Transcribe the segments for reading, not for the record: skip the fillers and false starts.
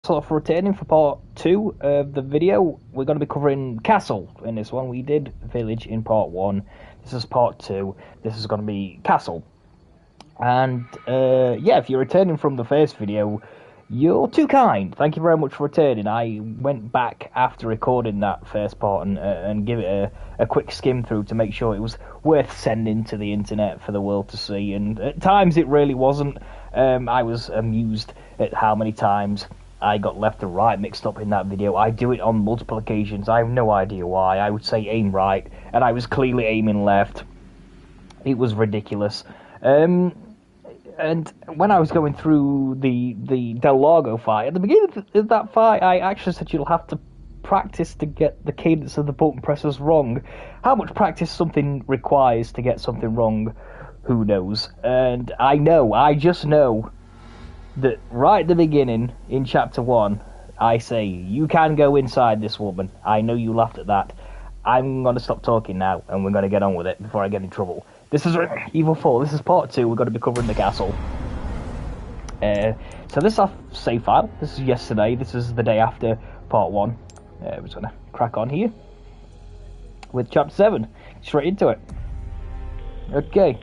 So for returning for part 2 of the video, we're going to be covering Castle in this one. We did Village in part 1. This is part 2. This is going to be Castle. And yeah, if you're returning from the first video, you're too kind. Thank you very much for returning. I went back after recording that first part and give it a quick skim through to make sure it was worth sending to the internet for the world to see. And at times it really wasn't. I was amused at how many times I got left and right mixed up in that video. I do it on multiple occasions. I have no idea why. I would say aim right, and I was clearly aiming left. It was ridiculous. And when I was going through the Del Lago fight, at the beginning of that fight, I actually said you'll have to practice to get the cadence of the button presses wrong. How much practice something requires to get something wrong, who knows? And I just know that right at the beginning, in Chapter 1, I say, you can go inside this woman. I know you laughed at that. I'm going to stop talking now, and we're going to get on with it before I get in trouble. This is Evil 4. This is part 2. We're going to be covering the castle. So this is our save file. This is yesterday. This is the day after part 1. We're just going to crack on here with Chapter 7. Straight into it. Okay.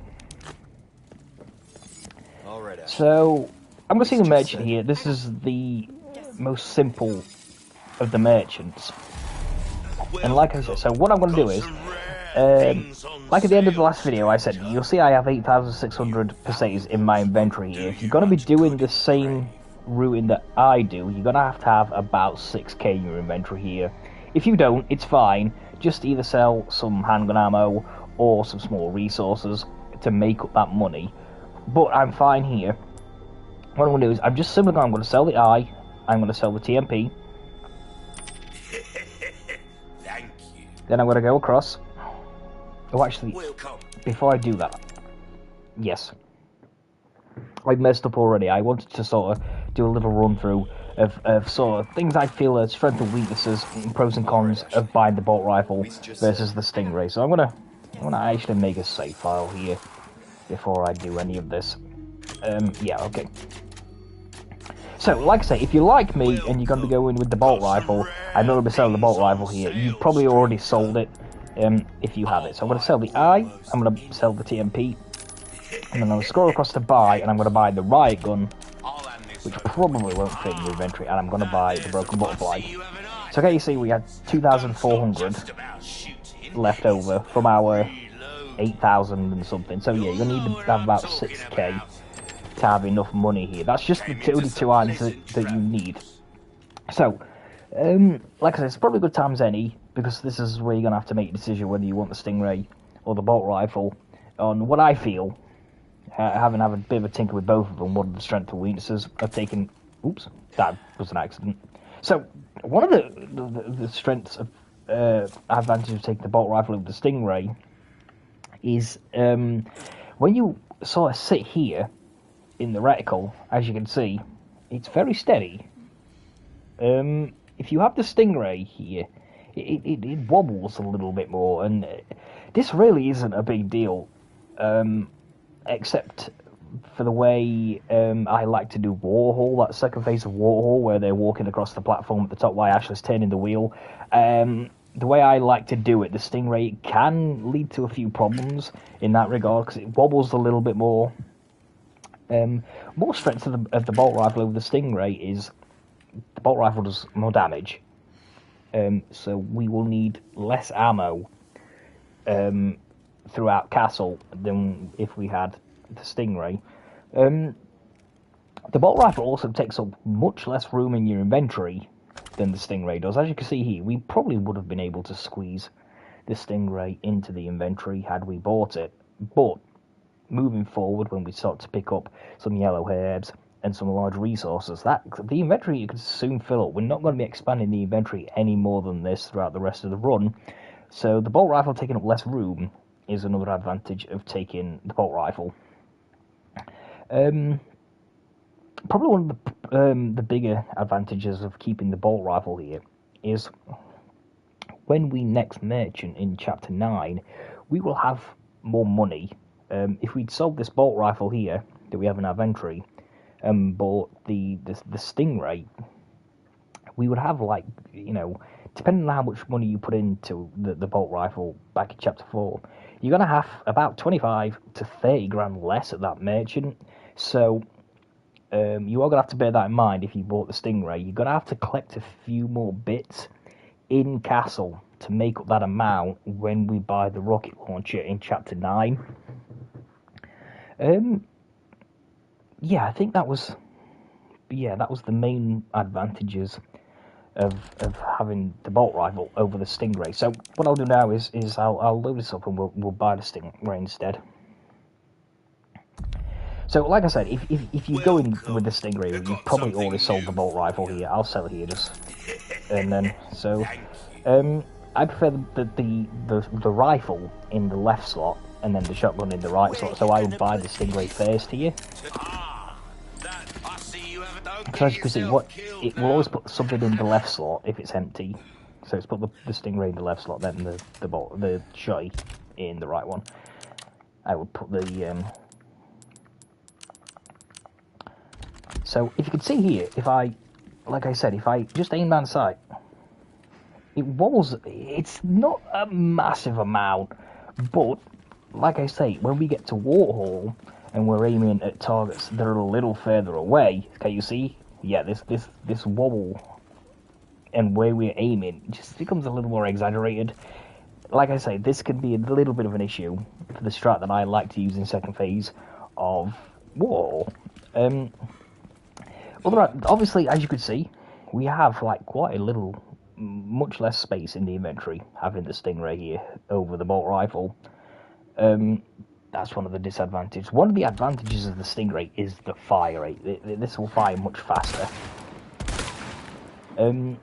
All right. So I'm going to see the merchant here. This is the most simple of the merchants. And like I said, so what I'm going to do is, like at the end of the last video, I said, you'll see I have 8,600 pesetas in my inventory here. If you're going to be doing the same routing that I do, you're going to have about 6k in your inventory here. If you don't, it's fine. Just either sell some handgun ammo or some small resources to make up that money. But I'm fine here. What I'm going to do is, I'm just simply going to sell the eye, I'm going to sell the TMP. Thank you. Then I'm going to go across. Oh, actually, before I do that, yes, I messed up already. I wanted to sort of do a little run through of sort of things I feel are strengths and weaknesses, and pros and cons of buying the bolt rifle versus the Stingray. So I'm gonna actually make a save file here before I do any of this. Yeah, okay. So, like I say, if you like me and you're going to be going with the bolt rifle, I'm not going to be selling the bolt rifle here. You've probably already sold it, if you have it. So I'm going to sell the eye, I'm going to sell the TMP, and then I'm going to scroll across to buy, and I'm going to buy the riot gun, which probably won't fit in your inventory, and I'm going to buy the broken butterfly. So okay, you see we had 2,400 left over from our 8,000 and something. So yeah, you're going to need to have about 6k to have enough money here. That's just the only two items that you need. So, like I said, it's probably good times any, because this is where you're going to have to make a decision whether you want the Stingray or the bolt rifle. On what I feel, having had a bit of a tinker with both of them, what are the strengths and weaknesses of taking... Oops, that was an accident. So, one of the strengths of advantage of taking the bolt rifle over the Stingray is when you sort of sit here in the reticle, as you can see, it's very steady. If you have the Stingray here, it wobbles a little bit more, and this really isn't a big deal, except for the way I like to do Warhol, that second phase of Warhol, where they're walking across the platform at the top while Ashley's turning the wheel. The way I like to do it, the Stingray can lead to a few problems in that regard, because it wobbles a little bit more. More strength of the bolt rifle over the Stingray is the bolt rifle does more damage, so we will need less ammo throughout Castle than if we had the Stingray. The bolt rifle also takes up much less room in your inventory than the Stingray does. As you can see here, we probably would have been able to squeeze the Stingray into the inventory had we bought it, but moving forward, when we start to pick up some yellow herbs and some large resources, that the inventory you can soon fill up. We're not going to be expanding the inventory any more than this throughout the rest of the run. So the bolt rifle taking up less room is another advantage of taking the bolt rifle. Probably one of the bigger advantages of keeping the bolt rifle here is when we next merchant in Chapter 9, we will have more money. If we'd sold this bolt rifle here that we have in our inventory and bought the Stingray, we would have, like, you know, depending on how much money you put into the bolt rifle back in Chapter 4, you're going to have about 25 to 30 grand less at that merchant. So you are going to have to bear that in mind if you bought the Stingray. You're going to have to collect a few more bits in Castle to make up that amount when we buy the rocket launcher in Chapter 9. Yeah, I think that was the main advantages of having the bolt rifle over the Stingray. So what I'll do now is I'll load this up and we'll buy the Stingray instead. So like I said, if you go in with the Stingray, you've probably already sold the bolt rifle here. I'll sell it here just, and then so I prefer the rifle in the left slot and then the shotgun in the right slot. So I would buy the Stingray first here. Because as you can see, it will always put something in the left slot if it's empty. So it's put the Stingray in the left slot, then the shotty in the right one. I would put the So if you can see here, like I said, if I just aim down sight, it's not a massive amount, but like I say, when we get to Warhol and we're aiming at targets that are a little further away, can you see? Yeah, this wobble and where we're aiming just becomes a little more exaggerated. Like I say, this can be a little bit of an issue for the strat that I like to use in second phase of Warhol. Obviously, as you could see, we have like quite a little, much less space in the inventory having the Stingray here over the bolt rifle. That's one of the disadvantages. One of the advantages of the Stingray is the fire rate. This will fire much faster. And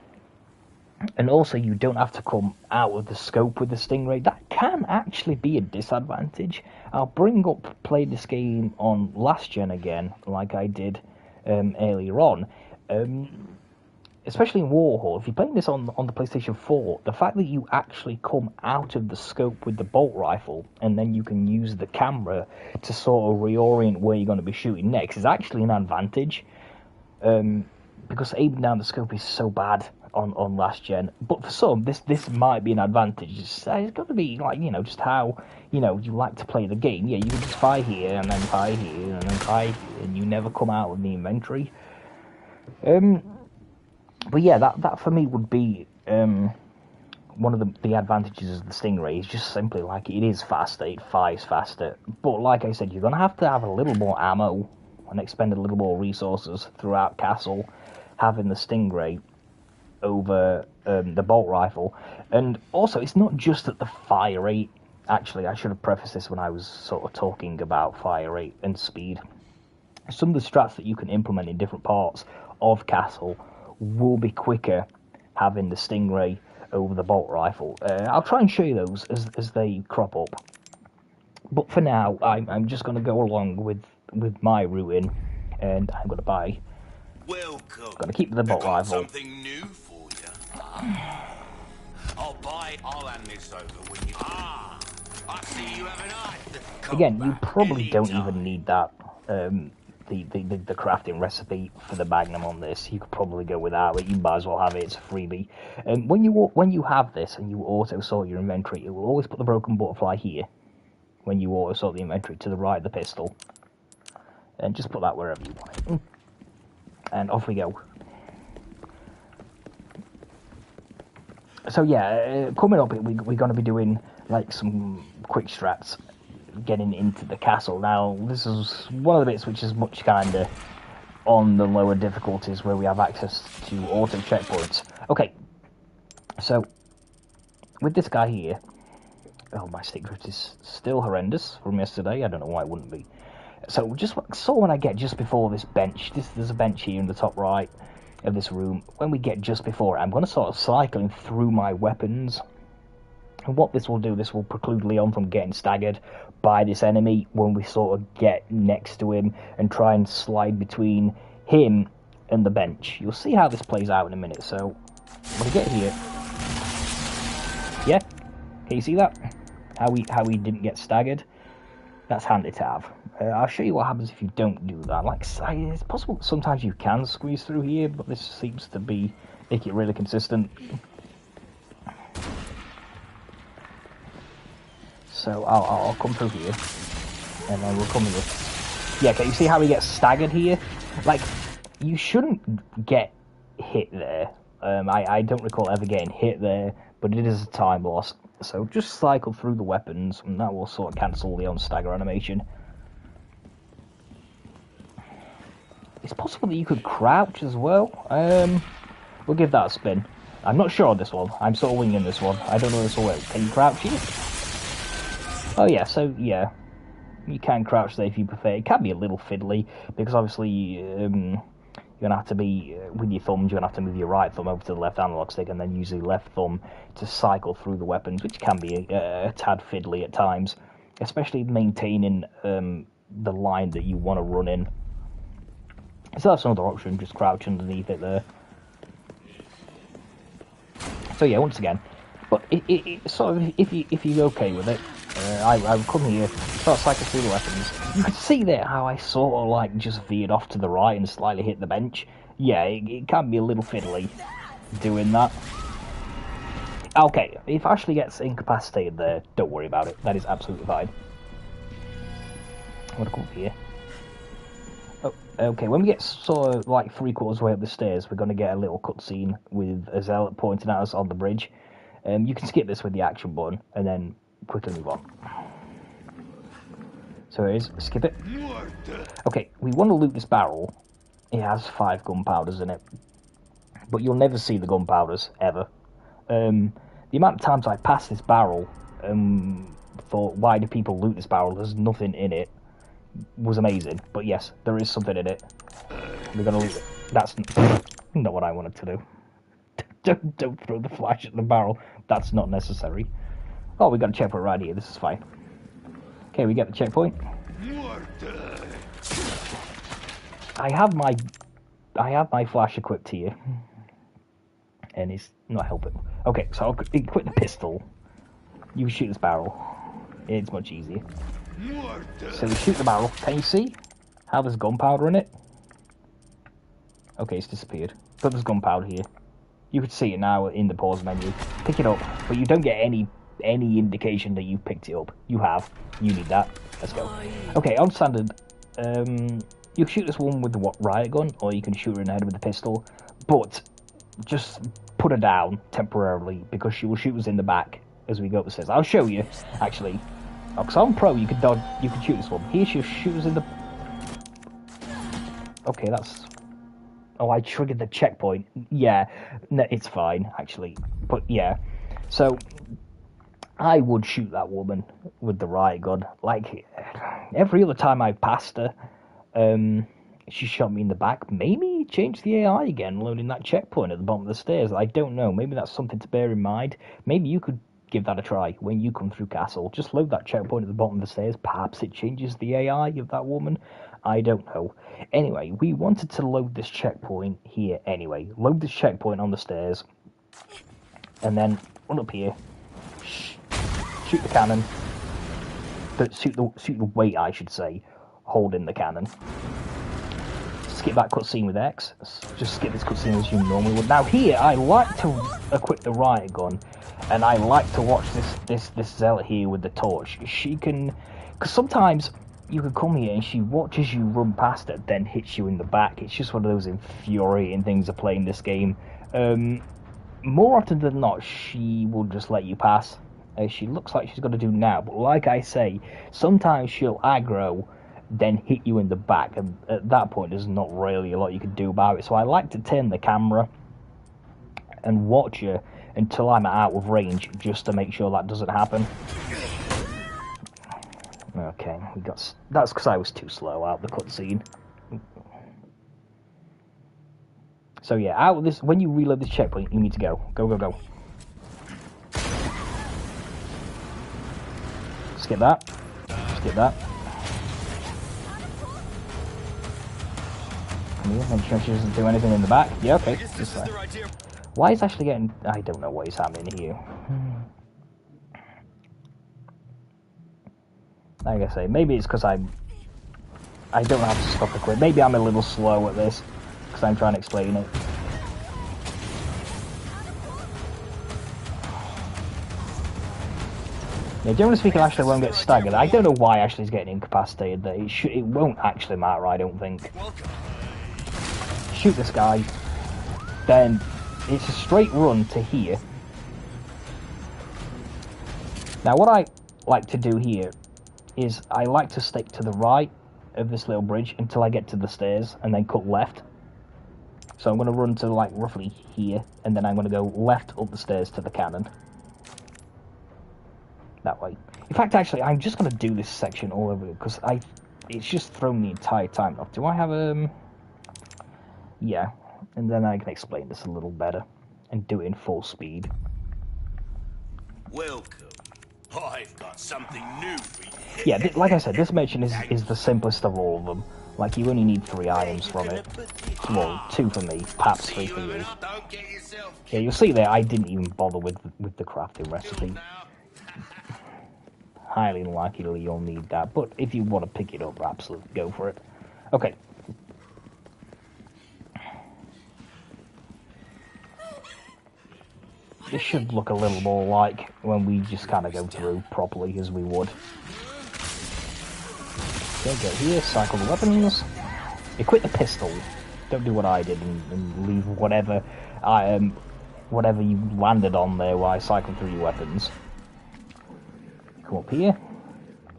also, you don't have to come out of the scope with the Stingray. That can actually be a disadvantage. I'll bring up play this game on last gen again, like I did earlier on. Especially in Warhol, if you're playing this on the PlayStation 4, the fact that you actually come out of the scope with the bolt rifle and then you can use the camera to sort of reorient where you're going to be shooting next is actually an advantage. Because aiming down the scope is so bad on last gen. But for some, this might be an advantage. It's got to be like, you know, just how, you know, you like to play the game. Yeah, you can just fire here and then fire here and then fire here, and you never come out of the inventory. But yeah, that for me would be one of the advantages of the Stingray is just simply like it is faster, it fires faster. But like I said, you're going to have a little more ammo and expend a little more resources throughout Castle having the Stingray over the bolt rifle. And also, it's not just that the fire rate. Actually, I should have prefaced this when I was sort of talking about fire rate and speed. Some of the strats that you can implement in different parts of Castle will be quicker having the Stingray over the bolt rifle. I'll try and show you those as they crop up. But for now, I'm just going to go along with my route and I'm going to buy. Welcome. Going to keep the bolt rifle. Something new for you. I'll hand this over when you. I see you have an eye. Again, you probably don't even need that. The crafting recipe for the Magnum on this, you could probably go without it. You might as well have it. It's a freebie. And when you have this and you auto sort your inventory, it will always put the broken butterfly here. When you auto sort the inventory to the right of the pistol, and just put that wherever you want it. And off we go. So yeah, coming up, we're going to be doing like some quick strats, getting into the castle. Now, this is one of the bits which is much kind of on the lower difficulties where we have access to auto checkpoints. Okay, so with this guy here, oh, my stick drift is still horrendous from yesterday. I don't know why it wouldn't be. So just when I get just before this bench, there's a bench here in the top right of this room. When we get just before it, I'm going to sort of cycling through my weapons. And what this will do, this will preclude Leon from getting staggered by this enemy when we sort of get next to him and try and slide between him and the bench. You'll see how this plays out in a minute. So when I get here, yeah, can you see that? How we didn't get staggered? That's handy to have. I'll show you what happens if you don't do that. Like, it's possible sometimes you can squeeze through here, but this seems to be make it really consistent. So I'll come through here, and then we'll come here. Yeah, okay, you see how he gets staggered here? Like, you shouldn't get hit there. I don't recall ever getting hit there, but it is a time loss. So just cycle through the weapons, and that will sort of cancel the on-stagger animation. It's possible that you could crouch as well. We'll give that a spin. I'm not sure on this one. I'm sort of winging this one. I don't know this will work. Can you crouch here? Oh yeah, so yeah. You can crouch there if you prefer. It can be a little fiddly, because obviously you're going to have to be, with your thumbs, you're going to have to move your right thumb over to the left analog stick, and then use the left thumb to cycle through the weapons, which can be a tad fiddly at times, especially maintaining the line that you want to run in. So that's another option, just crouch underneath it there. So yeah, once again, but it sort of, if you're okay with it, I would come here, start cycling through the weapons. You can see there how I sort of like just veered off to the right and slightly hit the bench. Yeah, it can be a little fiddly doing that. Okay, if Ashley gets incapacitated there, don't worry about it. That is absolutely fine. I'm gonna come up here. Oh, okay, when we get sort of like 3/4 way up the stairs, we're gonna get a little cutscene with a zealot pointing at us on the bridge. You can skip this with the action button and then quickly move on. So it is, skip it. Okay, we want to loot this barrel. It has 5 gunpowders in it, but you'll never see the gunpowders ever. The amount of times I passed this barrel thought, why do people loot this barrel? There's nothing in it. Was amazing, but yes, there is something in it. We're gonna loot it. That's not what I wanted to do. Don't throw the flash at the barrel. That's not necessary. Oh, we got a checkpoint right here. This is fine. Okay, we get the checkpoint. I have my flash equipped here, and it's not helping. Okay, so I'll equip the pistol. You shoot this barrel. It's much easier. So we shoot the barrel. Can you see how there's gunpowder in it? Okay, it's disappeared. But there's gunpowder here. You could see it now in the pause menu. Pick it up, but you don't get any indication that you've picked it up. You have. You need that. Let's go. Okay, on standard, you can shoot this one with the riot gun, or you can shoot her in the head with the pistol, but just put her down temporarily, because she will shoot us in the back as we go up the stairs. I'll show you, actually. Because on Pro, you can dodge, you can shoot this one. Here, she'll shoot us in the... Okay, that's... Oh, I triggered the checkpoint. Yeah, no, it's fine, actually. But, yeah. So, I would shoot that woman with the riot gun. Like, every other time I passed her, she shot me in the back. Maybe change the AI again, loading that checkpoint at the bottom of the stairs. I don't know. Maybe that's something to bear in mind. Maybe you could give that a try when you come through castle. Just load that checkpoint at the bottom of the stairs. Perhaps it changes the AI of that woman. I don't know. Anyway, we wanted to load this checkpoint here anyway. Load this checkpoint on the stairs. And then run up here. Shoot the cannon. Shoot the weight, I should say. Holding the cannon. Skip that cutscene with X. Just skip this cutscene as you normally would. Now here, I like to equip the riot gun. And I like to watch this zealot here with the torch. She can... Because sometimes you can come here and she watches you run past it, then hits you in the back. It's just one of those infuriating things of playing this game. More often than not, she will just let you pass. She looks like she's going to do now. But like I say, sometimes she'll aggro, then hit you in the back. And at that point, there's not really a lot you can do about it. So I like to turn the camera and watch her until I'm out of range, just to make sure that doesn't happen. Okay, we got... That's because I was too slow out of the cutscene. So yeah, out of this... When you reload this checkpoint, you need to go. Go, go, go. Skip that. Skip that. Come here, make sure she doesn't do anything in the back. Yeah, okay. Just there. Why is Ashley getting... I don't know what is happening here. Like I say, maybe it's because I'm I don't know how to stop the quick. Maybe I'm a little slow at this, because I'm trying to explain it. Yeah, generally speaking, Ashley won't get staggered. I don't know why Ashley's getting incapacitated there. It won't actually matter, I don't think. Shoot this guy. Then it's a straight run to here. Now what I like to do here is I like to stick to the right of this little bridge until I get to the stairs and then cut left. So I'm going to run to like roughly here and then I'm going to go left up the stairs to the cannon. That way. In fact, actually, I'm just going to do this section all over because it's just thrown the entire time off. Do I have yeah, and then I can explain this a little better and do it in full speed. Welcome. I've got something new for you. Yeah, like I said, this mission is the simplest of all of them. Like, you only need 3 items from it. Well, 2 for me, perhaps 3 for you. Yeah, you'll see there, I didn't even bother with the crafting recipe. Highly unlikely you'll need that, but if you want to pick it up, absolutely go for it. Okay. This should look a little more like when we just kind of go through properly as we would. Okay, go here, cycle the weapons. Equip the pistol. Don't do what I did and leave whatever whatever you landed on there while I cycled through your weapons. Come up here,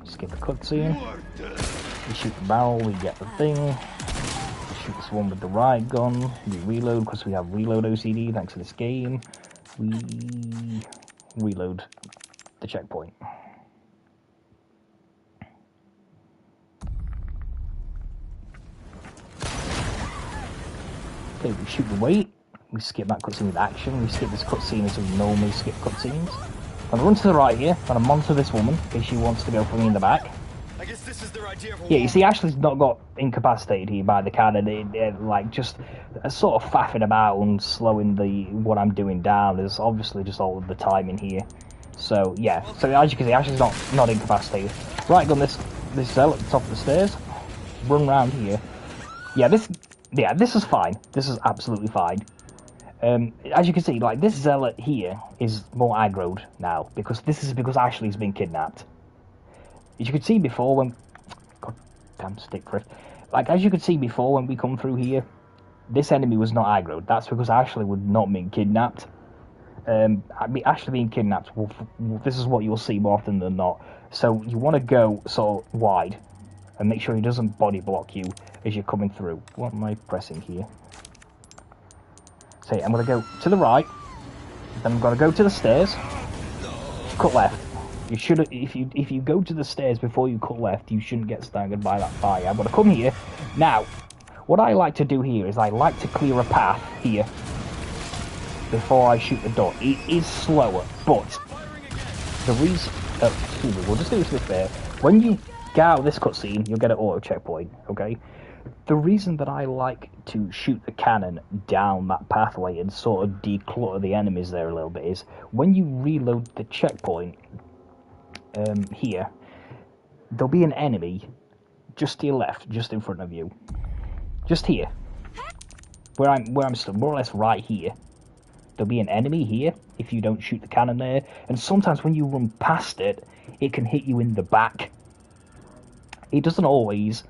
skip the cutscene, we shoot the barrel, we get the thing, shoot this one with the riot gun, we reload because we have reload OCD thanks to this game, we reload the checkpoint. Okay, we shoot the weight, we skip that cutscene with action, we skip this cutscene as we normally skip cutscenes. I'm gonna run to the right here, I'm gonna monitor this woman, in case she wants to go for me in the back. I guess this is their idea of Yeah, you see, Ashley's not got incapacitated here by the cannon, like, just sort of faffing about and slowing what I'm doing down. There's obviously just all of the timing here. So, yeah, so as you can see, Ashley's not incapacitated. Right, gun this cell at the top of the stairs, run round here. Yeah, this is fine. This is absolutely fine. As you can see, like, this zealot here is more aggroed now, because Ashley's been kidnapped. As you could see before when... God damn stick drift. Like, as you could see before when we come through here, this enemy was not aggroed. That's because Ashley would not been kidnapped. Ashley being kidnapped, this is what you'll see more often than not. So you want to go sort of wide, and make sure he doesn't body block you as you're coming through. What am I pressing here? So I'm going to go to the right, then I'm going to go to the stairs, cut left. You should, if you go to the stairs before you cut left, you shouldn't get staggered by that fire. I'm going to come here. Now, what I like to do here is I like to clear a path here before I shoot the door. It is slower, but the reason... excuse me, we'll just do this there. When you get out of this cutscene, you'll get an auto checkpoint, okay? The reason that I like to shoot the cannon down that pathway and sort of declutter the enemies there a little bit is when you reload the checkpoint here, there'll be an enemy just to your left, just in front of you. Just here. Where I'm stood, more or less right here. There'll be an enemy here if you don't shoot the cannon there, and sometimes when you run past it, it can hit you in the back. It doesn't always,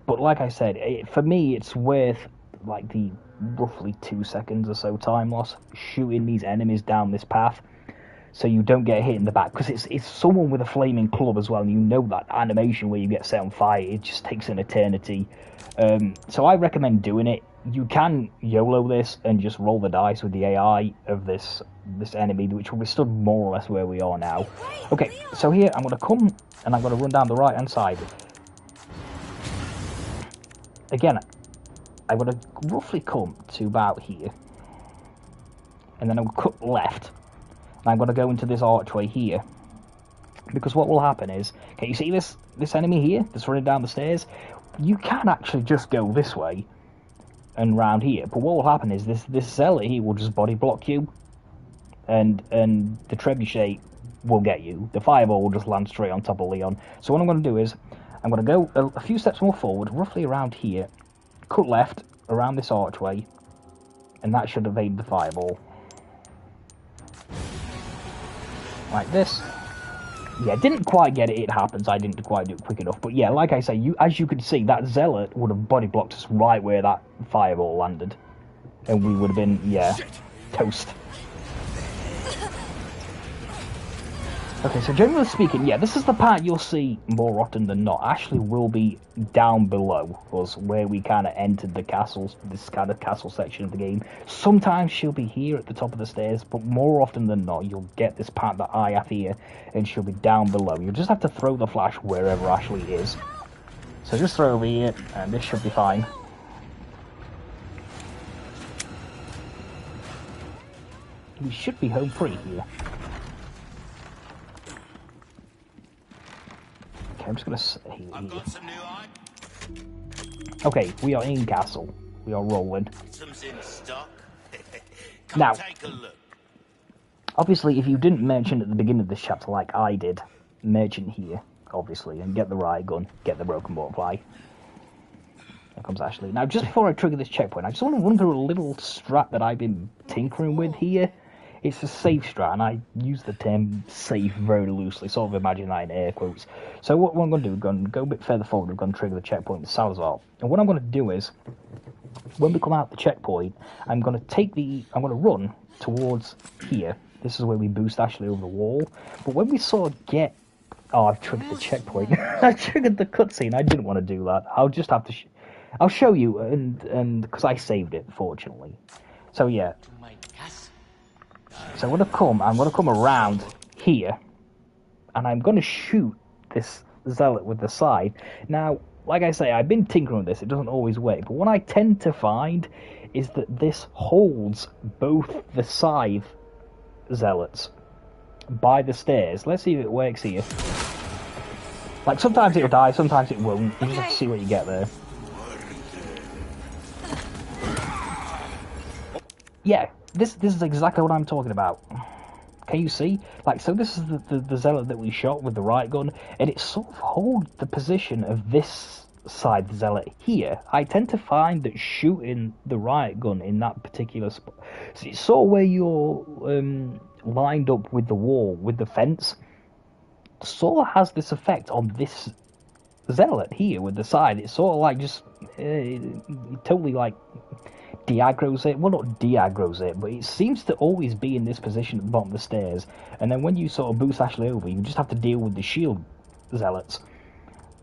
but like I said, for me it's worth like the roughly 2 seconds or so time loss shooting these enemies down this path so you don't get hit in the back, because it's someone with a flaming club as well, and you know that animation where you get set on fire, it just takes an eternity. So I recommend doing it. You can YOLO this and just roll the dice with the AI of this enemy, which will be stood more or less where we are now. Okay, so here I'm going to come and I'm going to run down the right hand side. Again, I'm going to roughly come to about here, and then I'll cut left, and I'm going to go into this archway here, because what will happen is, okay, you see this enemy here that's running down the stairs? You can actually just go this way and round here, but what will happen is this zealot here will just body block you, and the trebuchet will get you. The fireball will just land straight on top of Leon. So what I'm going to do is I'm going to go a few steps more forward, roughly around here, cut left around this archway, and that should evade the fireball. Like this. Yeah, didn't quite get it. It happens. I didn't quite do it quick enough. But yeah, like I say, as you can see, that zealot would have body blocked us right where that fireball landed, and we would have been, yeah, toast. Okay, so generally speaking, yeah, this is the part you'll see more often than not. Ashley will be down below us, where we kind of entered the castles, this kind of castle section of the game. Sometimes she'll be here at the top of the stairs, but more often than not, you'll get this part that I have here, and she'll be down below. You'll just have to throw the flash wherever Ashley is. So just throw over here, and this should be fine. We should be home free here. Okay, I'm just gonna sit here. I've got some new eye. Okay, we are in castle. We are rolling. Items in stock. Come Now, take a look. obviously, if you didn't mention at the beginning of this chapter like I did, merchant here, obviously, and get the riot gun, get the broken butterfly. There comes Ashley. Now, just before I trigger this checkpoint, I just want to run through a little strat that I've been tinkering with here. It's a safe strat, and I use the term safe very loosely, sort of imagine that in air quotes. So what I'm going to do, I'm going to go a bit further forward, I'm going to trigger the checkpoint with Salazar. And what I'm going to do is, when we come out the checkpoint, I'm going to run towards here. This is where we boost Ashley over the wall. But when we sort of get... Oh, I've triggered the checkpoint. I triggered the cutscene. I didn't want to do that. I'll just have to... I'll show you, and because I saved it, fortunately. So, yeah. So I'm going to come around here, and I'm going to shoot this zealot with the scythe. Now, like I say, I've been tinkering with this, it doesn't always work, but what I tend to find is that this holds both the scythe zealots by the stairs. Let's see if it works here. Like, sometimes it'll die, sometimes it won't. You just have to see what you get there. Yeah, this is exactly what I'm talking about. Can you see? Like, so this is the zealot that we shot with the riot gun, and it sort of holds the position of this side zealot here. I tend to find that shooting the riot gun in that particular spot, so it's sort of where you're lined up with the wall, with the fence, sort of has this effect on this zealot here with the side. It's sort of like just totally like de-aggroes it. Well, not de-aggroes it, but it seems to always be in this position at the bottom of the stairs, and then when you sort of boost Ashley over, you just have to deal with the shield zealots.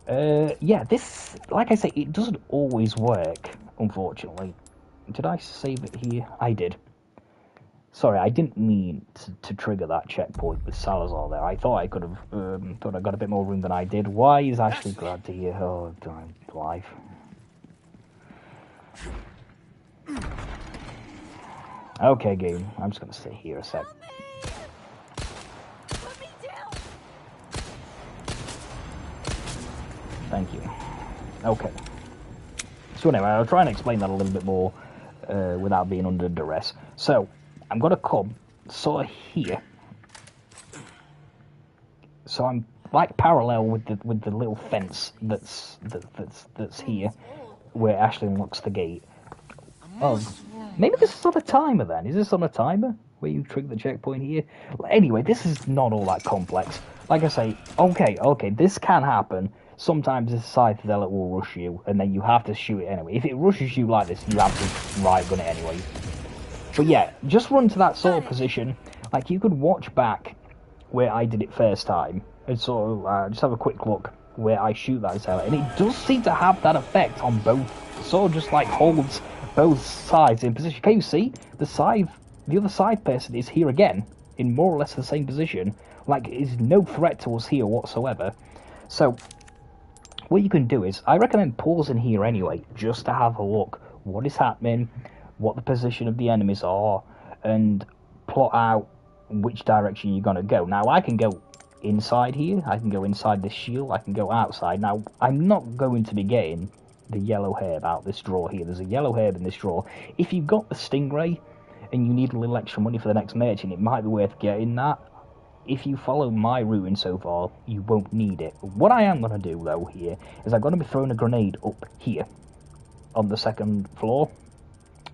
Yeah, this, like I say, it doesn't always work, unfortunately. Did I save it here? I did. Sorry, I didn't mean to trigger that checkpoint with Salazar there. I thought I could have, thought I got a bit more room than I did. Why is Ashley glad to hear? Oh, damn life. Okay, game. I'm just gonna stay here a sec. Thank you. Okay. So anyway, I'll try and explain that a little bit more without being under duress. So, I'm gonna come sort of here. So I'm like parallel with the little fence that's here, where Ashley unlocks the gate. Oh, maybe this is on a timer then. Is this on a timer where you trigger the checkpoint here? Anyway, this is not all that complex. Like I say, okay, this can happen. Sometimes this scythe zealot will rush you, and then you have to shoot it anyway. If it rushes you like this, you have to riot gun it anyway. But yeah, just run to that sort of position. Like, you could watch back where I did it first time, and sort of just have a quick look where I shoot that zealot, and it does seem to have that effect on both. Sort of just like holds both sides in position. Can you see? The other side person is here again, in more or less the same position. Like, is no threat to us here whatsoever. So, what you can do is, I recommend pausing here anyway, just to have a look. What is happening, what the position of the enemies are, and plot out which direction you're going to go. Now, I can go inside here, I can go inside this shield, I can go outside. Now, I'm not going to be getting the yellow herb out this drawer here. There's a yellow herb in this drawer. If you've got the stingray and you need a little extra money for the next merchant, it might be worth getting that. if you follow my routing so far, you won't need it. What I am going to do, though, here, is I'm going to be throwing a grenade up here on the second floor.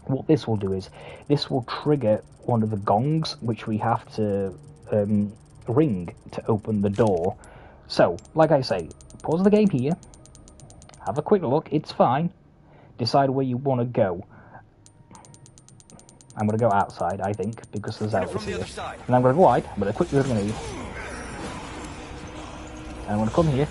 What this will do is, this will trigger one of the gongs, which we have to ring to open the door. So, like I say, pause the game here, have a quick look, it's fine, decide where you want to go. I'm going to go outside, I think, because there's outlaws here. And I'm going to go wide, I'm going to quickly grenade. And I'm going to come here.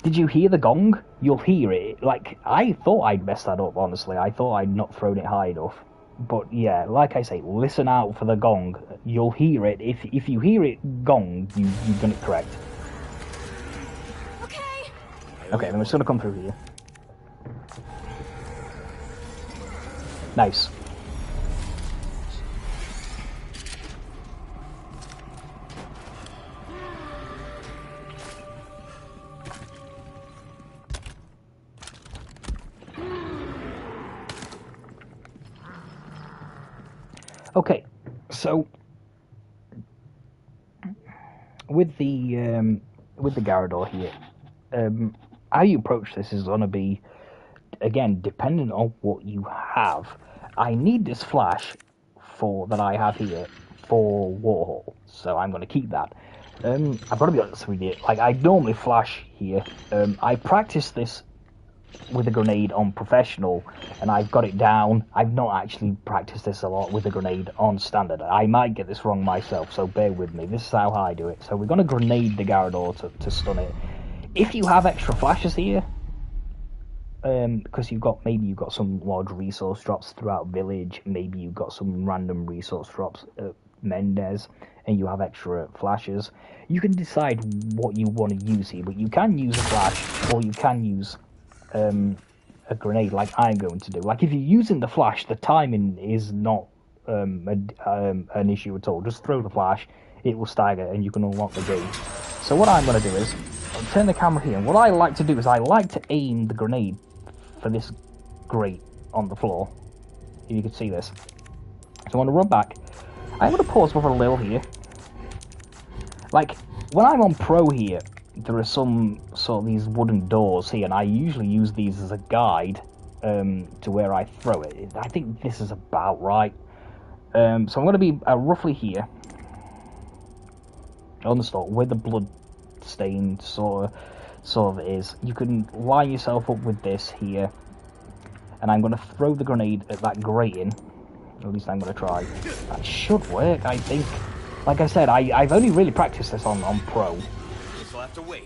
Did you hear the gong? You'll hear it. Like, I thought I'd messed that up, honestly. I thought I'd not thrown it high enough. But yeah, like I say, listen out for the gong. You'll hear it. If you hear it gong, you've done it correct. Okay, then we're just going to come through here. Nice. Okay, so with the Garrador here, how you approach this is going to be, again, dependent on what you have. I need this flash that I have here for Warhol, so I'm going to keep that. I've got to be honest with you, like, I normally flash here. I practice this with a grenade on professional, and I've got it down. I've not actually practiced this a lot with a grenade on standard. I might get this wrong myself, so bear with me. This is how I do it. So we're going to grenade the Garrador to stun it. If you have extra flashes here, because maybe you've got some large resource drops throughout village, maybe you've got some random resource drops at Mendez, and you have extra flashes, you can decide what you want to use here. But you can use a flash, or you can use a grenade like I'm going to do. Like, if you're using the flash, the timing is not an issue at all. Just throw the flash, it will stagger, and you can unlock the game. So what I'm going to do is, I'll turn the camera here, and what I like to do is I like to aim the grenade for this grate on the floor. If you can see this. So I want to run back. I'm going to pause for a little here. Like, when I'm on pro here, there are some sort of these wooden doors here, and I usually use these as a guide to where I throw it. I think this is about right. So I'm going to be roughly here on the spot where the blood stain sort of is. You can line yourself up with this here, and I'm going to throw the grenade at that grating. At least I'm going to try. That should work, I think. Like I said, I've only really practiced this on pro. We'll have to wait.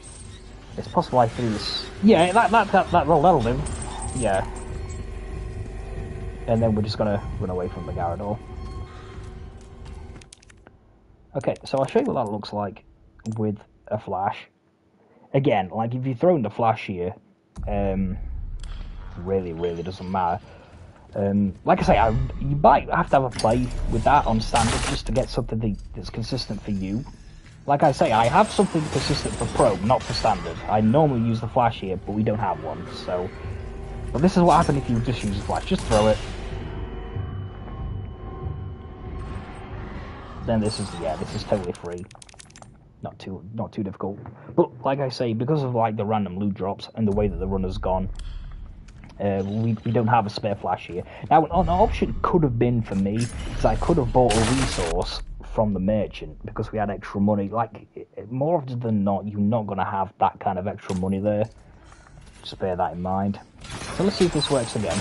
It's possible I threw this. Yeah, that'll do. Yeah. And then we're just gonna run away from the Garrador. Okay, so I'll show you what that looks like with a flash. Again, like, if you're throwing the flash here, really doesn't matter. Like I say, you might have to have a play with that on standard just to get something that's consistent for you. Like I say, I have something consistent for pro, not for standard. I normally use the flash here, but we don't have one, so... But this is what happens if you just use the flash. Just throw it. Then this is totally free. Not too difficult. But like I say, because of like the random loot drops and the way that the runner's gone, we don't have a spare flash here. Now, an option could have been for me, because I could have bought a resource from the merchant, because we had extra money. Like, more often than not, you're not going to have that kind of extra money there. Just bear that in mind. So let's see if this works again.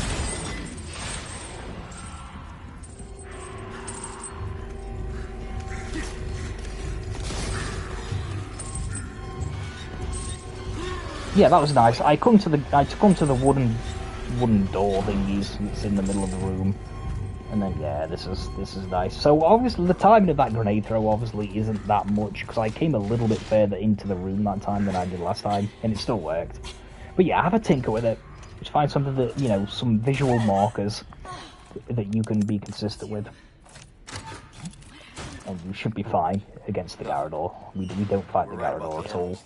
Yeah, that was nice. I took him to the wooden door thingies that's in the middle of the room. And then, yeah, this is nice. So, obviously, the timing of that grenade throw obviously isn't that much, because I came a little bit further into the room that time than I did last time, and it still worked. But yeah, have a tinker with it. Just find something that, you know, some visual markers that you can be consistent with. And you should be fine against the Garrador. We don't fight the Garrador at all.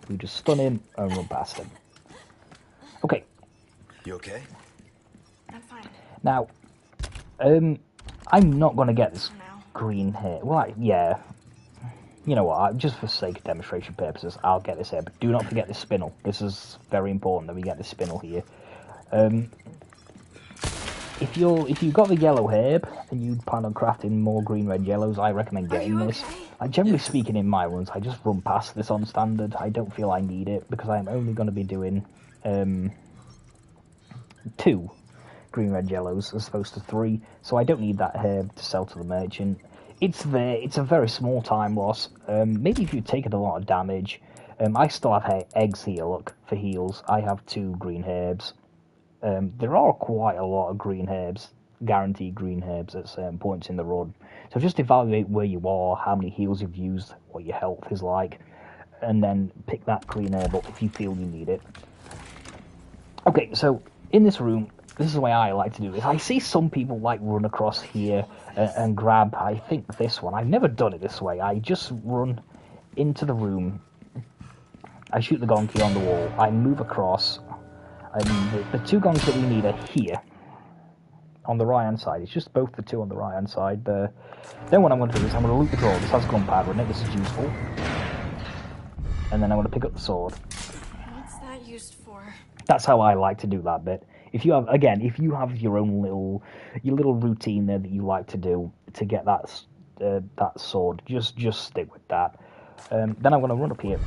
We just stun him and run past him. Okay. You okay? I'm fine. Now, I'm not going to get this green hair. Well, yeah. You know what? Just for sake of demonstration purposes, I'll get this here. But do not forget the spinel. This is very important that we get the spinel here. If you've got the yellow herb and you plan on crafting more green, red, yellows, I recommend getting this. Generally speaking, in my runs, I just run past this on standard. I don't feel I need it because I'm only going to be doing 2 green, red, yellows as opposed to 3. So I don't need that herb to sell to the merchant. It's there. It's a very small time loss. Maybe if you've taken a lot of damage. I still have eggs here. Look for heals. I have 2 green herbs. There are quite a lot of green herbs, guaranteed green herbs at certain points in the run. So just evaluate where you are, how many heals you've used, what your health is like, and then pick that green herb up if you feel you need it. Okay, so in this room, this is the way I like to do this. I see some people like run across here and grab, I think, this one. I've never done it this way. I just run into the room. I shoot the gong key on the wall. I move across. The 2 gongs that we need are here, on the right-hand side. It's just both the 2 on the right-hand side. Then what I'm going to do is I'm going to loot the drawer. This has gunpowder in it. This is useful. And then I'm going to pick up the sword. What's that used for? That's how I like to do that bit. If you have your own little routine there that you like to do to get that sword, just stick with that. Then I'm going to run up here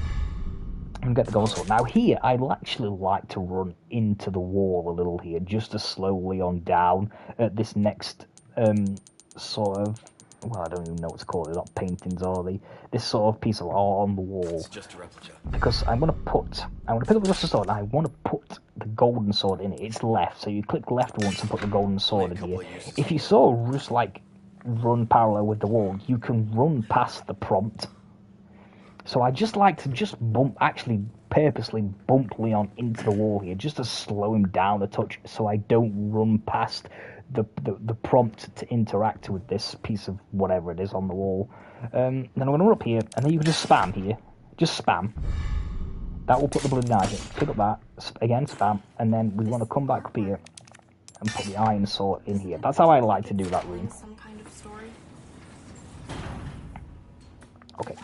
and get the gold sword. Now here, I'd actually like to run into the wall a little here, just to slowly on down at this next sort of, well, I don't even know what to call it. They're not paintings, are they? This sort of piece of art on the wall. It's just a replica. Because I'm gonna pick up the rest of the sword, and I want to put the golden sword in it. It's left, so you click left once and put the golden sword in here. If you sort of just like run parallel with the wall, you can run past the prompt. So I just like to purposely bump Leon into the wall here, just to slow him down a touch, so I don't run past the prompt to interact with this piece of whatever it is on the wall. Then I'm going to run up here, and then you can just spam here. Just spam. That will put the bloody knife in. Pick up that, again spam, and then we want to come back up here and put the iron sword in here. That's how I like to do that room. Some kind of story. Okay.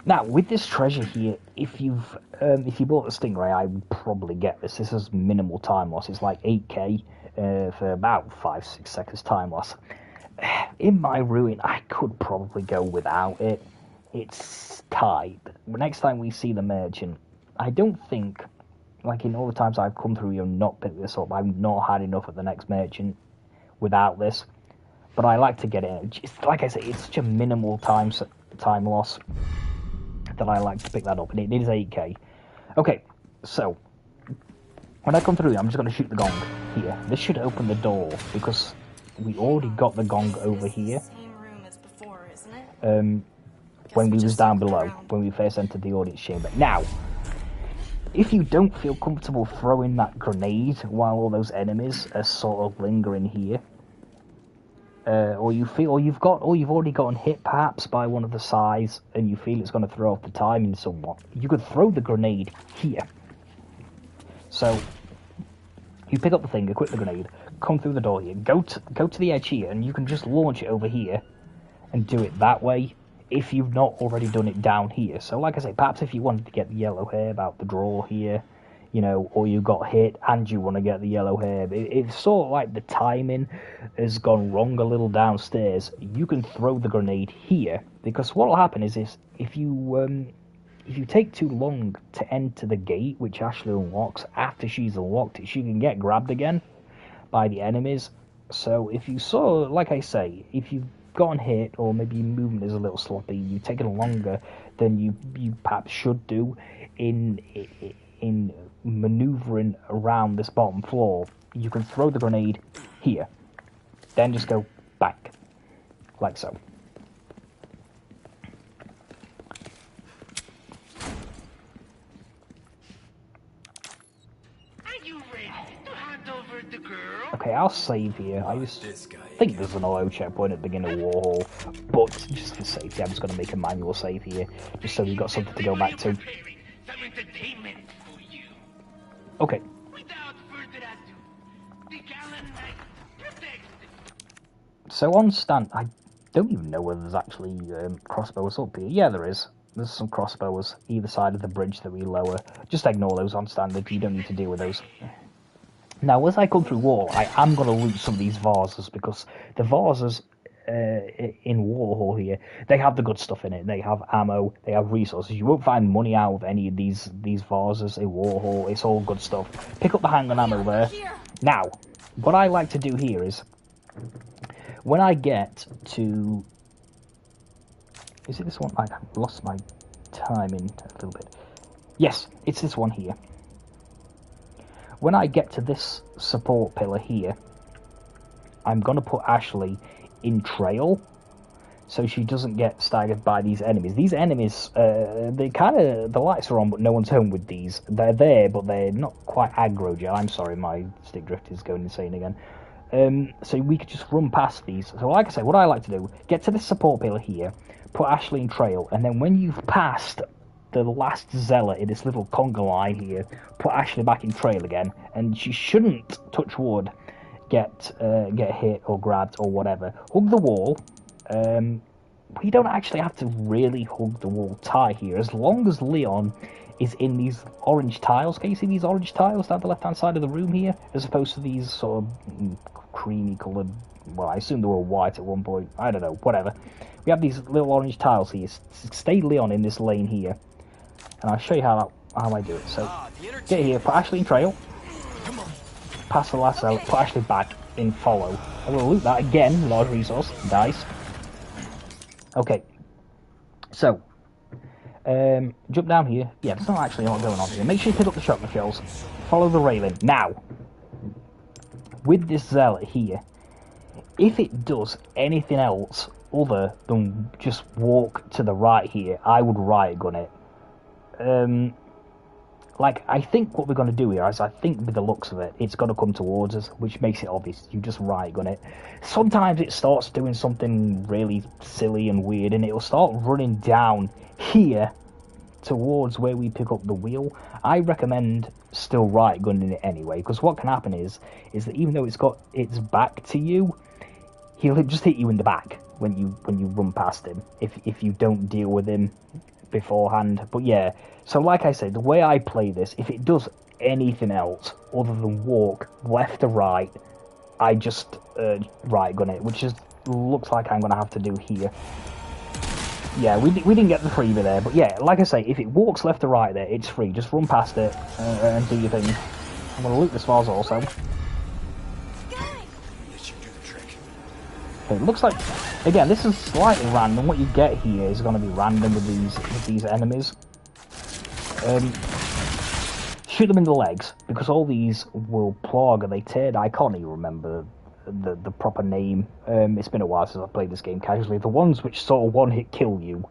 Now, with this treasure here, if you bought the Stingray, I would probably get this. This is minimal time loss. It's like 8k for about 5-6 seconds time loss. In my ruin, I could probably go without it. It's tight. Next time we see the merchant, I don't think, like in all the times I've come through here and not picked this up, I've not had enough at the next merchant without this. But I like to get it. It's, like I say, it's such a minimal time loss that I like to pick that up, and it is 8k. Okay, so when I come through, I'm just going to shoot the gong here. This should open the door because we already got the gong over here. Same room as before, isn't it? When we was down below, when we first entered the audience chamber. Now, if you don't feel comfortable throwing that grenade while all those enemies are sort of lingering here, or you've already gotten hit perhaps by one of the sides, and you feel it's going to throw off the timing somewhat, you could throw the grenade here. So you pick up the thing, equip the grenade, come through the door here, go to the edge here, and you can just launch it over here and do it that way if you've not already done it down here. So like I say, perhaps if you wanted to get the yellow herb out the drawer here, you know, or you got hit and you want to get the yellow herb, it's sort of like the timing has gone wrong a little downstairs. You can throw the grenade here, because what will happen is if you take too long to enter the gate, which Ashley unlocks, after she's unlocked it, she can get grabbed again by the enemies. So if you saw, like I say, if you've gotten hit, or maybe your movement is a little sloppy, you've taken longer than you perhaps should do in maneuvering around this bottom floor, you can throw the grenade here, then just go back, like so. Are you ready to hand over the girl? Okay, I'll save here. I just think there's an auto checkpoint at the beginning of Warhol, but just for safety, I'm just going to make a manual save here, just so we've got something to go back to. Some entertainment for you. Okay. Without further ado, the gallant knight protects So on stand, I don't even know whether there's actually crossbows up here. Yeah, there is. There's some crossbows either side of the bridge that we lower. Just ignore those on standard. You don't need to deal with those. Now, as I come through wall, I am going to loot some of these vases because the vases in Warhol here, they have the good stuff in it. They have ammo, they have resources. You won't find money out of any of these vases in Warhol. It's all good stuff. Pick up the handgun ammo there. Now, what I like to do here is, when I get to... Is it this one? I lost my timing a little bit. Yes, it's this one here. When I get to this support pillar here, I'm going to put Ashley in trail so she doesn't get staggered by these enemies. These enemies, they kind of... The lights are on, but no one's home with these. They're there, but they're not quite aggro yet. I'm sorry, my stick drift is going insane again. So we could just run past these. So like I say, what I like to do, get to this support pillar here, put Ashley in trail, and then when you've passed the last zealot in this little conga line here, put Ashley back in trail again, and she shouldn't, touch wood, get hit or grabbed or whatever. Hug the wall. We don't actually have to really hug the wall tight here, as long as Leon is in these orange tiles. Can you see these orange tiles down the left-hand side of the room here, as opposed to these sort of creamy coloured, well, I assume they were white at one point, I don't know, whatever. We have these little orange tiles here. Stay Leon in this lane here, and I'll show you how I do it. So, get here, put Ashley in trail, pass the last zealot, put Ashley back in follow. I will loot that again, large resource, dice. Okay, so, jump down here. Yeah, there's not actually a lot going on here. Make sure you pick up the shotgun shells, follow the railing. Now, with this zealot here, if it does anything else other than just walk to the right here, I would riot gun it. Like, I think what we're going to do here is, I think with the looks of it, it's going to come towards us, which makes it obvious. You just riot gun it. Sometimes it starts doing something really silly and weird, and it'll start running down here towards where we pick up the wheel. I recommend still riot gunning it anyway, because what can happen is that even though it's got its back to you, he'll just hit you in the back when you run past him, if you don't deal with him beforehand. But yeah, so like I said, the way I play this, if it does anything else other than walk left to right, I just riot gun it, which is looks like I'm gonna have to do here. Yeah, we didn't get the freebie there, but yeah, like I say, if it walks left to right there, it's free. Just run past it and do your thing. I'm gonna loot this vase also. Okay, it looks like, again, this is slightly random. What you get here is going to be random with these enemies. Shoot them in the legs, because all these will plug and they tear. I can't even remember the proper name. It's been a while since I've played this game casually. The ones which sort of one-hit kill you.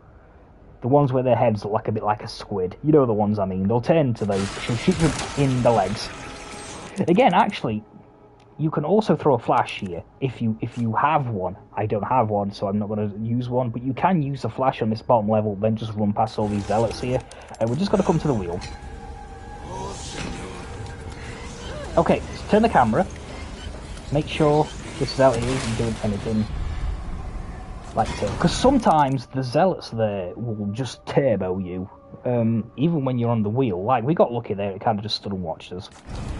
The ones where their heads look like a bit like a squid. You know the ones I mean. They'll turn to those. So shoot them in the legs. Again, actually, you can also throw a flash here if you have one. I don't have one, so I'm not going to use one, but you can use a flash on this bottom level, then just run past all these zealots here. And we're just going to come to the wheel. Okay, so turn the camera. Make sure this zealot isn't doing anything like that. Because sometimes the zealots there will just turbo you, even when you're on the wheel. Like, we got lucky there, it kind of just stood and watched us.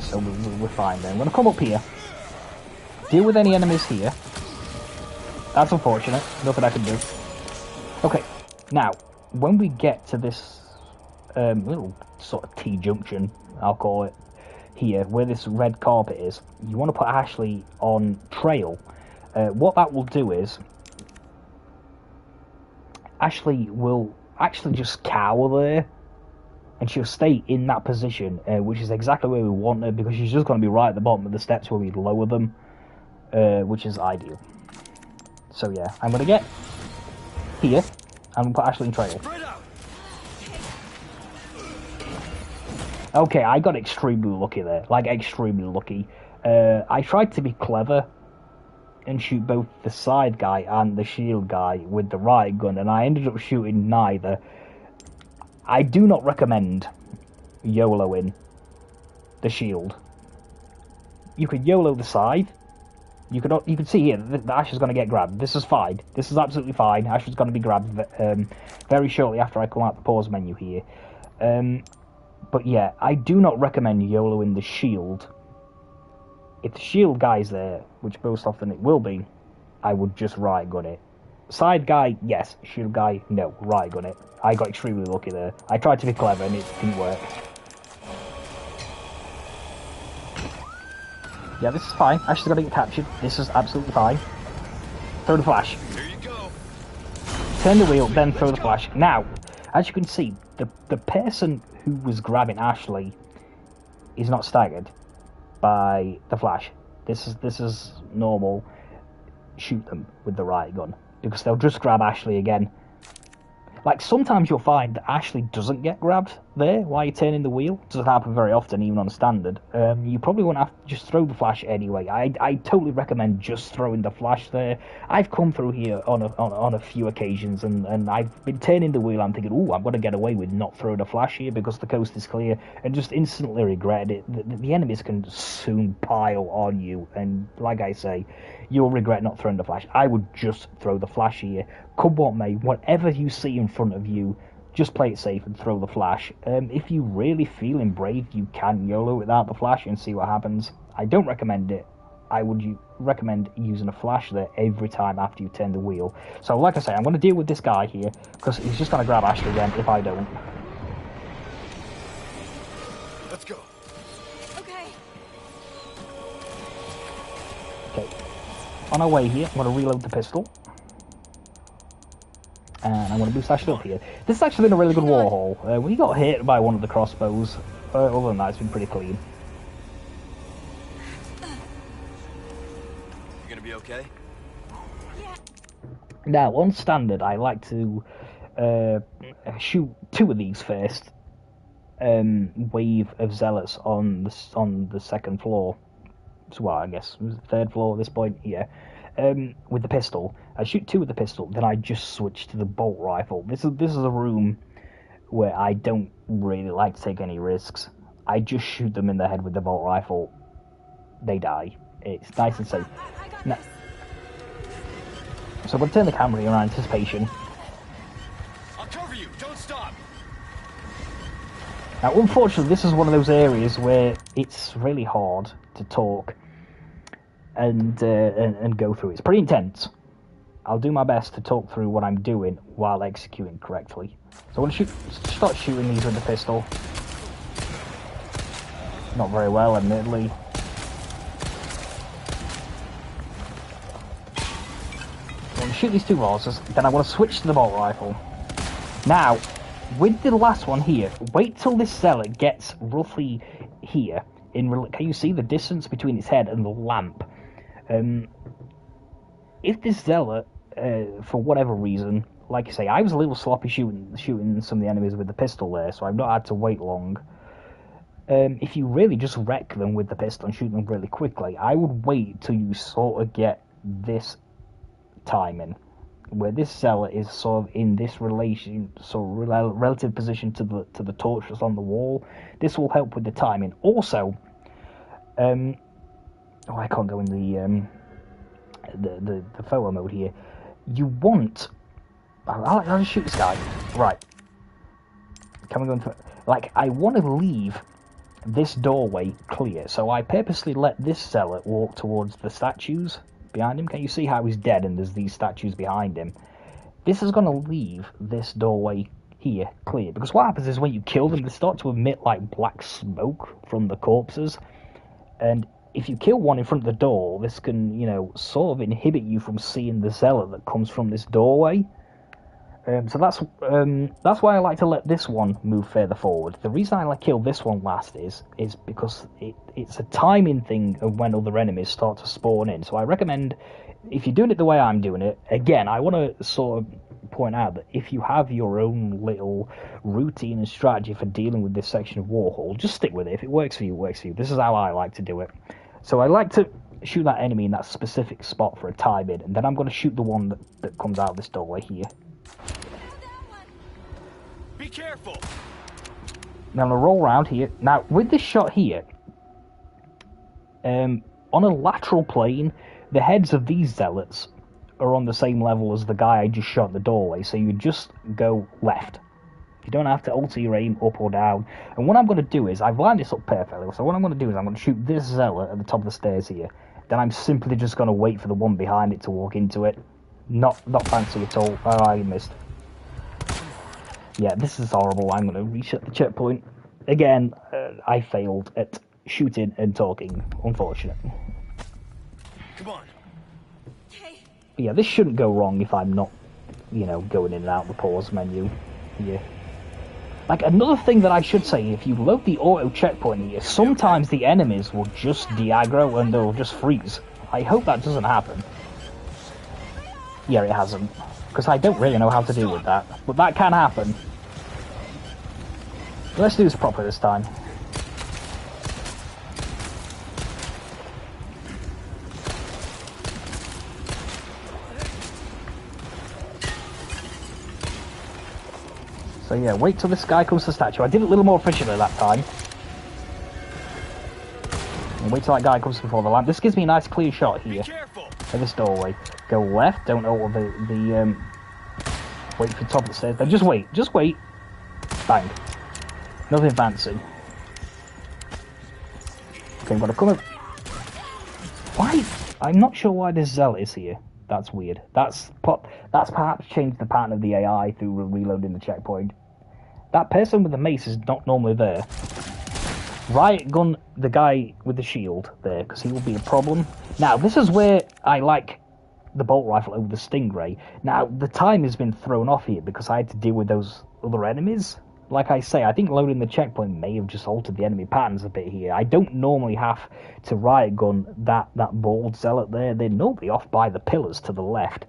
So we're fine then. I'm going to come up here. Deal with any enemies here. That's unfortunate. Nothing I can do. Okay, now, when we get to this little sort of T-junction, I'll call it, here, where this red carpet is, you want to put Ashley on trail. What that will do is, Ashley will actually just cower there, and she'll stay in that position, which is exactly where we want her, because she's just going to be right at the bottom of the steps where we lower them, which is ideal. So yeah, I'm going to get here, and put Ashley in trail. Okay, I got extremely lucky there, like extremely lucky. I tried to be clever and shoot both the side guy and the shield guy with the riot gun, and I ended up shooting neither. I do not recommend YOLOing the shield. You could YOLO the side, You can see here that Ash is going to get grabbed. This is fine. This is absolutely fine. Ash is going to be grabbed very shortly after I come out the pause menu here. But yeah, I do not recommend YOLOing the shield. If the shield guy's there, which most often it will be, I would just riot gun it. Side guy, yes. Shield guy, no. Riot gun it. I got extremely lucky there. I tried to be clever and it didn't work. Yeah, this is fine. Ash is going to get captured. This is absolutely fine. Throw the flash. Here you go. Turn the wheel, then throw the flash. Now, as you can see, the person who was grabbing Ashley is not staggered by the flash. This is normal. Shoot them with the riot gun, because they'll just grab Ashley again. Like, sometimes you'll find that Ashley doesn't get grabbed there while you're turning the wheel. It doesn't happen very often, even on standard. You probably won't have to just throw the flash anyway. I totally recommend just throwing the flash there. I've come through here on a few occasions, and I've been turning the wheel. I'm thinking, ooh, I'm going to get away with not throwing a flash here because the coast is clear, and just instantly regret it. The enemies can soon pile on you, and like I say, you'll regret not throwing the flash. I would just throw the flash here. Come what may, whatever you see in front of you, just play it safe and throw the flash. If you really feeling brave, you can YOLO without the flash and see what happens. I don't recommend it. I would recommend using a flash there every time after you turn the wheel. So like I say, I'm going to deal with this guy here, because he's just going to grab Ashley again if I don't. Let's go. Okay. Okay. On our way here, I'm going to reload the pistol. And I'm going to boost Ashley up here. This has actually been a really good warhaul. We got hit by one of the crossbows. Other than that, it's been pretty clean. You gonna be okay? Yeah. Now, on standard, I like to shoot 2 of these first. Wave of zealots on the second floor. So, well, I guess it was the 3rd floor at this point. Yeah. With the pistol, I shoot 2 with the pistol. Then I just switch to the bolt rifle. This is a room where I don't really like to take any risks. I just shoot them in the head with the bolt rifle. They die. It's nice and safe. Now, so I'm going to turn the camera in anticipation. I'll cover you. Don't stop. Now, unfortunately, this is one of those areas where it's really hard to talk and go through. It's pretty intense. I'll do my best to talk through what I'm doing while executing correctly. So I'm going to start shooting these with the pistol. Not very well, admittedly. I'm going to shoot these 2 roses, then I want to switch to the bolt rifle. Now, with the last one here, wait till this zealot gets roughly here. Can you see the distance between its head and the lamp? If this zealot, for whatever reason, like I say, I was a little sloppy shooting some of the enemies with the pistol there, so I've not had to wait long. If you really just wreck them with the pistol and shoot them really quickly, I would wait till you sort of get this timing, where this zealot is sort of in this relative position to the torch that's on the wall. This will help with the timing. Also, I can't go in the photo mode here. You want... I'll just shoot this guy. Right. Can we go into... Like, I want to leave this doorway clear, so I purposely let this zealot walk towards the statues behind him. Can you see how he's dead and there's these statues behind him? This is going to leave this doorway here clear, because what happens is when you kill them, they start to emit like black smoke from the corpses, and if you kill one in front of the door, this can, you know, sort of inhibit you from seeing the zealot that comes from this doorway. So that's why I like to let this one move further forward. The reason I like kill this one last is because it's a timing thing of when other enemies start to spawn in. So I recommend, if you're doing it the way I'm doing it, again, I want to sort of point out that if you have your own little routine and strategy for dealing with this section of Warhol, just stick with it. If it works for you, it works for you. This is how I like to do it. So I like to shoot that enemy in that specific spot for a time in, and then I'm going to shoot the one that comes out of this doorway here. Be careful. Now I'm going to roll around here. Now, with this shot here, on a lateral plane, the heads of these zealots are on the same level as the guy I just shot in the doorway, so you just go left. You don't have to alter your aim up or down. And what I'm going to do is, I've lined this up perfectly, so what I'm going to do is I'm going to shoot this zealot at the top of the stairs here. Then I'm simply just going to wait for the one behind it to walk into it. Not fancy at all. Oh, I missed. Yeah, this is horrible. I'm going to reset the checkpoint. Again, I failed at shooting and talking. Unfortunate. Come on. Okay. But yeah, this shouldn't go wrong if I'm not, you know, going in and out of the pause menu here. Like, another thing that I should say, if you load the auto checkpoint here, sometimes the enemies will just de-aggro and they'll just freeze. I hope that doesn't happen. Yeah, it hasn't. Because I don't really know how to deal with that. But that can happen. Let's do this properly this time. So yeah, wait till this guy comes to the statue. I did it a little more efficiently that time. And wait till that guy comes before the lamp. This gives me a nice clear shot here. At this doorway. Go left, don't alter the wait for the top of the stairs. Then just wait. Bang. Nothing fancy. Okay, I'm gonna come up. Why? I'm not sure why this zealot is here. That's weird. That's perhaps changed the pattern of the AI through reloading the checkpoint. That person with the mace is not normally there. Riot gun the guy with the shield there, because he will be a problem. Now, this is where I like the bolt rifle over the Stingray. Now, the time has been thrown off here because I had to deal with those other enemies. Like I say, I think loading the checkpoint may have just altered the enemy patterns a bit here. I don't normally have to riot gun that bald zealot there. They're normally off by the pillars to the left.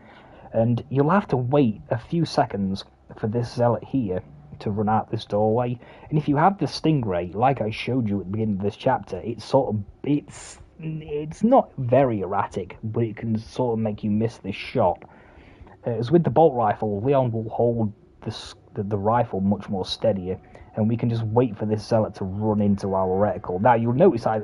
And you'll have to wait a few seconds for this zealot here to run out this doorway. And if you have the Stingray, like I showed you at the beginning of this chapter, it's not very erratic, but it can sort of make you miss this shot. As with the bolt rifle, Leon will hold the rifle much more steadier, and we can just wait for this zealot to run into our reticle. Now you'll notice I've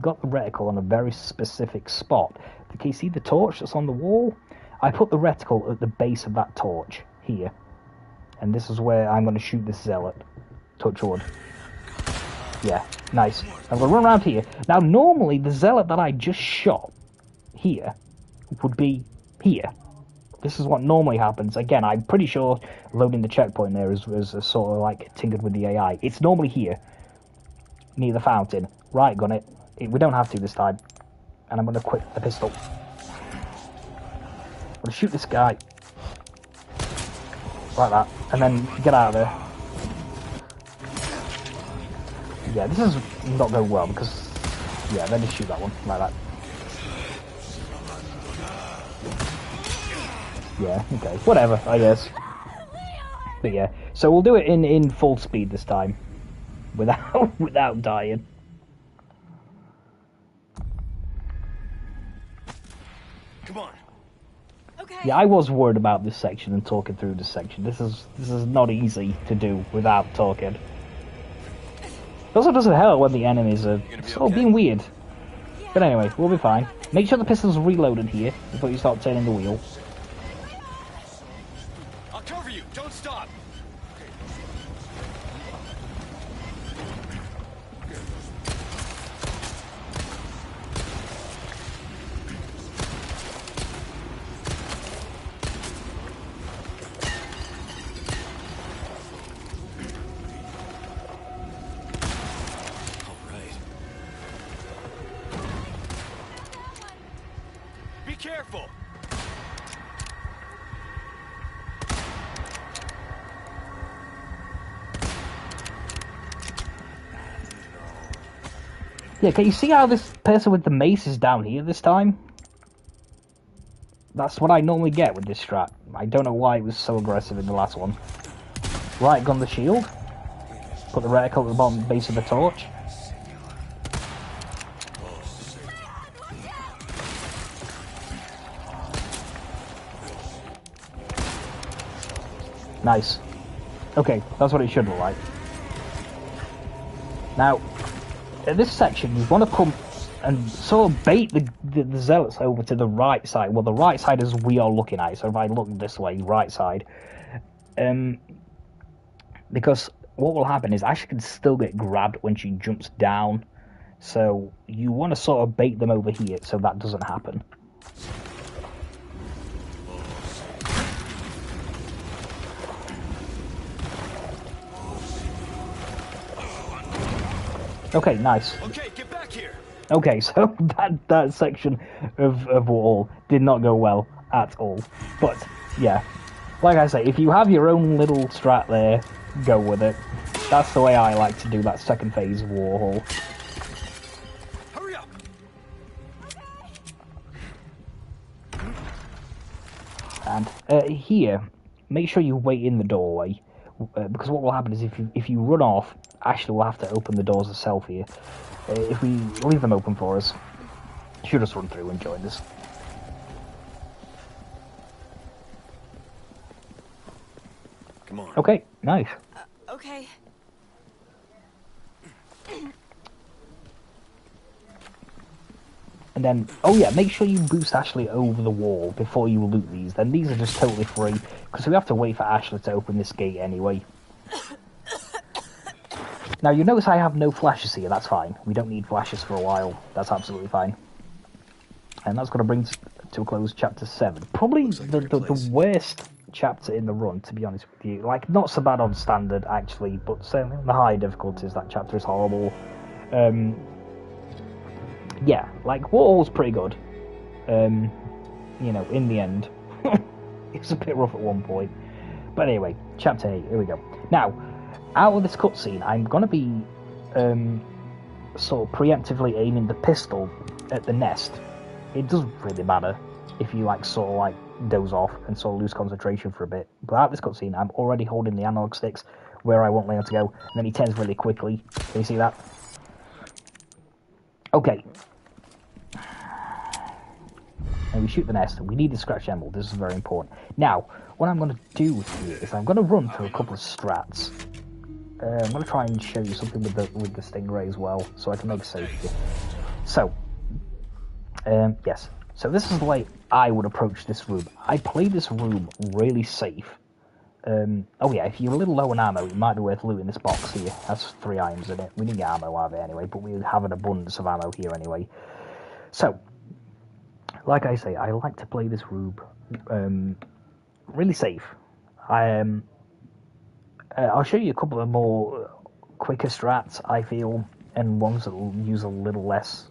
got the reticle on a very specific spot. Can you see the torch that's on the wall? I put the reticle at the base of that torch here, and this is where I'm going to shoot this zealot. Touch wood. Yeah, nice. I'm going to run around here. Now normally the zealot that I just shot here would be here. This is what normally happens. Again, I'm pretty sure loading the checkpoint there is sort of like tinkered with the AI. It's normally here, near the fountain. Right, gun it. We don't have to this time. And I'm going to quit the pistol. I'm going to shoot this guy. Like that. And then get out of there. Yeah, this is not going well because... Yeah, then just shoot that one. Like that. Yeah, okay. Whatever, I guess. But yeah, so we'll do it in full speed this time. Without dying. Come on. Okay. Yeah, I was worried about this section and talking through this section. This is not easy to do without talking. It also doesn't help when the enemies are sort of being weird. But anyway, we'll be fine. Make sure the pistol's reloaded here before you start turning the wheel. I'll cover you. Don't stop. Be careful. Yeah, can you see how this person with the mace is down here this time? That's what I normally get with this strat. I don't know why it was so aggressive in the last one. Right, gun the shield. Put the reticle at the bottom base of the torch. Nice. Okay, that's what it should look like. Now, in this section, you want to come and sort of bait the zealots over to the right side. Well, the right side is we are looking at. So if I look this way, right side, because what will happen is Ashley can still get grabbed when she jumps down. So you want to sort of bait them over here so that doesn't happen. Okay, nice. Okay, get back here. Okay, so that section of wall did not go well at all. But, yeah. Like I say, if you have your own little strat there, go with it. That's the way I like to do that second phase of Warhol. Hurry up. And here, make sure you wait in the doorway. Because what will happen is if you run off, Ashley will have to open the doors herself here. If we leave them open for us, she'll just run through and join us. Come on. Okay, nice. Okay. And then, oh yeah, make sure you boost Ashley over the wall before you loot these. Then these are just totally free, because we have to wait for Ashley to open this gate anyway. Now, you notice I have no flashes here, that's fine. We don't need flashes for a while, that's absolutely fine. And that's going to bring to a close chapter 7. Probably the worst chapter in the run, to be honest with you. Like, not so bad on standard, actually, but certainly on the high difficulties, that chapter is horrible. Yeah, like, Warhol's pretty good. You know, in the end. It's a bit rough at one point. But anyway, chapter 8, here we go. Now, out of this cutscene, I'm going to be sort of preemptively aiming the pistol at the nest. It doesn't really matter if you, like, sort of, like, doze off and sort of lose concentration for a bit. But out of this cutscene, I'm already holding the analog sticks where I want Leon to go, and then he turns really quickly. Can you see that? Okay. And we shoot the nest. We need the scratch emerald. This is very important. Now, what I'm going to do here is I'm going to run through a couple of strats. I'm going to try and show you something with the stingray as well, so I can make safety. So, yes. So this is the way I would approach this room. I play this room really safe. Oh yeah, if you're a little low on ammo, it might be worth looting this box here. Has 3 items in it. We need ammo out of it anyway, but we have an abundance of ammo here anyway. So, like I say, I like to play this room really safe. I'll show you a couple of more quicker strats, I feel, and ones that will use a little less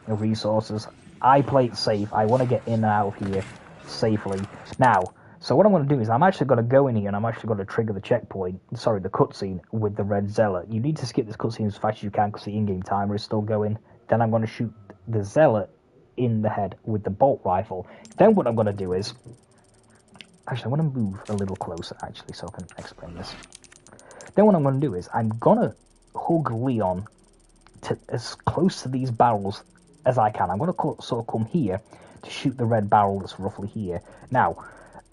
resources. I play it safe. I want to get in and out of here safely. Now, so what I'm going to do is I'm actually going to go in here and I'm actually going to trigger the checkpoint, sorry, the cutscene with the red zealot. You need to skip this cutscene as fast as you can because the in-game timer is still going. Then I'm going to shoot the zealot in the head with the bolt rifle. Then what I'm going to do is, actually I want to move a little closer actually so I can explain this. Then what I'm going to do is I'm going to hug Leon to as close to these barrels as I can. I'm going to sort of come here to shoot the red barrel that's roughly here. Now,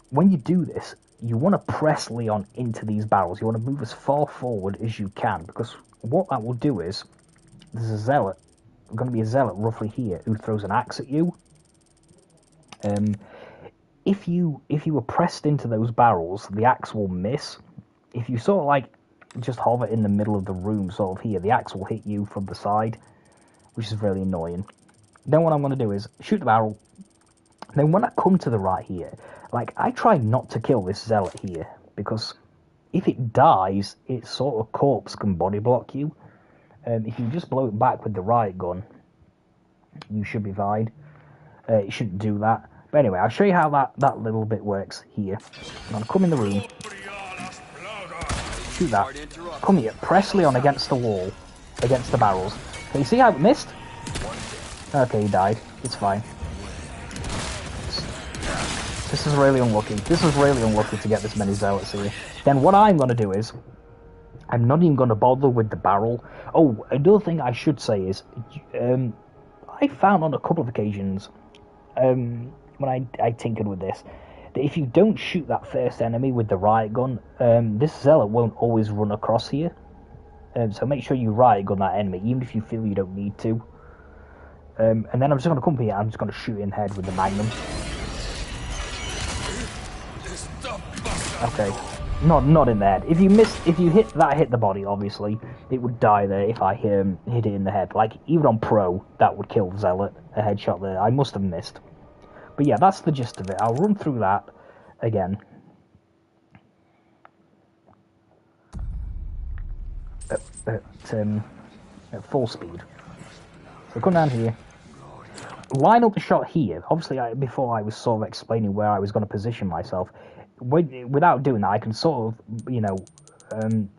when you do this, you want to press Leon into these barrels. You want to move as far forward as you can, because what that will do is, there's a zealot, going to be a zealot roughly here who throws an axe at you. If you were pressed into those barrels, the axe will miss. If you sort of like just hover in the middle of the room, sort of here, the axe will hit you from the side, which is really annoying. Then what I'm going to do is shoot the barrel. Then when I come to the right here, like, I try not to kill this zealot here, because if it dies, its sort of corpse can body block you. If you just blow it back with the riot gun, you should be fine. It shouldn't do that. But anyway, I'll show you how that little bit works here. I'm going to come in the room, shoot that, come here, press Leon against the wall, against the barrels. Can you see how it missed? Okay, he died. It's fine. This is really unlucky. This is really unlucky to get this many zealots here. Then what I'm going to do is, I'm not even going to bother with the barrel. Oh, another thing I should say is, I found on a couple of occasions, when I tinkered with this, that if you don't shoot that first enemy with the riot gun, this zealot won't always run across here. So make sure you riot gun that enemy, even if you feel you don't need to. And then I'm just going to come here, I'm just going to shoot in the head with the Magnum. Okay. Not in the head. If you hit the body, obviously, it would die there if I hit it in the head. Like, even on Pro, that would kill Zealot, a headshot there. I must have missed. But yeah, that's the gist of it. I'll run through that again. At full speed. So come down here. Line up the shot here. Obviously, before I was sort of explaining where I was going to position myself. Without doing that, I can sort of, you know,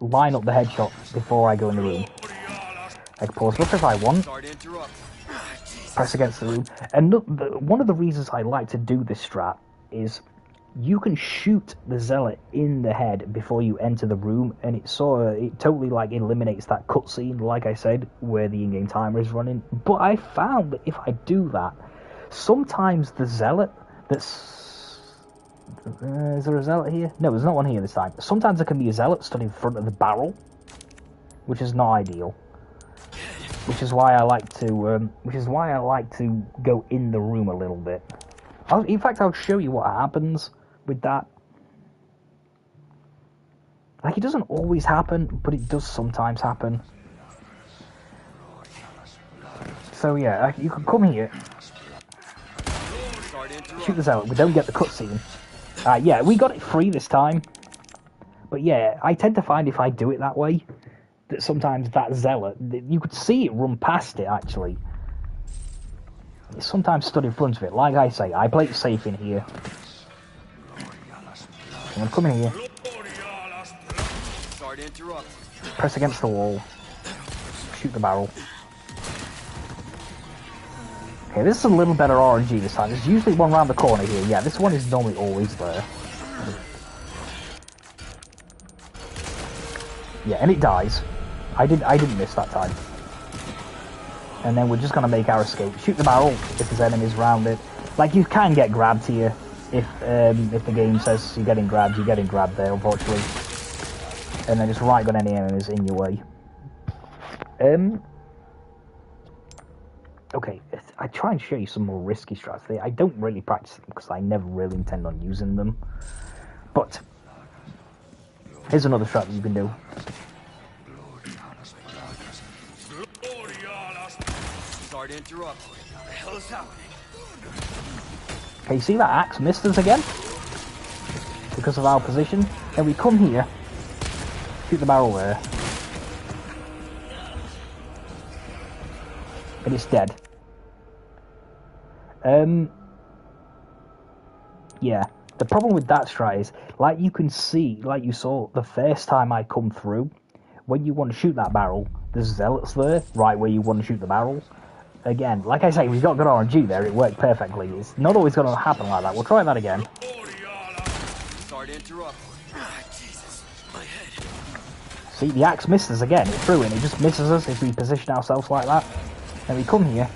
line up the headshot before I go in the room. I can pause look if I want. Press against the room. And look, one of the reasons I like to do this strat is you can shoot the Zealot in the head before you enter the room, and it totally like eliminates that cutscene, like I said, where the in-game timer is running. But I found that if I do that, sometimes the Zealot is there a Zealot here? No, there's not one here this time. Sometimes there can be a Zealot stood in front of the barrel, which is not ideal. Which is why I like to go in the room a little bit. In fact, I'll show you what happens with that. Like, it doesn't always happen, but it does sometimes happen. So yeah, you can come here, shoot the Zealot. We don't get the cutscene. Yeah, we got it free this time. But yeah, I tend to find if I do it that way, that sometimes that Zealot, you could see it run past it, actually. It's sometimes stood in front of it. Like I say, I play it safe in here. I'm going to come in here. Press against the wall. Shoot the barrel. Okay, this is a little better RNG this time. There's usually one around the corner here. Yeah, this one is normally always there. Yeah, and it dies. I didn't miss that time. And then we're just gonna make our escape. Shoot the barrel if there's enemies around it. Like, you can get grabbed here. If the game says you're getting grabbed there, unfortunately. And then just right gun any enemies in your way. Okay, I try and show you some more risky strats. I don't really practice them because I never really intend on using them. But here's another strat that you can do. Sorry to interrupt. What the hell is happening? Okay, you see that axe missed us again? Because of our position. Then we come here, shoot the barrel there. And it's dead. Yeah. The problem with that strat is, like you can see, like you saw the first time I come through, when you want to shoot that barrel, there's Zealots there, right where you want to shoot the barrel. Again, like I say, we've got good RNG there, it worked perfectly. It's not always going to happen like that. We'll try that again. Sorry to interrupt. Jesus, my head. See, the axe missed us again. It threw in, it just misses us if we position ourselves like that. Then we come here.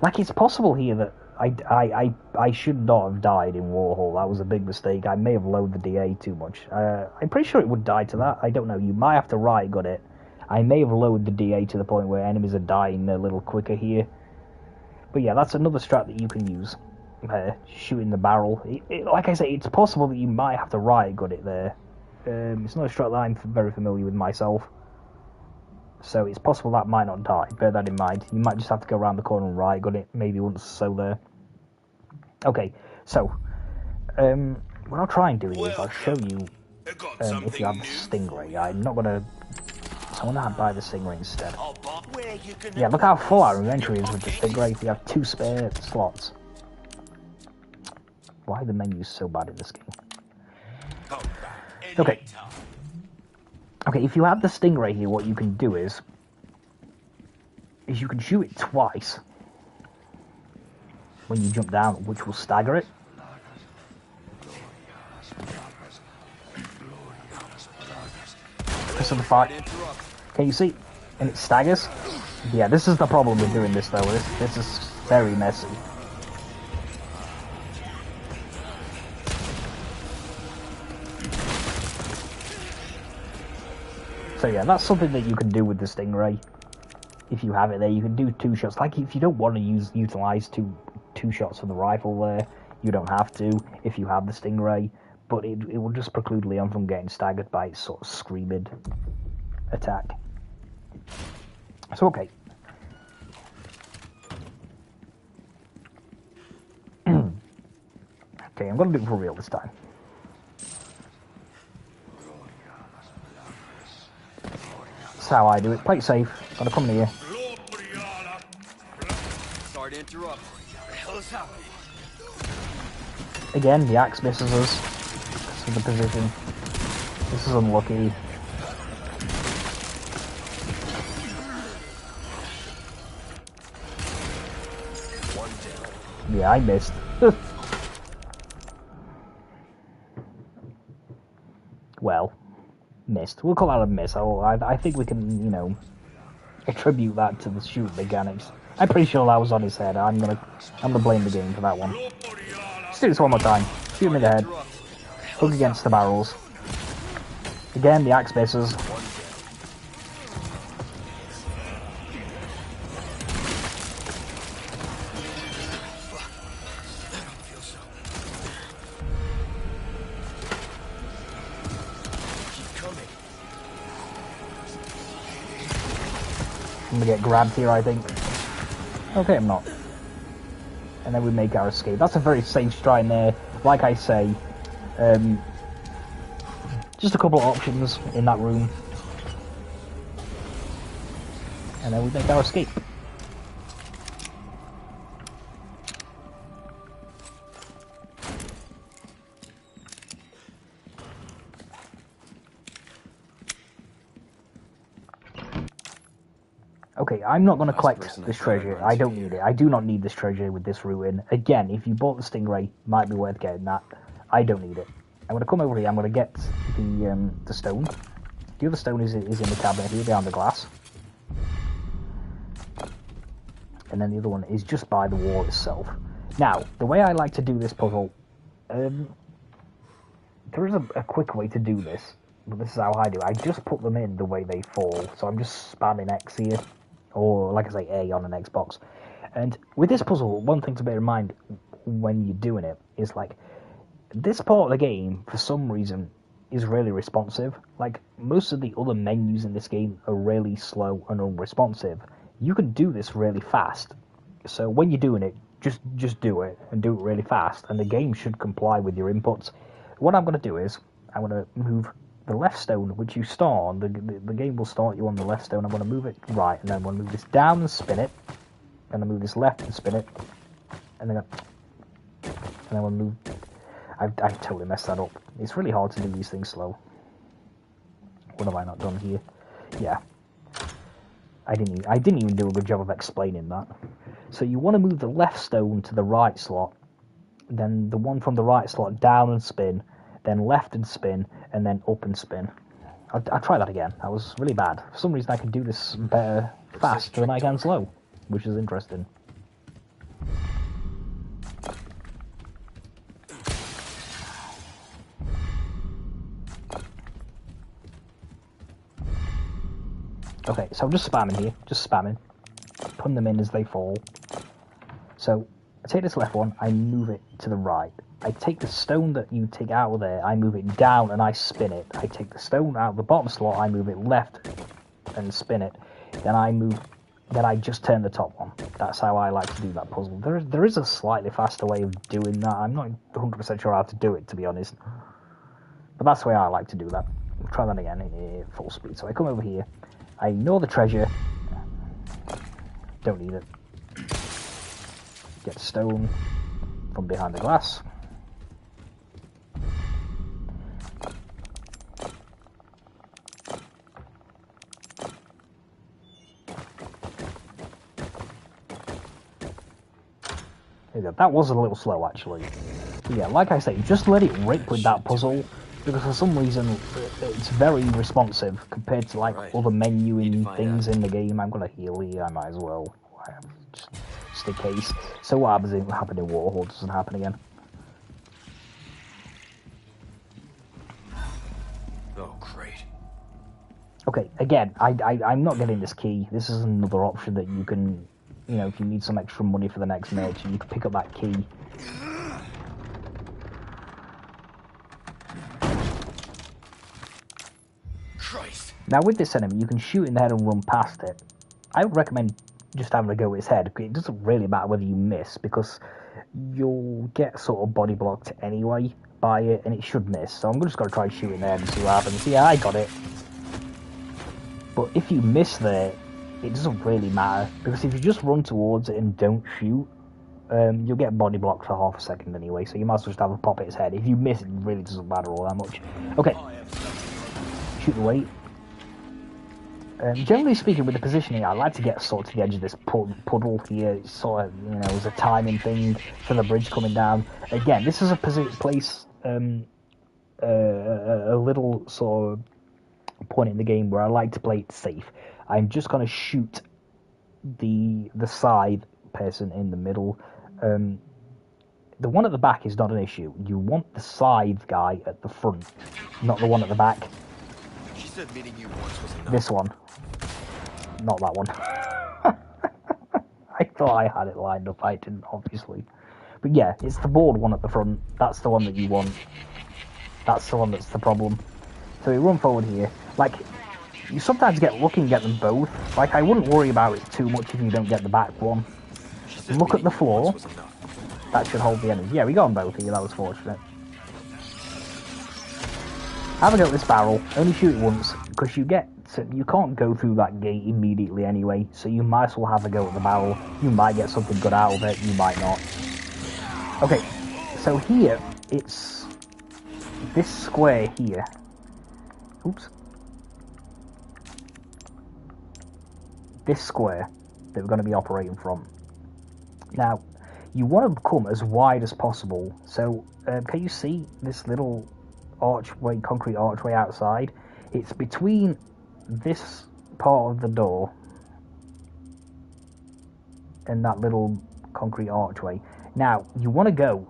Like, it's possible here that I should not have died in Warhol. That was a big mistake. I may have loaded the DA too much. I'm pretty sure it would die to that. I don't know. You might have to right gun it. I may have lowered the DA to the point where enemies are dying a little quicker here. But yeah, that's another strat that you can use. Shooting the barrel. Like I say, it's possible that you might have to right gun it there. It's not a strat that I'm very familiar with myself. So it's possible that might not die. Bear that in mind. You might just have to go around the corner and right gun it. Maybe once so there. Okay, so what I'll try and do is I'll show you if you have the Stingray. I'm not gonna. So I'm gonna buy the Stingray instead. Yeah, look how full our inventory is with the Stingray. If you have 2 spare slots. Why are the menus so bad in this game? Okay. Okay, if you have the Stingray here, what you can do is you can shoot it twice when you jump down, which will stagger it. Press on the fire. Can you see? And it staggers. Yeah, this is the problem with doing this though. This is very messy. So yeah, that's something that you can do with the Stingray. If you have it there, you can do 2 shots. Like, if you don't want to utilize two shots from the rifle there, you don't have to if you have the Stingray. But it will just preclude Leon from getting staggered by its sort of screaming attack. So, okay. Okay, I'm going to do it for real this time. That's how I do it. Play it safe. Gonna come in here. Sorry to interrupt. What the hell is happening? Again, the axe misses us. This is the position. This is unlucky. Yeah, I missed. Well, missed. We'll call that a miss. I think we can, you know, attribute that to the shoot mechanics. I'm pretty sure that was on his head. I'm gonna blame the game for that one. Let's do this one more time. Shoot him in the head. Hook against the barrels. Again, the axe misses. I'm gonna get grabbed here, I think. Okay, I'm not. And then we make our escape. That's a very safe strike there. Like I say, just a couple of options in that room. And then we make our escape. Okay, I'm not going to collect this treasure. I don't need it. I do not need this treasure with this ruin. Again, if you bought the Stingray, might be worth getting that. I don't need it. I'm going to come over here. I'm going to get the stone. The other stone is in the cabinet here behind the glass. And then the other one is just by the wall itself. Now, the way I like to do this puzzle, there is a quick way to do this, but this is how I do it. I just put them in the way they fall. So I'm just spamming X here. Or, like I say, A on an Xbox. And with this puzzle, one thing to bear in mind when you're doing it is, like, this part of the game, for some reason, is really responsive. Like, most of the other menus in this game are really slow and unresponsive. You can do this really fast. So when you're doing it, just do it, and do it really fast, and the game should comply with your inputs. What I'm going to do is, I'm going to move the left stone, which you start on, the game will start you on the left stone. I'm going to move it right, and then I'm going to move this down and spin it, and then move this left and spin it, and then I'm going to move. I totally messed that up. It's really hard to do these things slow. What have I not done here? Yeah, I didn't even do a good job of explaining that. So you want to move the left stone to the right slot, then the one from the right slot down and spin, then left and spin, and then up and spin. I'll try that again. That was really bad. For some reason I can do this better fast than I can slow, which is interesting. Okay, so I'm just spamming here. Just spamming. Putting them in as they fall. So, I take this left one, I move it to the right. I take the stone that you take out of there, I move it down and I spin it. I take the stone out of the bottom slot, I move it left and spin it. Then I just turn the top one. That's how I like to do that puzzle. There is a slightly faster way of doing that. I'm not 100% sure how to do it, to be honest. But that's the way I like to do that. We'll try that again in full speed. So I come over here, I ignore the treasure. Don't need it. Get stone from behind the glass. There you go. That was a little slow, actually. But yeah, like I say, just let it rip with that puzzle, because for some reason it's very responsive compared to like other menuing things in the game. I'm gonna heal here, I might as well. Just in case. So what happened in Warhol doesn't happen again. Oh, great. Okay, again, I'm not getting this key. This is another option that you can, you know, if you need some extra money for the next mission, you can pick up that key. Christ. Now with this enemy, you can shoot in the head and run past it. I would recommend just having a go at his head. It doesn't really matter whether you miss, because you'll get sort of body blocked anyway by it, and it should miss. So I'm just going to try shooting there and see what happens. Yeah, I got it. But if you miss there, it doesn't really matter, because if you just run towards it and don't shoot, you'll get body blocked for half a second anyway, so you might as well just have a pop at his head. If you miss, it really doesn't matter all that much. Okay, shoot the weight. Generally speaking, with the positioning, I like to get sort of to the edge of this puddle here. It's sort of, you know, as a timing thing for the bridge coming down. Again, this is a place, a little sort of point in the game where I like to play it safe. I'm just going to shoot the side person in the middle. The one at the back is not an issue. You want the side guy at the front, not the one at the back. She said meeting you once was enough. This one. Not that one. I thought I had it lined up. I didn't, obviously. But yeah, it's the board one at the front. That's the one that you want. That's the one that's the problem. So we run forward here. Like, you sometimes get lucky and get them both. Like, I wouldn't worry about it too much if you don't get the back one. Look at the floor. That should hold the enemies. Yeah, we got them both here. That was fortunate. Have a go at this barrel. Only shoot it once, because you can't go through that gate immediately anyway, so you might as well have a go at the barrel. You might get something good out of it, you might not. Okay, so here, it's this square here. Oops. This square that we're going to be operating from. Now, you want to come as wide as possible. So, can you see this little archway, concrete archway outside? It's between this part of the door and that little concrete archway. Now, you want to go,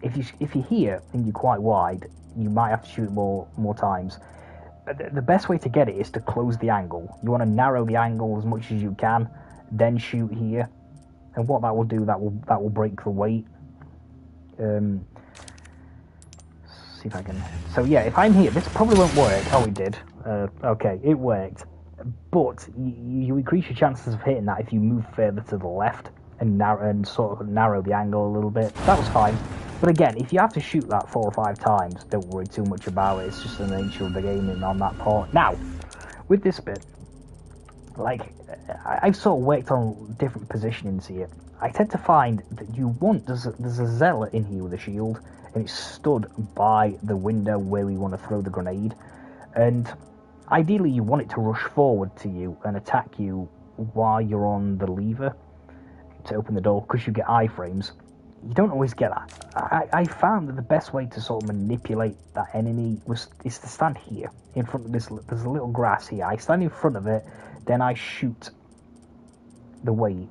if you're here and you're quite wide, you might have to shoot more times. The best way to get it is to close the angle. You want to narrow the angle as much as you can, then shoot here. And what that will do, that will break the weight. See if I can. So yeah, if I'm here, this probably won't work. Oh, it did. Okay, it worked. But you increase your chances of hitting that if you move further to the left and sort of narrow the angle a little bit. That was fine. But again, if you have to shoot that 4 or 5 times, don't worry too much about it. It's just the nature of the game on that part. Now, with this bit, like, I've sort of worked on different positionings here. I tend to find that there's a zealot in here with a shield, and it's stood by the window where we want to throw the grenade. And ideally you want it to rush forward to you and attack you while you're on the lever to open the door, because you get iframes. You don't always get that. I found that the best way to sort of manipulate that enemy is to stand here in front of this. There's a little grass here. I stand in front of it, then I shoot the weight,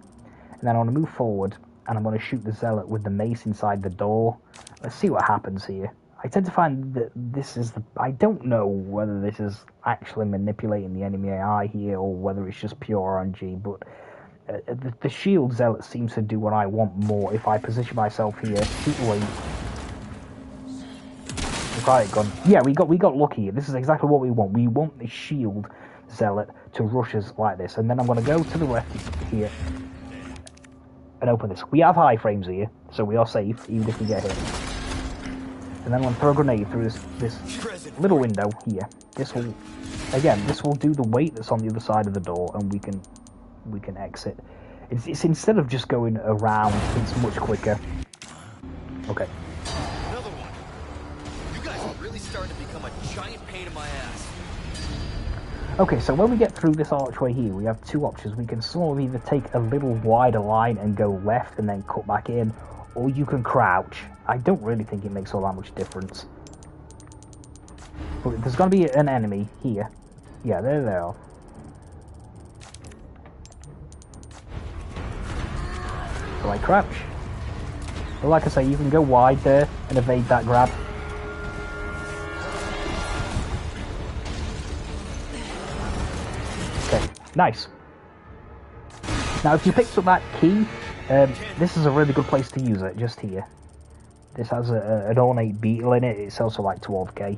and then I want to move forward and I'm going to shoot the zealot with the mace inside the door. Let's see what happens here. I tend to find that this is I don't know whether this is actually manipulating the enemy AI here or whether it's just pure RNG, but the shield zealot seems to do what I want more. If I position myself here, shoot the weight. Right, gone. Yeah, we got lucky. This is exactly what we want. We want the shield zealot to rush us like this, and then I'm going to go to the left here and open this. We have high frames here, so we are safe even if we get hit. And then I'm going to throw a grenade through this little window here. This will do the weight that's on the other side of the door, and we can exit. It's instead of just going around, it's much quicker. Okay. Another one. You guys are really starting to become a giant pain in my ass. Okay, so when we get through this archway here, we have 2 options. We can sort of either take a little wider line and go left and then cut back in, or you can crouch. I don't really think it makes all that much difference. But there's going to be an enemy here. Yeah, there they are. So I crouch. But like I say, you can go wide there and evade that grab. Okay, nice. Now, if you picked up that key, this is a really good place to use it, just here. This has an ornate beetle in it, it's also like 12k.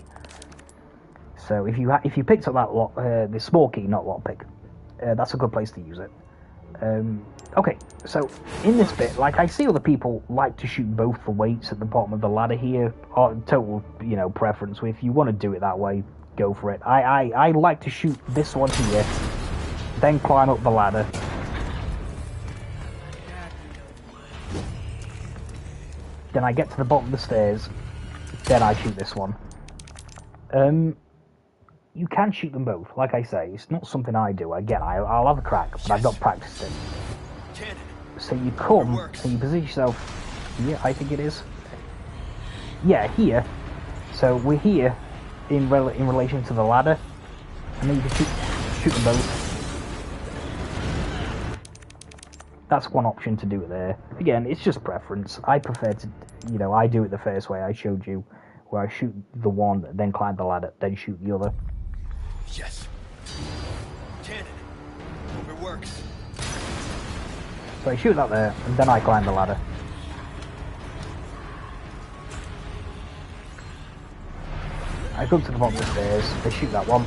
So if you picked up that the small key, not lockpick, that's a good place to use it. Okay, so in this bit, like I see other people like to shoot both the weights at the bottom of the ladder here, or total, you know, preference. If you want to do it that way, go for it. I like to shoot this one here, then climb up the ladder. Then I get to the bottom of the stairs, then I shoot this one. You can shoot them both, like I say, it's not something I do. Again, I'll have a crack, but I've not practiced it. So you come, and you position yourself here, I think it is. Yeah, here. So we're here in relation to the ladder, and then you can shoot them both. That's one option to do it there. Again, it's just preference. I prefer to, you know, I do it the first way I showed you, where I shoot the one, then climb the ladder, then shoot the other. Yes. Cannon. Hope it works. So I shoot that there, and then I climb the ladder. I go to the bottom of the stairs, they shoot that one.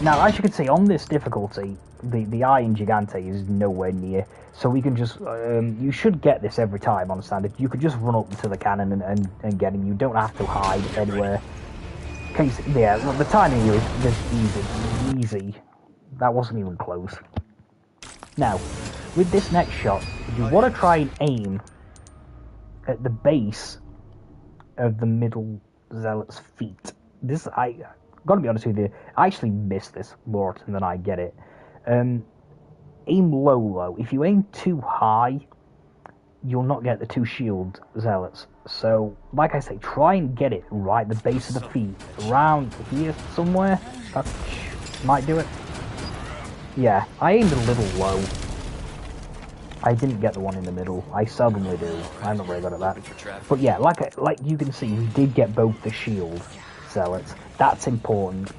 Now, as you can see, on this difficulty, the Iron Gigante is nowhere near, so we can just, you should get this every time on standard. You could just run up to the cannon and get him. You don't have to hide anywhere. Case, yeah, the timing here is just easy. That wasn't even close. Now, with this next shot, you want to try and aim at the base of the middle zealot's feet. This, I gotta be honest with you, I actually miss this more often than I get it. Aim low. If you aim too high, you'll not get the two shield zealots. So, like I say, try and get it right at the base of the feet, around here somewhere. That might do it. Yeah, I aimed a little low. I didn't get the one in the middle. I seldomly do. I'm not very good at that. But yeah, like you can see, we did get both the shield zealots. That's important.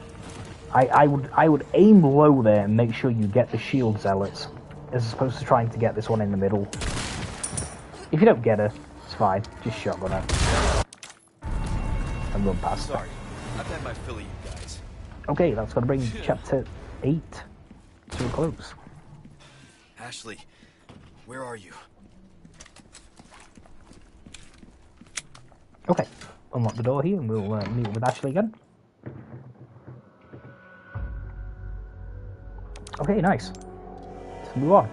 I would aim low there and make sure you get the shield zealots, as opposed to trying to get this one in the middle. If you don't get her, it's fine. Just shotgun her and run past. Sorry, I've had my fill of you guys. Okay, that's gonna bring chapter 8 to a close. Ashley, where are you? Okay, unlock the door here and we'll meet with Ashley again. Okay, nice. Let's move on.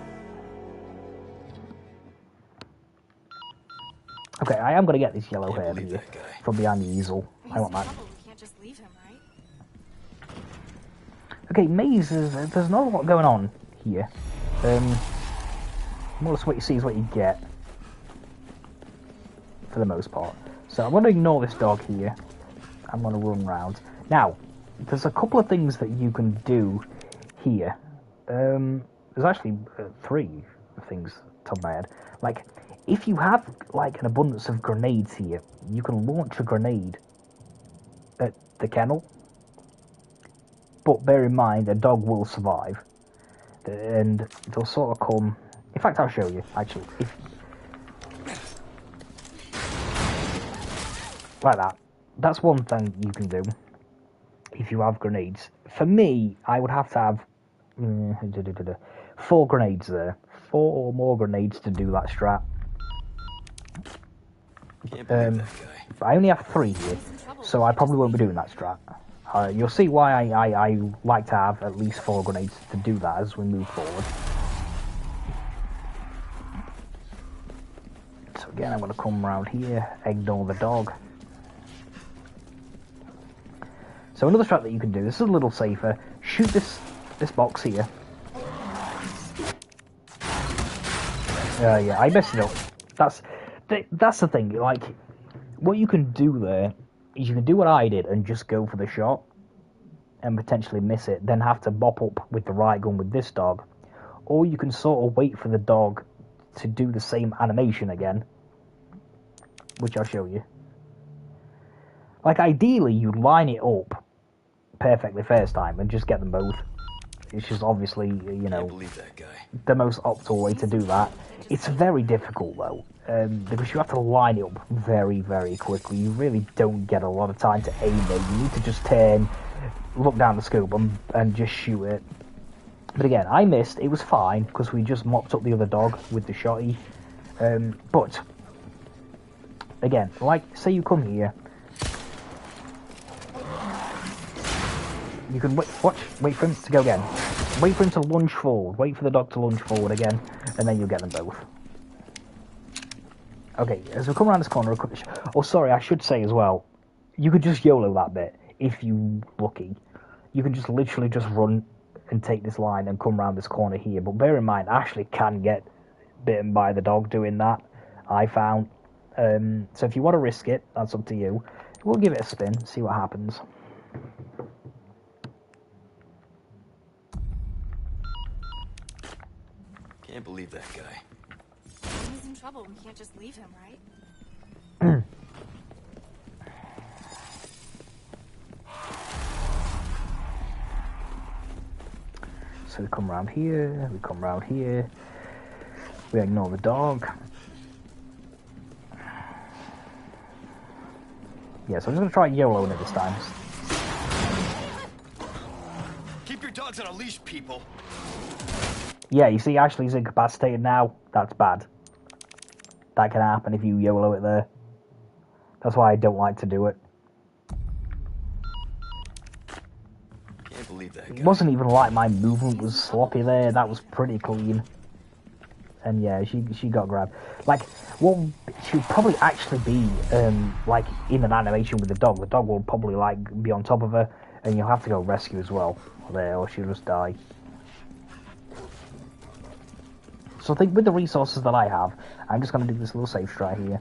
Okay, I am going to get this yellow hair here from behind the easel. I want that. We can't just leave him, right? Okay, mazes, there's not a lot going on here. More or less what you see is what you get, for the most part. So I'm going to ignore this dog here. I'm going to run round. Now, there's a couple of things that you can do here. There's actually 3 things top of my head. Like, if you have like an abundance of grenades here, you can launch a grenade at the kennel. But bear in mind, a dog will survive, and they'll sort of come. In fact, I'll show you actually. Like that. That's one thing you can do if you have grenades. For me, I would have to have 4 grenades there. 4 or more grenades to do that strat. I only have 3 here, so I probably won't be doing that strat. You'll see why I like to have at least 4 grenades to do that as we move forward. So again, I'm going to come around here, ignore the dog. So another strat that you can do, this is a little safer, shoot this box here. Yeah, I messed it up. That's the thing, like, what you can do there is you can do what I did and just go for the shot and potentially miss it, then have to bop up with the right gun with this dog. Or you can sort of wait for the dog to do the same animation again, which I'll show you. Like, ideally, you line it up perfectly first time and just get them both. It's just obviously, you know, Can't believe that guy. the most optimal way to do that. It's very difficult though, because you have to line it up very, very quickly. You really don't get a lot of time to aim it. You need to just turn, look down the scope and just shoot it. But again, I missed. It was fine because we just mopped up the other dog with the shotty. But again, like, say you come here, you can wait for him to go again. Wait for him to lunge forward. Wait for the dog to lunge forward again, and then you'll get them both. Okay, as we come around this corner, oh sorry, I should say as well, you could just YOLO that bit if you lucky. You can just literally just run and take this line and come around this corner here. But bear in mind, Ashley can get bitten by the dog doing that, I found. So if you want to risk it, that's up to you. We'll give it a spin, see what happens. Can't believe that guy. He's in trouble. We can't just leave him, right? So we come around here, we come around here, we ignore the dog. Yeah, so I'm just going to try YOLOing it this time. Keep your dogs on a leash, people. Yeah, you see Ashley's incapacitated now. That's bad. That can happen if you YOLO it there. That's why I don't like to do it. Can't believe that guy. It wasn't even like my movement was sloppy there. That was pretty clean. And yeah, she got grabbed. Like, well, she'll probably actually be like in an animation with the dog. The dog will probably like be on top of her, and you'll have to go rescue as well there, or she'll just die. So I think with the resources that I have, I'm just going to do this little safe try here.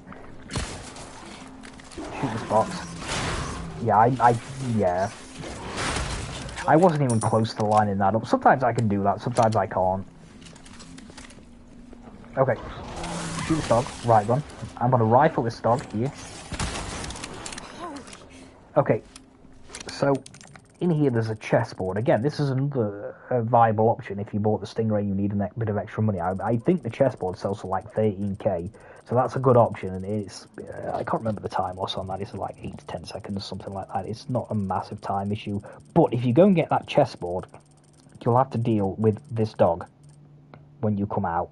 Shoot this box. Yeah, yeah. I wasn't even close to lining that up. Sometimes I can do that, sometimes I can't. Okay. Shoot this dog. Right gun. I'm going to rifle this dog here. Okay. So, in here there's a chessboard. Again, this is another viable option if you bought the Stingray. You need a bit of extra money. I think the chessboard sells for like 13k, so that's a good option. And it's I can't remember the time loss on that. It's like 8 to 10 seconds, something like that. It's not a massive time issue. But if you go and get that chessboard, you'll have to deal with this dog when you come out.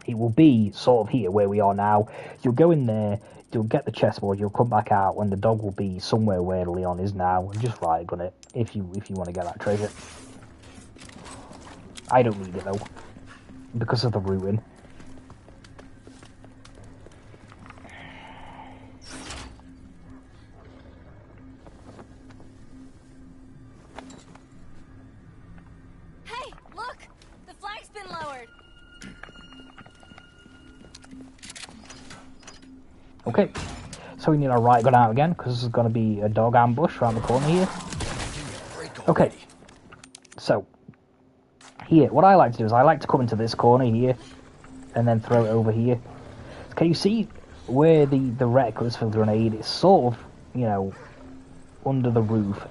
It will be sort of here where we are now. You'll go in there, you'll get the chessboard, you'll come back out, and the dog will be somewhere where Leon is now, and just right gun it if you want to get that treasure. I don't need it though, because of the routing. Hey, look! The flag's been lowered. Okay, so we need our right gun out again, because there's going to be a dog ambush around the corner here. Okay, so, here, what I like to do is I like to come into this corner here, and then throw it over here. Can you see where the rec was for the grenade? It's sort of, you know, under the roof.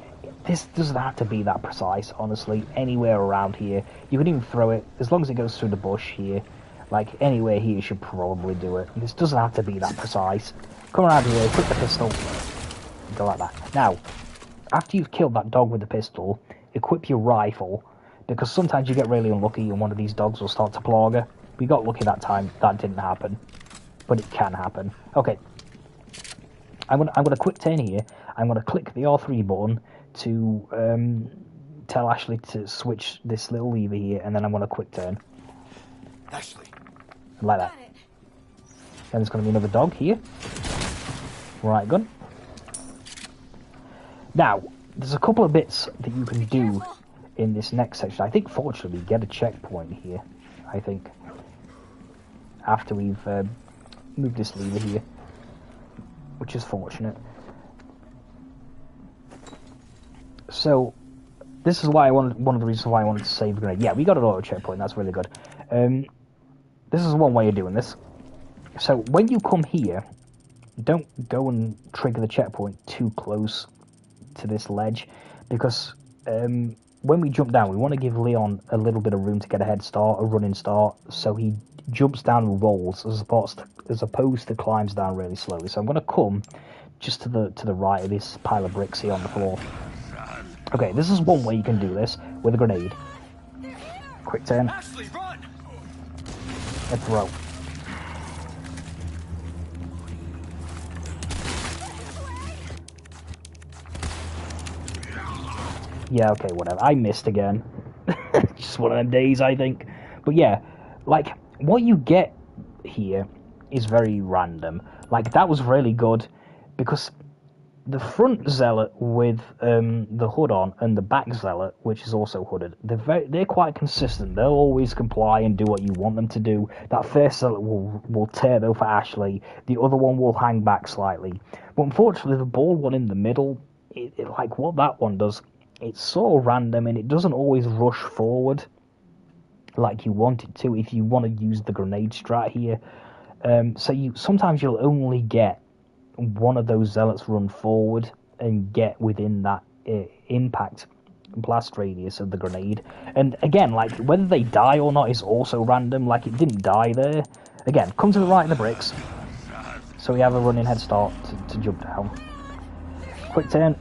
This doesn't have to be that precise, honestly, anywhere around here. You can even throw it, as long as it goes through the bush here. Like, anywhere here you should probably do it. This doesn't have to be that precise. Come around here, put the pistol, go like that. Now, after you've killed that dog with the pistol, equip your rifle, because sometimes you get really unlucky and one of these dogs will start to plague. We got lucky that time, that didn't happen. But it can happen. Okay. I'm gonna quick turn here. I'm gonna click the R3 button to tell Ashley to switch this little lever here, and then I'm gonna quick turn. Ashley. Like that. Then there's going to be another dog here. Right gun. Now, there's a couple of bits that you can do in this next section. I think, fortunately, we get a checkpoint here, I think. After we've moved this lever here. Which is fortunate. So, this is why I wanted, one of the reasons why I wanted to save the grenade. Yeah, we got an auto checkpoint, that's really good. This is one way of doing this. So when you come here, don't go and trigger the checkpoint too close to this ledge, because when we jump down, we want to give Leon a little bit of room to get a head start, a running start, so he jumps down and rolls as opposed to climbs down really slowly. So I'm going to come just to the right of this pile of bricks here on the floor. Okay, this is one way you can do this with a grenade. Quick turn. Ashley, run! And throw. Yeah, okay, whatever. I missed again. Just one of them days, I think. But yeah, like, what you get here is very random. Like, that was really good, because the front zealot with the hood on and the back zealot, which is also hooded, they're quite consistent. They'll always comply and do what you want them to do. That first zealot will turbo for Ashley. The other one will hang back slightly. But unfortunately, the bald one in the middle, like what that one does, it's sort of random, and it doesn't always rush forward like you want it to if you want to use the grenade strat here. So sometimes you'll only get one of those zealots run forward and get within that impact blast radius of the grenade. And again, like, whether they die or not is also random. Like, it didn't die there. Again, come to the right of the bricks, so we have a running head start to jump down. Quick turn.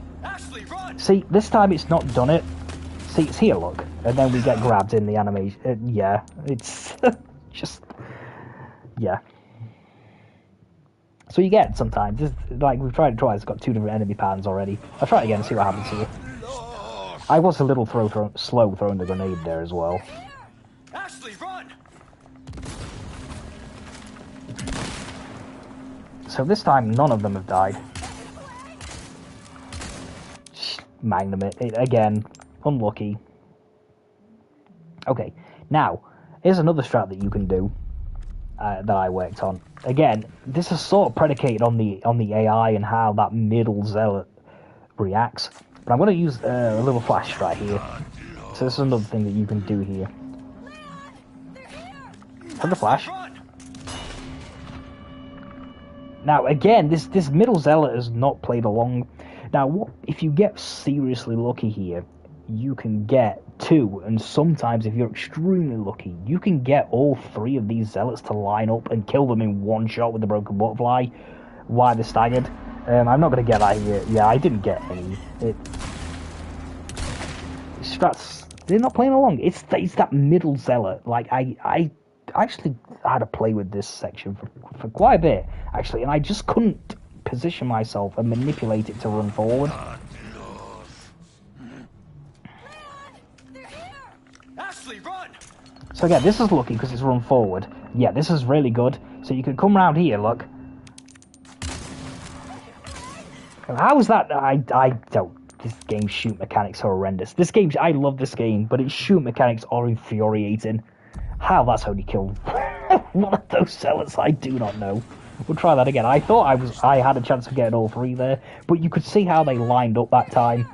See, this time it's not done it. See, it's here, look. And then we get grabbed in the animation. Yeah, it's just... Yeah. So you get sometimes. Just, like, we've tried it twice. It's got 2 different enemy patterns already. I'll try it again and see what happens here. I was a little slow throwing the grenade there as well. Ashley, run! So this time, none of them have died. Magnum it. Again, unlucky. Okay, now, here's another strat that you can do that I worked on. Again, this is sort of predicated on the AI and how that middle zealot reacts. But I'm going to use a little flash strat here. So this is another thing that you can do here. From the flash. Now, again, this middle zealot has not played along. Now, if you get seriously lucky here, you can get 2, and sometimes, if you're extremely lucky, you can get all 3 of these zealots to line up and kill them in one shot with the broken butterfly while they're staggered. I'm not going to get that here. Yeah, I didn't get any. Strats, they're not playing along. It's that middle zealot. Like, I actually had to play with this section for quite a bit, actually, and I just couldn't position myself and manipulate it to run forward. Ashley, run! So again, this is lucky because it's run forward. Yeah, this is really good. So you can come around here, look. How is that? I don't. This game's shoot mechanics are horrendous. I love this game, but its shoot mechanics are infuriating. How that's only killed one of those zealots, I do not know. We'll try that again. I thought I had a chance of getting all 3 there, but you could see how they lined up that time.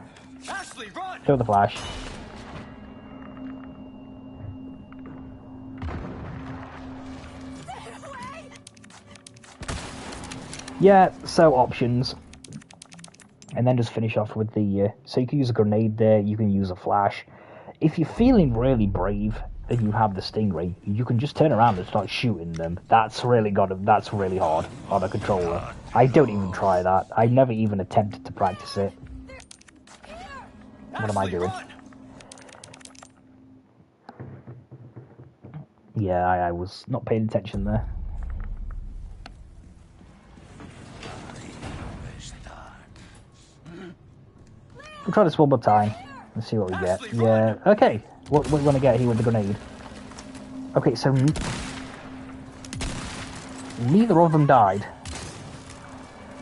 Ashley, run! Throw the flash. Yeah, so options. And then just finish off with the... so you can use a grenade there, you can use a flash. If you're feeling really brave and you have the Stingray, you can just turn around and start shooting them. That's really hard on a controller. I don't even try that. I never even attempted to practice it. What am I doing? Yeah, I was not paying attention there. We'll try this one more time and see what we get. Yeah, okay. What we're going to get here with the grenade. Okay, so neither of them died.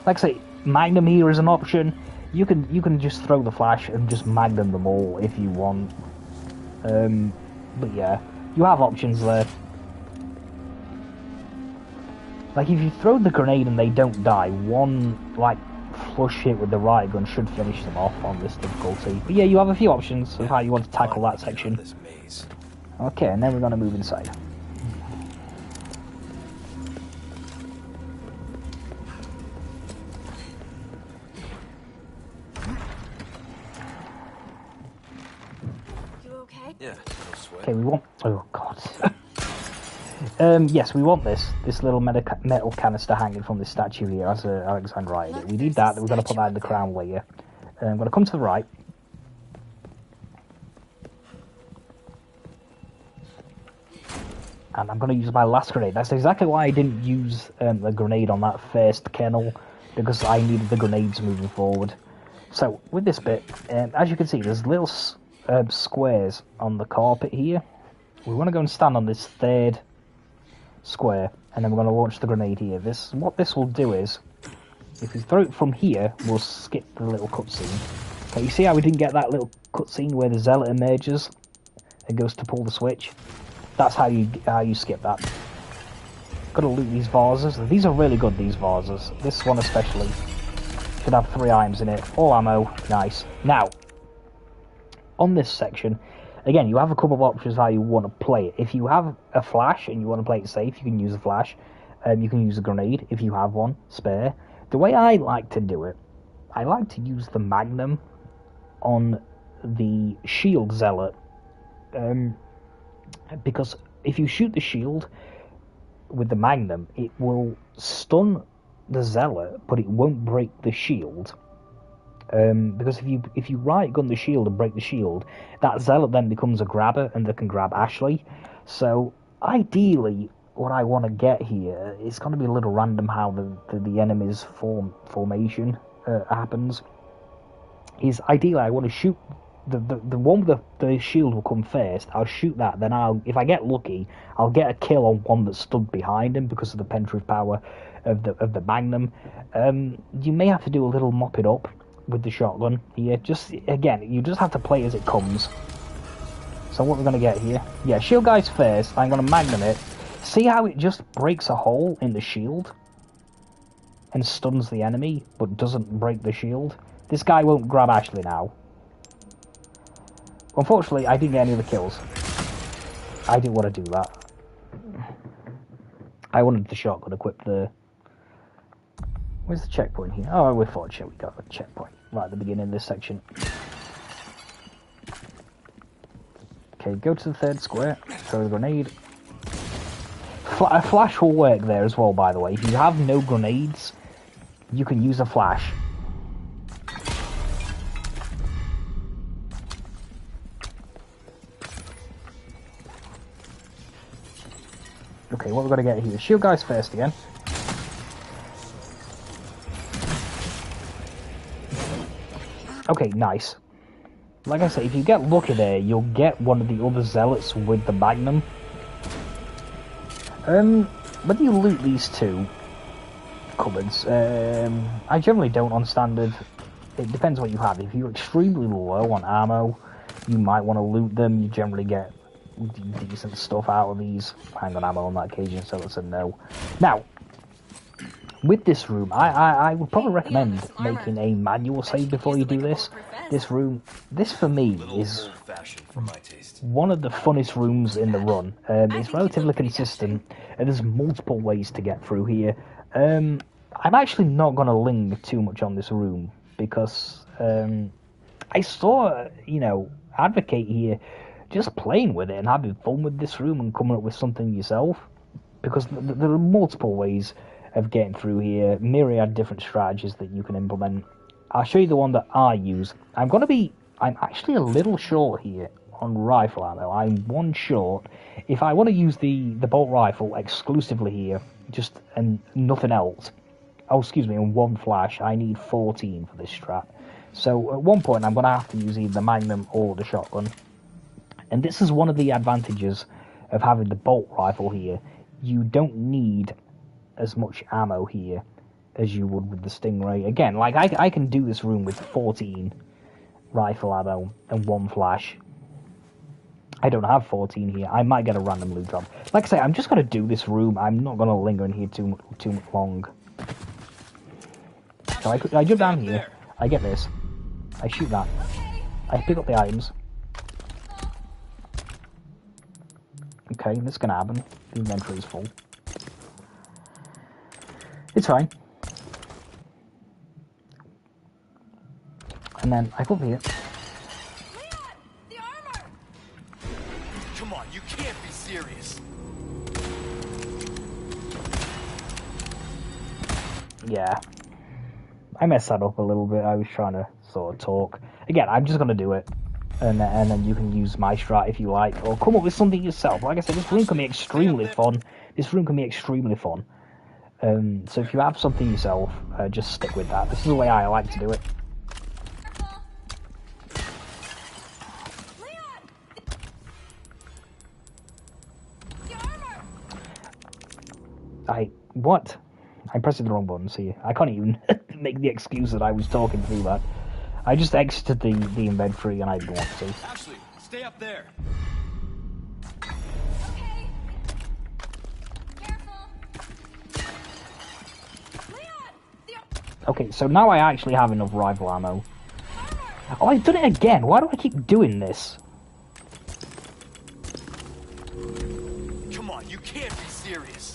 Like I say, Magnum here is an option. You can just throw the flash and just Magnum them all if you want. But yeah, you have options there. Like, if you throw the grenade and they don't die, one, like, flush hit with the riot gun should finish them off on this difficulty. But yeah, you have a few options of how you want to tackle that section. Okay, and then we're going to move inside. okay? Yeah, no sweat. Okay, we want... Oh, God. Yes, we want this little metal canister hanging from this statue here as Alexandra eyed it. We need that. We're going to put that in the crown layer. I'm going to come to the right. And I'm going to use my last grenade. That's exactly why I didn't use the grenade on that first kennel, because I needed the grenades moving forward. So, with this bit, as you can see, there's little squares on the carpet here. We want to go and stand on this third square, and then we're going to launch the grenade here. What this will do is, if we throw it from here, we'll skip the little cutscene. Okay, you see how we didn't get that little cutscene where the zealot emerges and goes to pull the switch? That's how you skip that. Gotta loot these vases. These are really good, these vases. This one especially. Should have 3 items in it. All ammo. Nice. Now, on this section, again, you have a couple of options how you want to play it. If you have a flash and you want to play it safe, you can use a flash. You can use a grenade if you have one spare. The way I like to do it, I like to use the Magnum on the shield zealot. Because if you shoot the shield with the Magnum, it will stun the zealot, but it won't break the shield. Because if you right gun the shield and break the shield, that zealot then becomes a grabber and they can grab Ashley. So ideally, what I want to get here is going to be a little random how the enemy's formation happens. Is ideally I want to shoot the one with the shield will come first. I'll shoot that, then if I get lucky, I'll get a kill on one that stood behind him because of the penetrative power of the Magnum. You may have to do a little mop it up with the shotgun here. You just have to play as it comes. So what we're gonna get here? Yeah, shield guys first. I'm gonna Magnum it. See how it just breaks a hole in the shield and stuns the enemy, but doesn't break the shield. This guy won't grab Ashley now. Unfortunately, I didn't get any of the kills. I didn't want to do that. I wanted the shotgun equipped the... Where's the checkpoint here? Oh, we're fortunate we got a checkpoint right at the beginning of this section. Okay, go to the third square, throw the grenade. A flash will work there as well, by the way. If you have no grenades, you can use a flash. Okay, what we're going to get here? Shield guys first again. Okay, nice. Like I say, if you get lucky there, you'll get one of the other zealots with the Magnum. Whether you loot these two cupboards, I generally don't on standard. It depends what you have. If you're extremely low on ammo, you might want to loot them. You generally get decent stuff out of these. Hang on, ammo on that occasion, so let's say no. Now, with this room, I would probably recommend making a manual save before you do this. This room, for me, is one of the funnest rooms in the run. It's relatively consistent, and there's multiple ways to get through here. I'm actually not going to linger too much on this room, because I saw, advocate here just playing with it and having fun with this room and coming up with something yourself, because there are multiple ways of getting through here, myriad different strategies that you can implement. I'll show you the one that I use. I'm actually a little short here on rifle ammo. I'm one short. If I want to use the bolt rifle exclusively here, and nothing else, and one flash, I need 14 for this strat. So at one point I'm going to have to use either the Magnum or the shotgun. And this is one of the advantages of having the bolt rifle here. You don't need as much ammo here as you would with the Stingray. Again, like I can do this room with 14 rifle ammo and one flash. I don't have 14 here. I might get a random loot drop. Like I say, I'm just going to do this room. I'm not going to linger in here too long. So I jump down here. I get this. I shoot that. I pick up the items. Okay, this is going to happen. The inventory is full. It's fine. And then I go up here. Come on, you can't be serious. Yeah. I messed that up a little bit. I was trying to sort of talk. Again, I'm just going to do it. And then you can use my strat if you like. Or come up with something yourself. Like I said, this room can be extremely fun. This room can be extremely fun. So if you have something yourself, just stick with that. This is the way I like to do it. What? I'm pressing the wrong button, see? I can't even make the excuse that I was talking through that. I just exited the inventory and I didn't want to. Ashley, stay up there. Okay. Careful. Leon! Okay, so now I actually have enough rifle ammo. Oh, I've done it again! Why do I keep doing this? Come on, you can't be serious.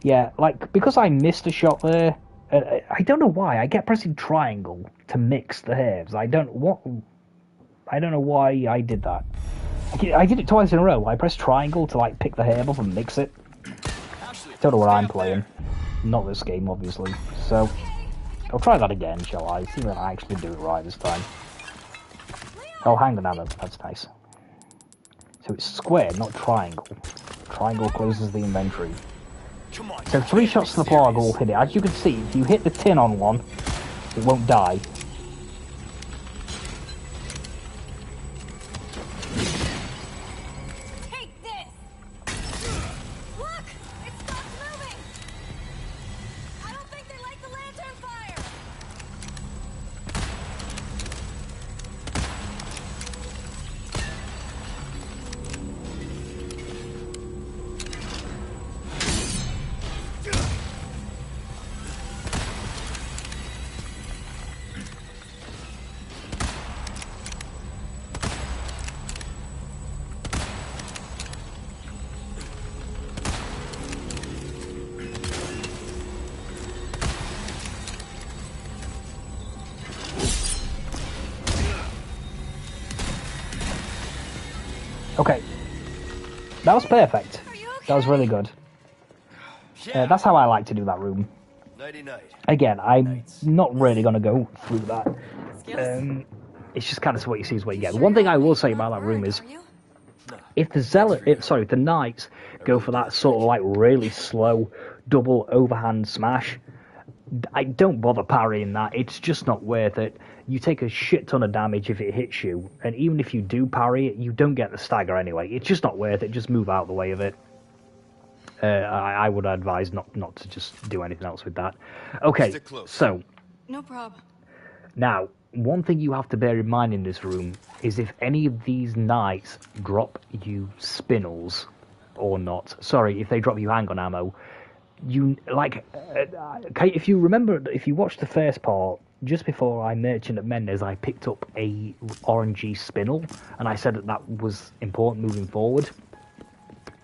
Yeah, like, because I missed a shot there, I don't know why, I kept pressing triangle to mix the herbs. I don't know why I did that. I did it twice in a row. I pressed triangle to, like, pick the herb up and mix it. Don't know what I'm playing. Not this game, obviously. So, I'll try that again, shall I? See if I actually do it right this time. Oh, hang on, ammo. That's nice. So it's square, not triangle. Triangle closes the inventory. So 3 shots to the plug will hit it. As you can see, if you hit the tin on one, it won't die. Take this! Look! It stopped moving! I don't think they like the lantern fire! Okay. That was perfect. That was really good. That's how I like to do that room. Nighty-night. Again, I'm not really going to go through that. It's just kind of what you see is what you get. One thing I will say about that room is, if the knights go for that sort of like really slow double overhand smash, I don't bother parrying that. It's just not worth it. You take a shit ton of damage if it hits you, and even if you do parry it, you don't get the stagger anyway. It's just not worth it. Just move out of the way of it. I would advise not to just do anything else with that. Okay, so No problem. now one thing you have to bear in mind in this room is if any of these knights drop you spinels or not. Sorry, if they drop you handgun ammo. You like, if you remember, if you watched the first part, just before I merchant at Mendes, I picked up a RNG spinel, and I said that was important moving forward.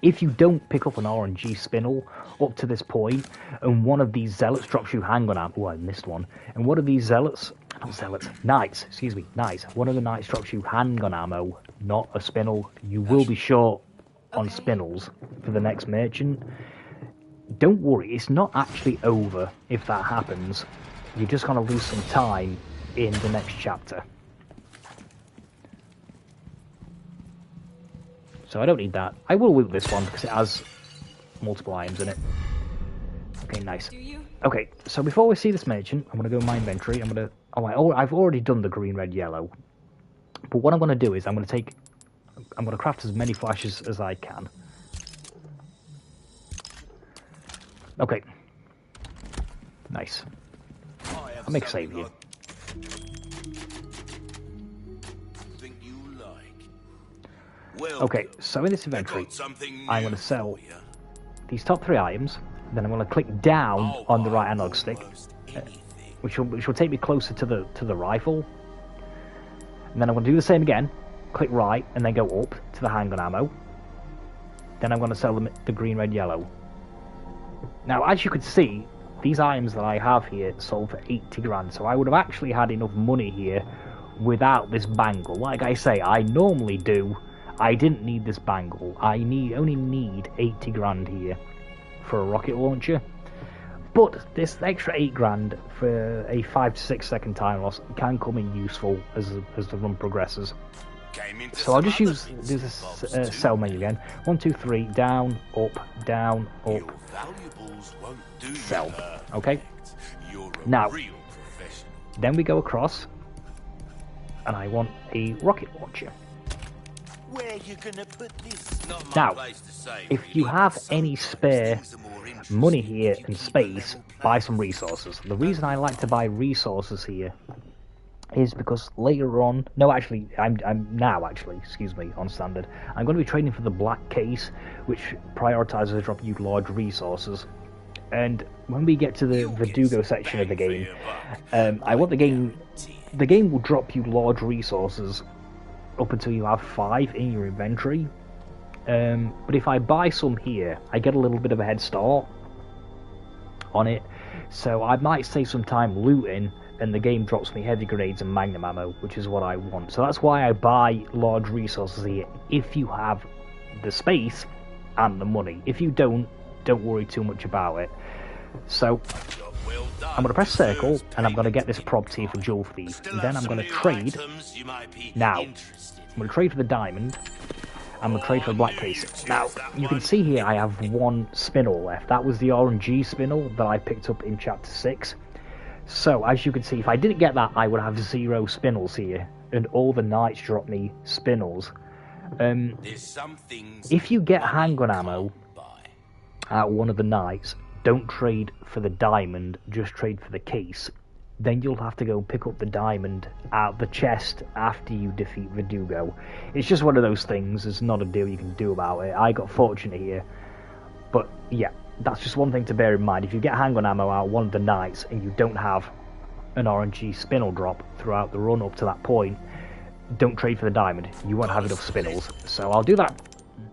If you don't pick up an RNG spinel up to this point, and one of these zealots drops you handgun ammo, oh, I missed one, and one of these knights, one of the knights drops you handgun ammo, not a spinel, you will be short on spinels for the next merchant. Don't worry, it's not actually over if that happens. You're just going to lose some time in the next chapter. So I don't need that. I will loot this one because it has multiple items in it. Okay, nice. Okay, so before we see this merchant, I'm going to go in my inventory. I've already done the green, red, yellow. But what I'm going to do is I'm going to craft as many flashes as I can. Okay. Nice. I'll make a save here. Okay, so in this inventory, I'm going to sell these top 3 items. Then I'm going to click down on the right analog stick, which will take me closer to the rifle. And then I'm going to do the same again. Click right, and then go up to the handgun ammo. Then I'm going to sell the green, red, yellow. Now, as you can see, these items that I have here sold for 80 grand, so I would have actually had enough money here without this bangle. Like I say, I normally do. I didn't need this bangle. I only need 80 grand here for a rocket launcher. But this extra 8 grand for a 5 to 6 second time loss can come in useful as the run progresses. So I'll just use this cell menu again. 1, 2, 3, down, up, cell. Okay. Now, then we go across, and I want a rocket launcher. Where you gonna put this? Not my Now, place to say, if you really, have but any sometimes spare things are more interesting money if here you and keep a space, level buy playing some field. resources. The reason I like to buy resources here is because later on, no, actually, I'm now actually, excuse me, on standard. I'm going to be trading for the black case, which prioritizes dropping you large resources. And when we get to the Verdugo section of the game, I want the game. The game will drop you large resources up until you have 5 in your inventory. But if I buy some here, I get a little bit of a head start on it. So I might save some time looting, and the game drops me heavy grenades and magnum ammo, which is what I want. So that's why I buy large resources here, if you have the space and the money. If you don't worry too much about it. So I'm going to press circle, and I'm going to get this property for Jewel Thief. And then I'm going to trade. Now, I'm going to trade for the diamond. I'm going to trade for the black case. Now, you can see here I have 1 spinel left. That was the RNG spinel that I picked up in Chapter 6. So, as you can see, if I didn't get that, I would have 0 spinels here. And all the knights drop me spinels. If you get handgun ammo at one of the knights, don't trade for the diamond, just trade for the case. Then you'll have to go pick up the diamond out the chest after you defeat Verdugo. It's just one of those things. There's not a deal you can do about it. I got fortunate here. But yeah, that's just one thing to bear in mind. If you get handgun ammo out one of the knights and you don't have an RNG spinel drop throughout the run up to that point, don't trade for the diamond. You won't have enough spinels. So I'll do that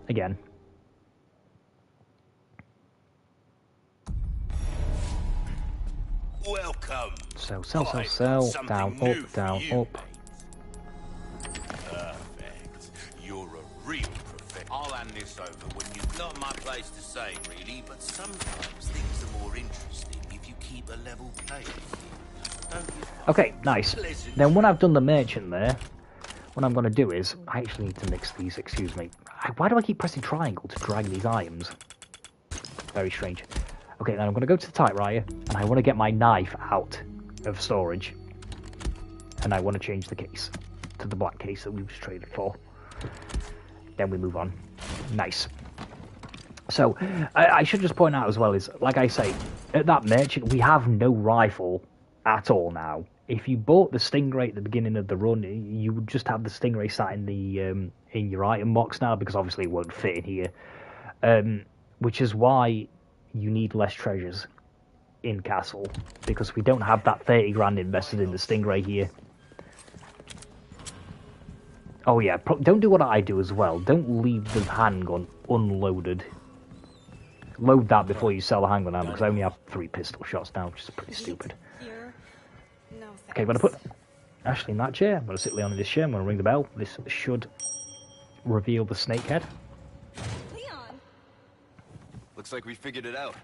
again. Welcome. So sell, down, up. Perfect. You're a real professional. I'll hand this over when you... Not my place to say, really, but sometimes things are more interesting if you keep a level playing field. Don't you? Okay, nice. Then when I've done the merchant there, what I'm going to do is... I actually need to mix these, excuse me. Why do I keep pressing triangle to drag these items? Very strange. Okay, then I'm going to go to the typewriter, and I want to get my knife out of storage. And I want to change the case to the black case that we've just traded for. Then we move on. Nice. So, I should just point out as well is, like I say, at that merchant, we have no rifle at all now. If you bought the Stingray at the beginning of the run, you would just have the Stingray sat in the in your item box now, because obviously it won't fit in here. Which is why you need less treasures in Castle, because we don't have that 30 grand invested in the Stingray here. Oh yeah, don't do what I do as well. Don't leave the handgun unloaded. Load that before you sell the handgun ammo, because I only have 3 pistol shots now, which is pretty stupid. No, Okay, I'm going to put Ashley in that chair. I'm going to sit Leon in this chair. I'm going to ring the bell. This should reveal the snake head. Leon. Looks like we figured it out.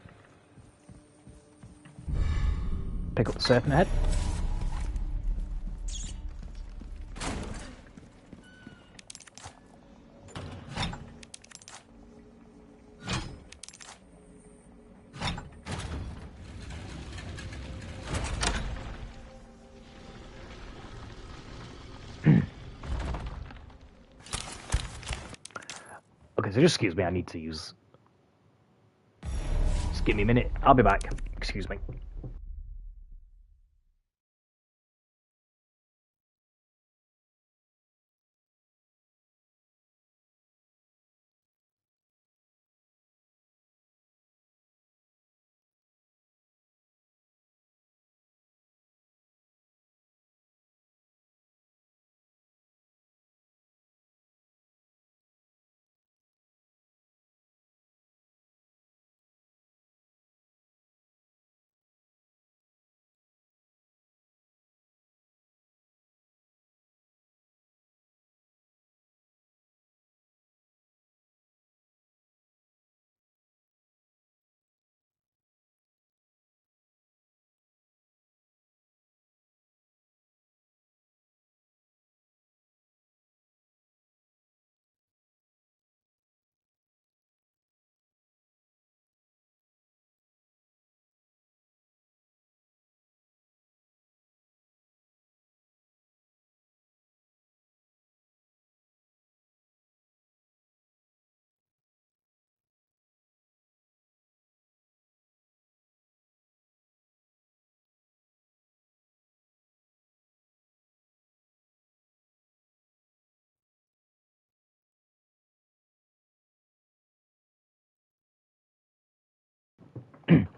Pick up the serpent head. Okay, so just excuse me, I need to use... Just give me a minute, I'll be back. Excuse me.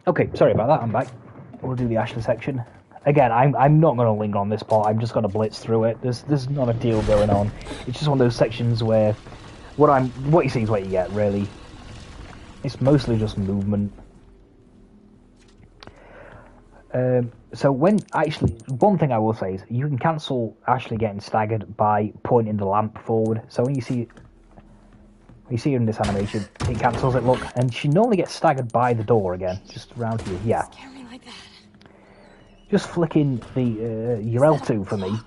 Okay, sorry about that, I'm back. We'll do the Ashley section. Again, I'm not going to linger on this part, I'm just going to blitz through it. There's not a deal going on. It's just one of those sections where what you see is what you get, really. It's mostly just movement. So one thing I will say is you can cancel Ashley getting staggered by pointing the lamp forward. So when you see her in this animation, it cancels it, look, and she normally gets staggered by the door again, just around here, yeah. Scare me like that. Just flicking the your L2 for me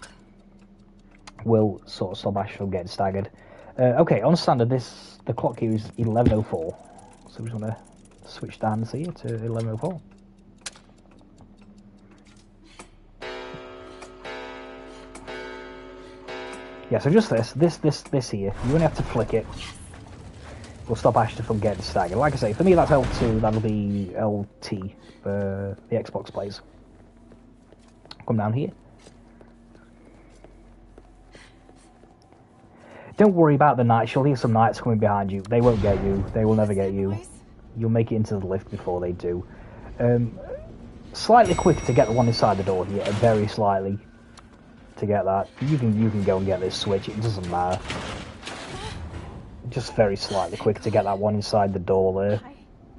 will sort of stop Ashley from getting staggered. Okay, on standard, the clock here is 11:04, so we just want to switch down here to 11:04. Yeah, so just this here. You only have to flick it. Will stop Ashley from getting staggered. Like I say, for me that's L2, that'll be LT for the Xbox players. Come down here. Don't worry about the knights, you'll hear some knights coming behind you. They won't get you, they will never get you. You'll make it into the lift before they do. Slightly quick to get the one inside the door here, very slightly. To get that, you can go and get this switch. It doesn't matter. Just very slightly quick to get that one inside the door there.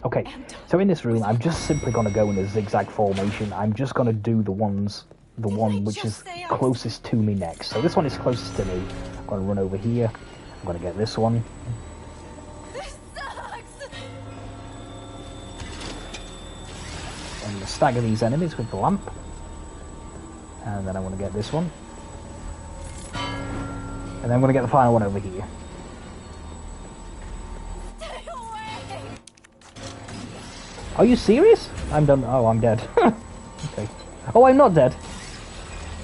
Okay, so in this room, I'm just simply going to go in a zigzag formation. I'm just going to do the one which is closest to me next. So this one is closest to me. I'm going to run over here. I'm going to get this one. This sucks. I'm going to stagger these enemies with the lamp. And then I want to get this one. And then I'm going to get the final one over here. Stay away. Are you serious? I'm done. Oh, I'm dead. Okay. Oh, I'm not dead.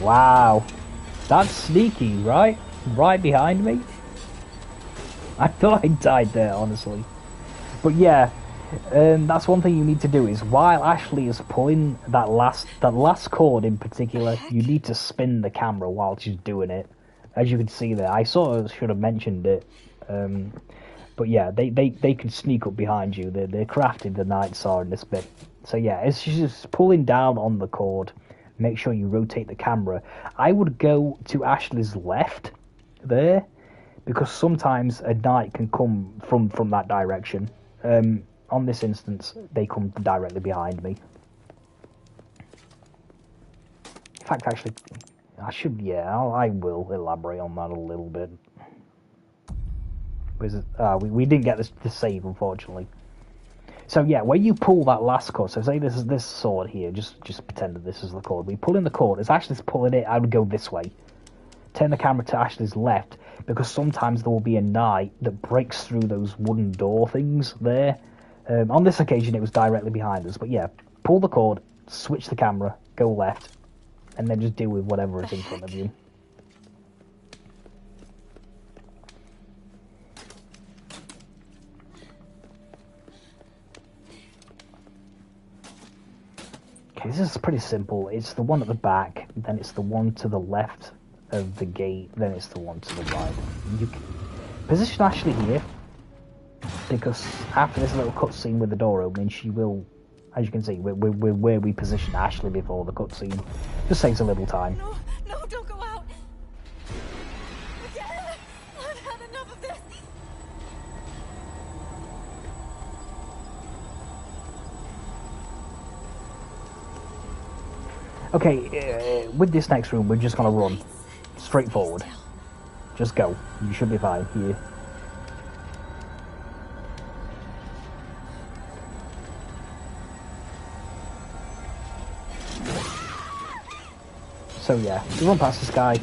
Wow. That's sneaky, right? Right behind me. I thought I died there, honestly. But yeah, that's one thing you need to do is while Ashley is pulling that last cord in particular, you need to spin the camera while she's doing it. As you can see there, I sort of should have mentioned it. But yeah, they can sneak up behind you. They're crafted, the knights are in this bit. So yeah, as she's just pulling down on the cord, make sure you rotate the camera. I would go to Ashley's left there, because sometimes a knight can come from that direction. On this instance, they come directly behind me. In fact, actually, I will elaborate on that a little bit. We didn't get the save, unfortunately. So yeah, when you pull that last cord, so say this is this sword here, just pretend that this is the cord. We pull in the cord, as Ashley's pulling it, I would go this way. Turn the camera to Ashley's left, because sometimes there will be a knight that breaks through those wooden door things there. On this occasion, it was directly behind us, but yeah, pull the cord, switch the camera, go left, and then just deal with whatever is in front of you. Okay, this is pretty simple. It's the one at the back, then it's the one to the left of the gate, then it's the one to the right. You can position Ashley here, because after this little cutscene with the door opening, she will, as you can see, we're where we position Ashley before the cutscene. Just saves a little time. No, don't go out. Again, I've had enough of this. Okay, with this next room, we're just gonna run straight forward. Just go. You should be fine here. So yeah, you run past this guy,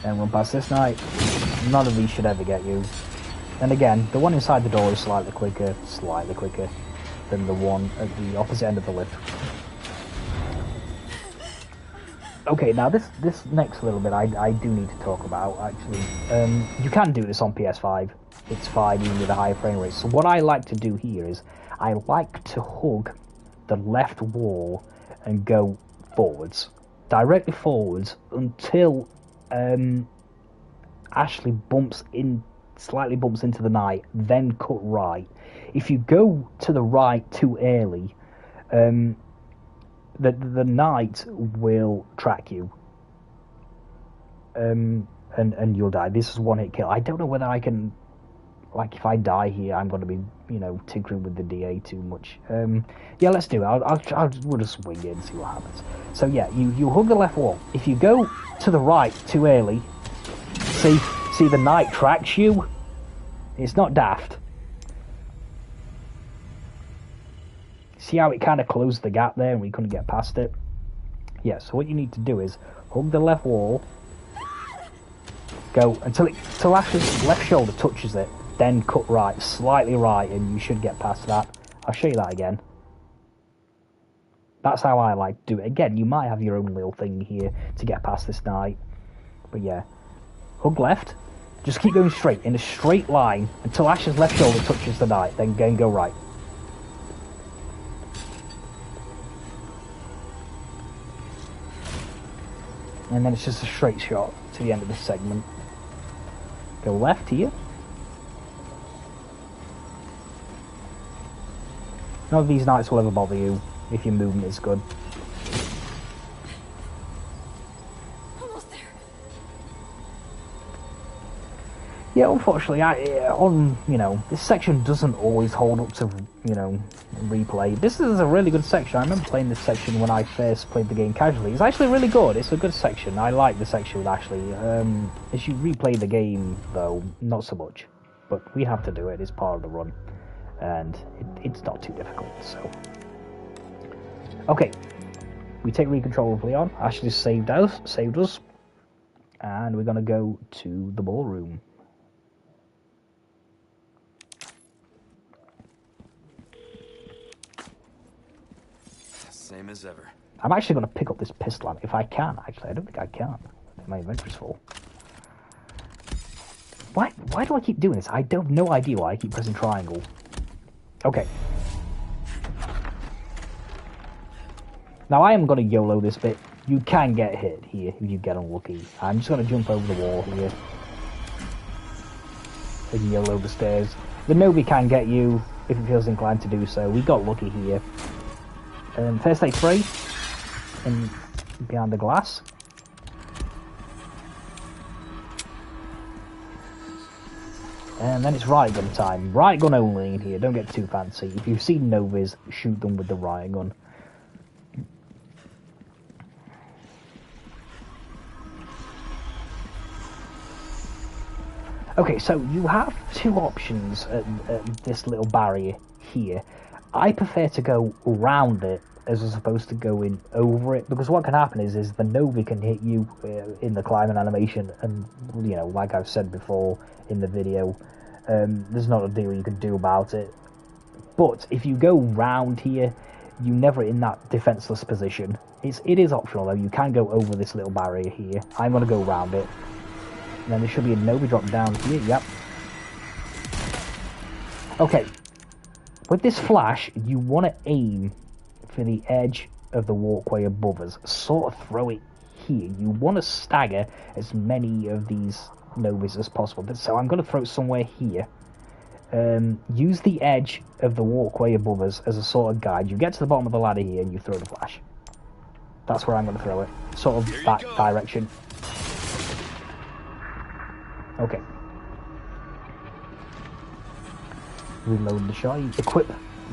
and run past this knight. None of these should ever get you. And again, the one inside the door is slightly quicker than the one at the opposite end of the lift. Okay, now this next little bit I do need to talk about, actually. You can do this on PS5. It's fine, even with a higher frame rate. So what I like to do here is, I like to hug the left wall and go forwards. Directly forwards until Ashley bumps into slightly bumps into the night, then cut right. If you go to the right too early, the night will track you, and you'll die. This is one hit kill. I don't know whether I can, like, if I die here, I'm going to be, you know, tinkering with the DA too much. Yeah, let's do it. We'll just wing it and see what happens. So yeah, you hug the left wall. If you go to the right too early, see the knight tracks you. It's not daft. See how it kind of closed the gap there and we couldn't get past it? Yeah, so what you need to do is hug the left wall, go until Ash's left shoulder touches it, then cut right, slightly right, and you should get past that. I'll show you that again. That's how I like to do it. Again, you might have your own little thing here to get past this knight. But yeah, hug left, just keep going straight, in a straight line, until Ash's left shoulder touches the knight, then go right. And then it's just a straight shot to the end of this segment. Go left here. None of these knights will ever bother you if your movement is good. Almost there. Yeah, unfortunately, you know, this section doesn't always hold up to, you know, replay. This is a really good section. I remember playing this section when I first played the game casually. It's actually really good. It's a good section. I like the section with Ashley. As you replay the game, though, not so much. But we have to do it. It's part of the run. And it's not too difficult, so... Okay. We take recontrol of Leon. Ashley saved us. And we're going to go to the ballroom. Same as ever. I'm actually going to pick up this pistol if I can, actually. I don't think I can. My inventory's full. Why do I keep doing this? I have no idea why I keep pressing triangle. Okay. Now I am going to YOLO this bit. You can get hit here if you get unlucky. I'm just going to jump over the wall here. And YOLO the stairs. The Novi can get you if it feels inclined to do so. We got lucky here. First aid spray in behind the glass. And then it's riot gun time. Riot gun only in here, don't get too fancy. If you've seen Novies, shoot them with the riot gun. Okay, so you have two options at this little barrier here. I prefer to go around it as opposed to going over it, because what can happen is the Novi can hit you in the climbing animation, and, you know, like I've said before in the video, there's not a deal you can do about it. But if you go round here, you're never in that defenseless position. It is optional though. You can go over this little barrier here. I'm going to go around it. And then there should be a Novi drop down here. Yep. Okay. With this flash, you want to aim for the edge of the walkway above us. Sort of throw it here. You want to stagger as many of these Novis as possible. So I'm going to throw it somewhere here. Use the edge of the walkway above us as a sort of guide. You get to the bottom of the ladder here and you throw the flash. That's where I'm going to throw it. Sort of that direction. Okay. Reload the shot. Equip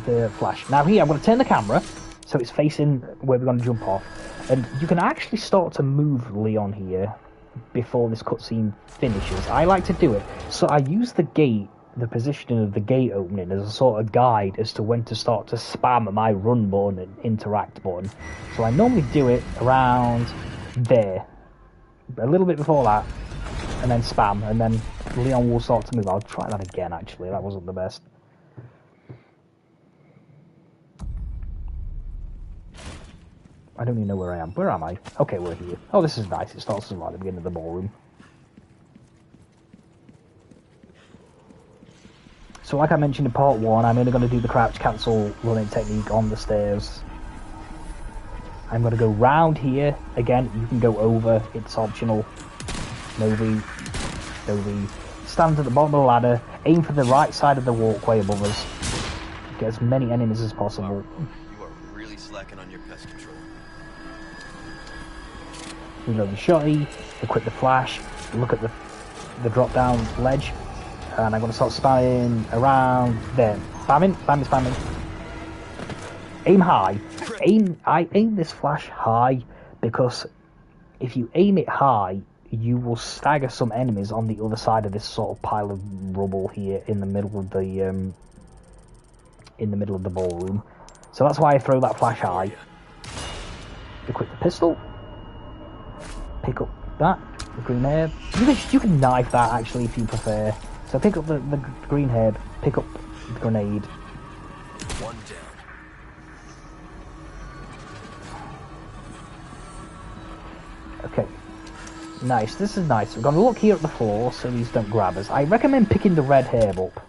the flash. Now here, I'm going to turn the camera so it's facing where we're going to jump off. And you can actually start to move Leon here before this cutscene finishes. I like to do it. So I use the gate, the positioning of the gate opening, as a sort of guide as to when to start to spam my run button and interact button. So I normally do it around there. A little bit before that. And then spam. And then Leon will start to move. I'll try that again, actually. That wasn't the best. I don't even know where I am. Where am I? Okay, we're here. Oh, this is nice. It starts right at the beginning of the ballroom. So like I mentioned in part 1, I'm only going to do the crouch cancel running technique on the stairs. I'm going to go round here. Again, you can go over. It's optional. Novi. stand at the bottom of the ladder, aim for the right side of the walkway above us. Get as many enemies as possible. You are really slacking on your pest control. Reload the shotty, equip the flash, look at the drop down ledge, and I'm going to start spamming around there. Spamming. Aim high. I aim this flash high because if you aim it high, you will stagger some enemies on the other side of this sort of pile of rubble here in the middle of the ballroom. So that's why I throw that flash high. Equip the pistol. Pick up that, the green herb. You can knife that actually if you prefer. So pick up the green herb, pick up the grenade. One down. Okay. Nice, this is nice. We're going to look here at the floor so these don't grab us. I recommend picking the red herb up.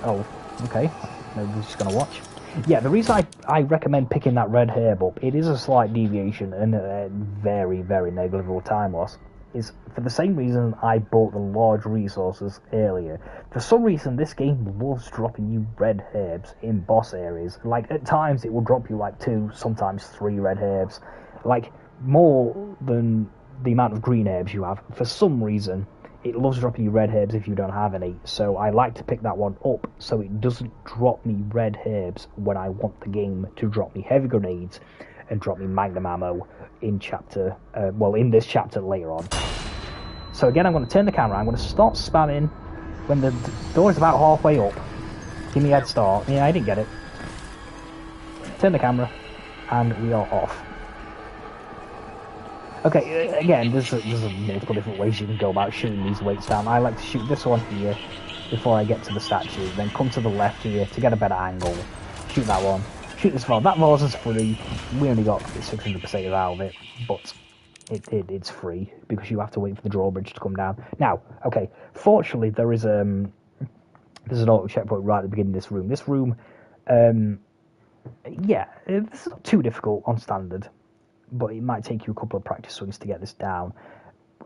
Oh, okay. Nobody's just going to watch. Yeah, the reason I recommend picking that red herb up, it is a slight deviation and a very, very negligible time loss, is for the same reason I bought the large resources earlier. For some reason, this game loves dropping you red herbs in boss areas. Like, at times it will drop you like 2, sometimes 3 red herbs. Like, more than the amount of green herbs you have. For some reason, it loves dropping you red herbs if you don't have any, so I like to pick that one up so it doesn't drop me red herbs when I want the game to drop me heavy grenades and drop me magnum ammo in in this chapter later on. So again, I'm going to turn the camera, I'm going to start spamming when the door is about halfway up. Give me a head start. Yeah, I didn't get it. Turn the camera, and we are off. Okay, again, there's multiple different ways you can go about shooting these weights down. I like to shoot this one here before I get to the statue, then come to the left here to get a better angle. Shoot that one. Shoot this vase. That vase is free. We only got 600% out of it, but it's free because you have to wait for the drawbridge to come down. Now, okay, fortunately there's an auto checkpoint right at the beginning of this room. This room, yeah, this is not too difficult on standard, but it might take you a couple of practice swings to get this down.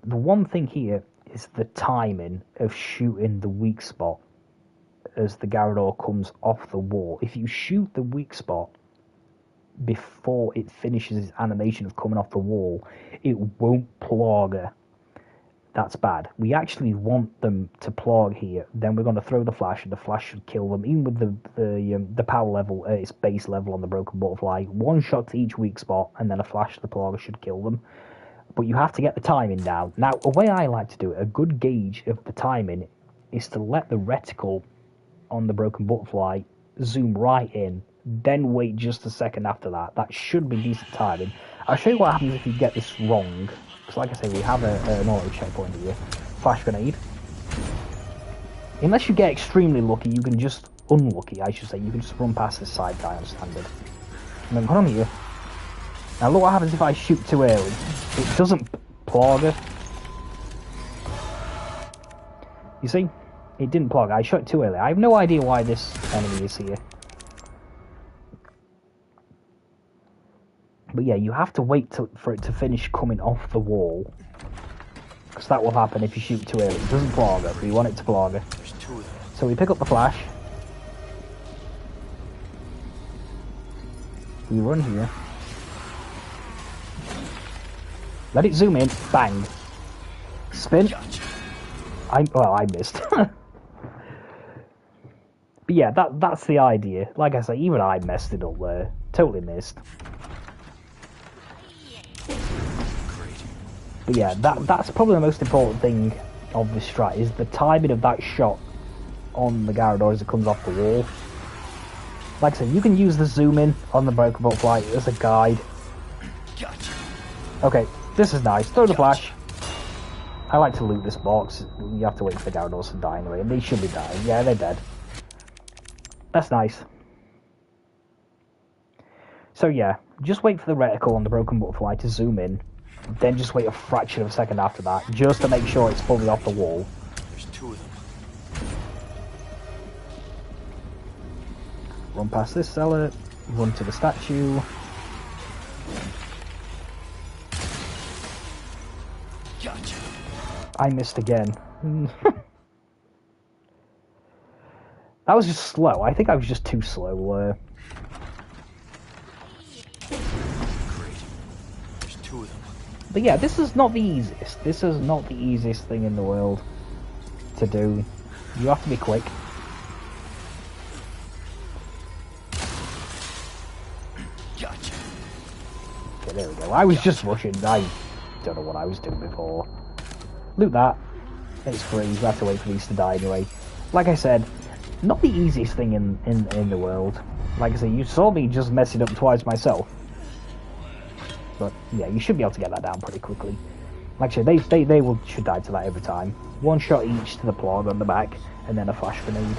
The one thing here is the timing of shooting the weak spot as the Garrador comes off the wall. If you shoot the weak spot before it finishes its animation of coming off the wall, it won't plug. That's bad. We actually want them to plug here. Then we're going to throw the flash, and the flash should kill them, even with the power level at its base level on the broken butterfly. One shot to each weak spot, and then a flash to the plug should kill them. But you have to get the timing down. Now, a way I like to do it, a good gauge of the timing, is to let the reticle on the broken butterfly zoom right in, then wait just a second after that. That should be decent timing. I'll show you what happens if you get this wrong. Because like I say, we have an auto checkpoint here. Flash grenade. Unless you get extremely lucky, you can just... unlucky, I should say. You can just run past this side guy on standard. And then come on here. Now look what happens if I shoot too early. It doesn't plug her. You see? It didn't plug. I shot too early. I have no idea why this enemy is here. But yeah, you have to wait for it to finish coming off the wall. Because that will happen if you shoot too early. It doesn't plug her, but you want it to plug her. So we pick up the flash. We run here. Let it zoom in. Bang. Spin. I missed. But yeah, that's the idea. Like I say, even I messed it up there. Totally missed. But yeah, that's probably the most important thing of this strat, is the timing of that shot on the Garrador as it comes off the wall. Like I said, you can use the zoom in on the broken butterfly as a guide. Okay, this is nice. Throw the flash. I like to loot this box. You have to wait for the Garradors to die anyway, and they should be dying. Yeah, they're dead. That's nice. So yeah, just wait for the reticle on the broken butterfly to zoom in. Then just wait a fraction of a second after that, just to make sure it's fully off the wall. There's 2 of them. Run past this cellar, run to the statue. I missed again. That was just slow. I think I was just too slow. Great. There's two of them. But yeah, this is not the easiest. This is not the easiest thing in the world to do. You have to be quick. Gotcha. Okay, there we go. I was just rushing. I don't know what I was doing before. Loot that. It's free. You have to wait for these to die anyway. Like I said, not the easiest thing in the world. Like I said, you saw me just mess it up twice myself. But yeah, you should be able to get that down pretty quickly. Like I said, they should die to that every time. One shot each to the plug on the back, and then a flash grenade.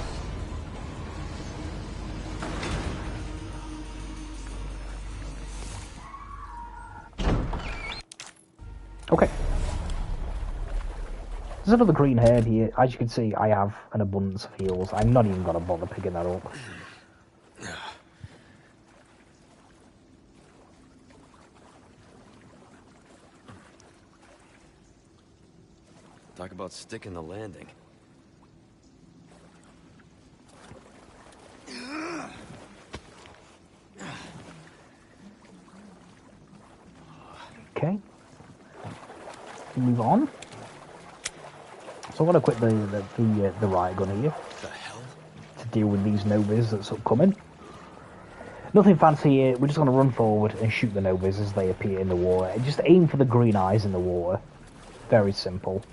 Okay. There's another green herb here. As you can see, I have an abundance of heals. I'm not even gonna bother picking that up. Talk about sticking the landing. Okay. Move on. So I'm going to quit the riot gun here The hell? to deal with these Novas that's upcoming. Nothing fancy here. We're just going to run forward and shoot the Novas as they appear in the water. And just aim for the green eyes in the water. Very simple.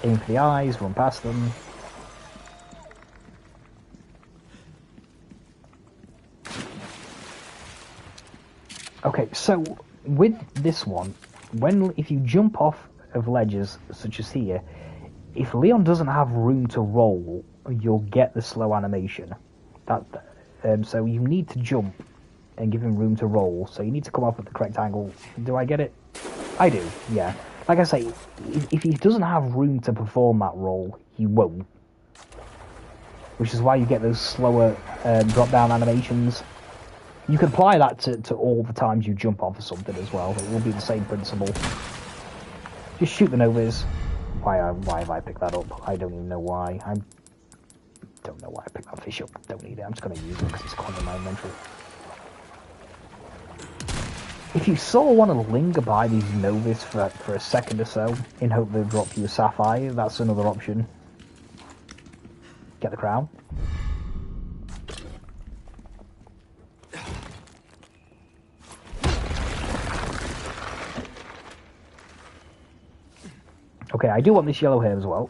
Aim for the eyes, run past them. Okay, so with this one, if you jump off of ledges such as here, if Leon doesn't have room to roll, you'll get the slow animation. So you need to jump and give him room to roll. So you need to come off at the correct angle. Do I get it? I do. Yeah. Like I say, if he doesn't have room to perform that roll, he won't. Which is why you get those slower drop-down animations. You can apply that to all the times you jump off of something as well. It will be the same principle. Just shoot the Novas. Why have I picked that up? I don't even know why. I don't know why I picked that fish up. Don't need it. I'm just going to use it because it's common in my inventory. If you sort of want to linger by these Novas for a second or so, in hope they'll drop you a Sapphire, that's another option. Get the crown. Okay, I do want this yellow hair as well.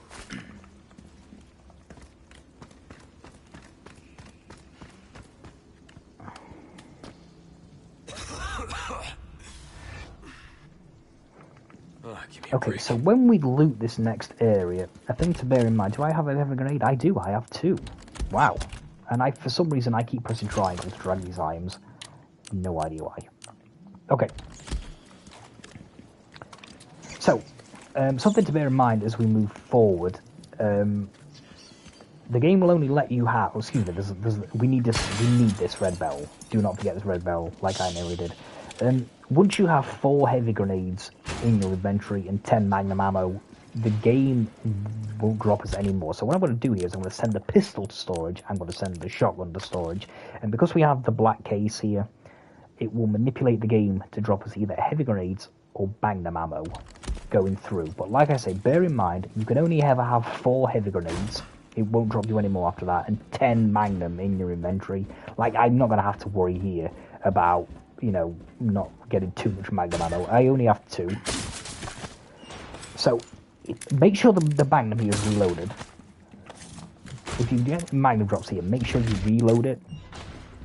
Okay, so when we loot this next area, a thing to bear in mind, do I have a heavy grenade? I do, I have two. Wow. And for some reason, I keep pressing triangle to drag these items. No idea why. Okay. So, something to bear in mind as we move forward. The game will only let you have... Oh, excuse me, we need this red bell. Do not forget this red bell, like I nearly did. Once you have 4 heavy grenades in your inventory and 10 magnum ammo, the game won't drop us anymore. So what I'm going to do here is I'm going to send the pistol to storage, I'm going to send the shotgun to storage, and because we have the black case here, it will manipulate the game to drop us either heavy grenades or magnum ammo going through. But like I say, bear in mind, you can only ever have 4 heavy grenades. It won't drop you any more after that, and 10 magnum in your inventory. Like, I'm not going to have to worry here about, you know, not getting too much magnum ammo. I only have 2. So, make sure the magnum here is reloaded. If you get magnum drops here, make sure you reload it.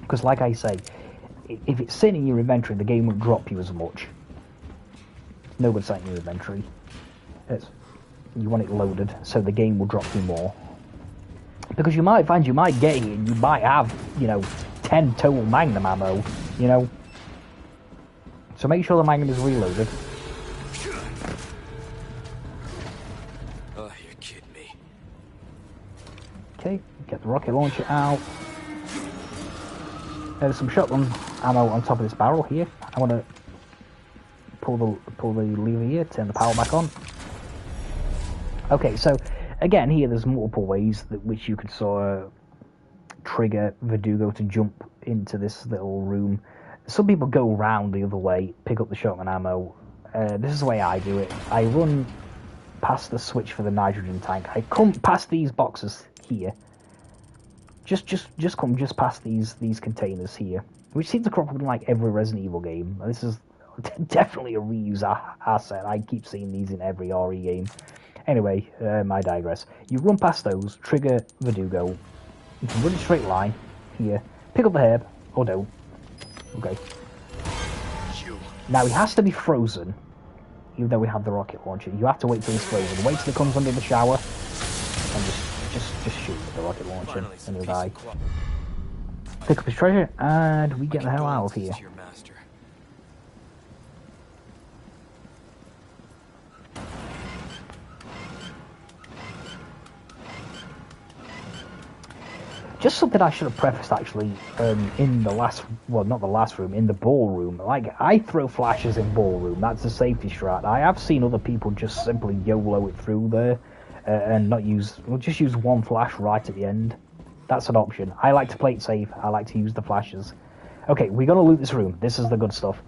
Because like I say, if it's sitting in your inventory, the game won't drop you as much. No good sitting in your inventory. You want it loaded, so the game will drop you more. Because you might find you might get here, and you might have, you know, 10 total magnum ammo, you know. So make sure the magnum is reloaded. Oh, you're kidding me. Okay, get the rocket launcher out. There's some shotgun ammo on top of this barrel here. I want to pull the lever here, turn the power back on. Okay, so again here there's multiple ways which you could sort of trigger Verdugo to jump into this little room. Some people go round the other way, pick up the shotgun ammo. This is the way I do it. I run past the switch for the nitrogen tank. I come past these boxes here. Just come just past these containers here, which seem to crop up in like every Resident Evil game. This is definitely a reuse asset. I keep seeing these in every RE game. Anyway, I digress. You run past those, trigger Verdugo. You can run a straight line here, pick up the herb, or don't. Okay. Now he has to be frozen, even though we have the rocket launcher. You have to wait till he's frozen. Wait till he comes under the shower, and just shoot with the rocket launcher, and he'll die. Pick up his treasure, and we get the hell out of here. Just something I should have prefaced actually, in the last, well not the last room, in the ballroom. Like, I throw flashes in ballroom, that's a safety strat. I have seen other people just simply YOLO it through there, and not use, well just use one flash right at the end. That's an option. I like to play it safe, I like to use the flashes. Okay, we gotta loot this room, this is the good stuff.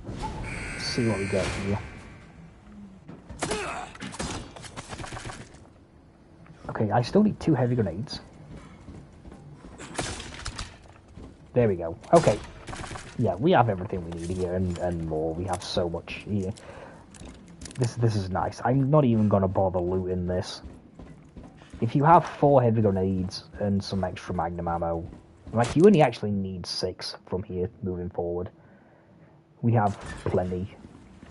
Let's see what we get here. Okay, I still need 2 heavy grenades. There we go. Okay. Yeah, we have everything we need here and more. We have so much here. This is nice. I'm not even going to bother looting this. If you have 4 heavy grenades and some extra magnum ammo, like, you only actually need 6 from here moving forward. We have plenty.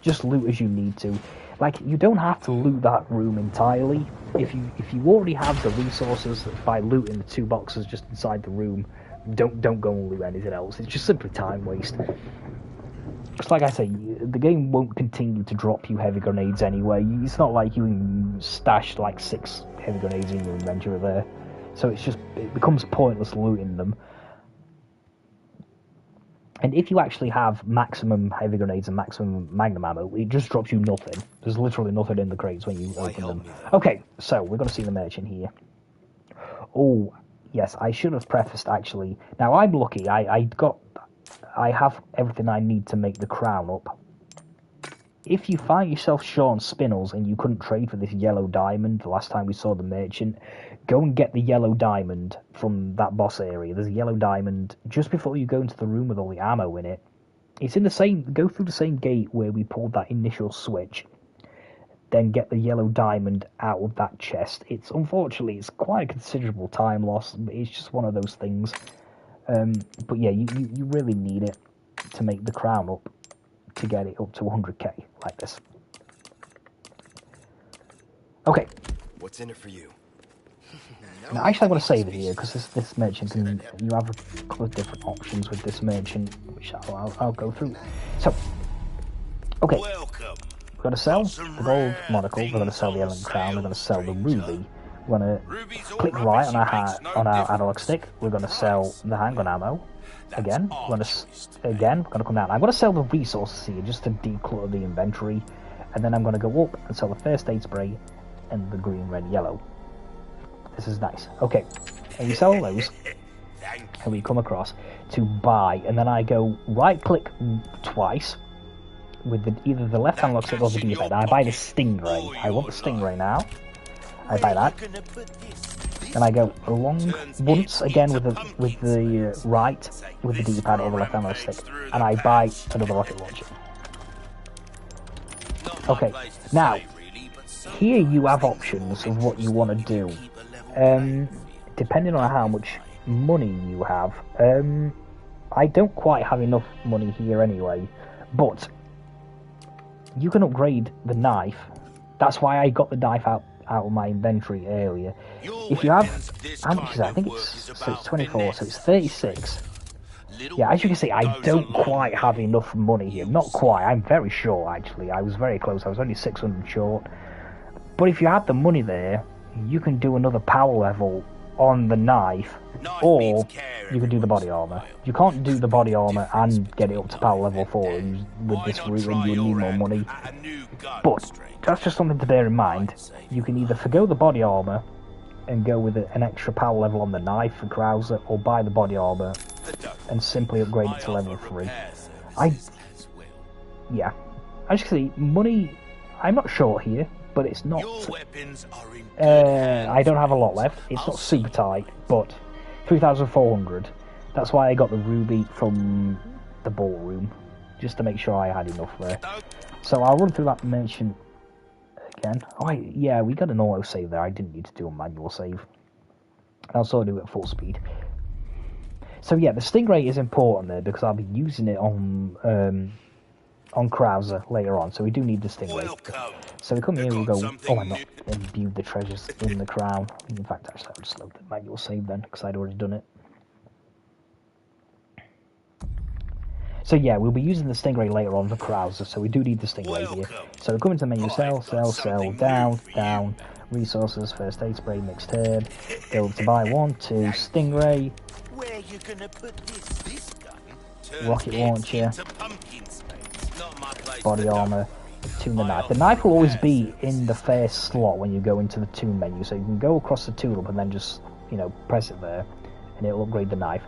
Just loot as you need to. Like, you don't have to loot that room entirely. If you already have the resources by looting the 2 boxes just inside the room, don't go and loot anything else. It's just simply time waste. Because like I say, the game won't continue to drop you heavy grenades anyway. It's not like you can stash like 6 heavy grenades in your inventory there. So it becomes pointless looting them. And if you actually have maximum heavy grenades and maximum magnum ammo, it just drops you nothing. There's literally nothing in the crates when you open them. Okay, so we're going to see the merchant here. Oh, yes, I should have prefaced actually. Now, I'm lucky. I have everything I need to make the crown up. If you find yourself short on spinels and you couldn't trade for this yellow diamond the last time we saw the merchant, go and get the yellow diamond from that boss area. There's a yellow diamond just before you go into the room with all the ammo in it. It's in the same, go through the same gate where we pulled that initial switch. Then get the yellow diamond out of that chest. Unfortunately, it's quite a considerable time loss. It's just one of those things. But yeah, you really need it to make the crown up, to get it up to 100k like this. Okay. What's in it for you? Now, actually, I'm going to save it here because this merchant can. You have a couple of different options with this merchant, which I'll go through. So, okay, we're going to sell the gold monocle. We're going to sell the element crown. We're going to sell the ruby. We're going to click right on our analog stick. We're going to sell the handgun ammo. Again, we're going to come down. I'm going to sell the resources here just to declutter the inventory, and then I'm going to go up and sell the first aid spray and the green, red, yellow. This is nice. Okay, and we sell all those, and we come across to buy, and then I go right-click twice with either the left analog stick or the D-pad. I buy the Stingray. I want the Stingray now. I buy that. Then I go along once again with the right with the D-pad or the left analog stick, and I buy another rocket launcher. Okay, now here you have options of what you want to do. Depending on how much money you have. I don't quite have enough money here anyway, but you can upgrade the knife. That's why I got the knife out of my inventory earlier. If you have, how much is that? I think it's 24, so it's 36. Yeah, as you can see, I don't quite have enough money here. Not quite, I'm very short actually. I was very close, I was only 600 short. But if you have the money there, you can do another power level on the knife, Knife or needs care you can do the every body once in a armor. while. You can't do the body armor and Difference get it up to power level 4 with Why this not route, and try you would need your more hand money. at a new gun, But stranger? that's just something to bear in mind. Might save You can your either life. forgo the body armor and go with an extra power level on the knife for Krauser, or buy the body armor and simply upgrade it to level 3. Yeah. As you can see, money, I'm not short here, but it's not... Your weapons are in good hands, I don't have a lot friends. left. It's I'll not see super you tight, later. but 3,400. That's why I got the ruby from the ballroom, just to make sure I had enough there. So I'll run through that mention again. Oh, yeah, we got an auto save there. I didn't need to do a manual save. I'll sort of do it at full speed. So yeah, the Stingray is important there because I'll be using it on Krauser later on. So we do need the Stingray. Welcome. So we come here, we Got go. something Oh, I'm not new. imbued the treasures in the crown. In fact, actually, I'll just load the manual save then because I'd already done it. So yeah, we'll be using the Stingray later on for Krauser, so we do need the Stingray here. Welcome. So we come into menu, I've sell, got sell, something down, new for you, down, man. resources, first aid spray, mixed herb, go to buy 1, 2, Stingray, Where you gonna put this? This gun turns rocket heads launcher, into pumpkin space. Not my place body to armor, worry. tune the I knife. The offer knife will always be repair in the services. first slot when you go into the tune menu, so you can go across the tool up and then just, you know, press it there, and it'll upgrade the knife.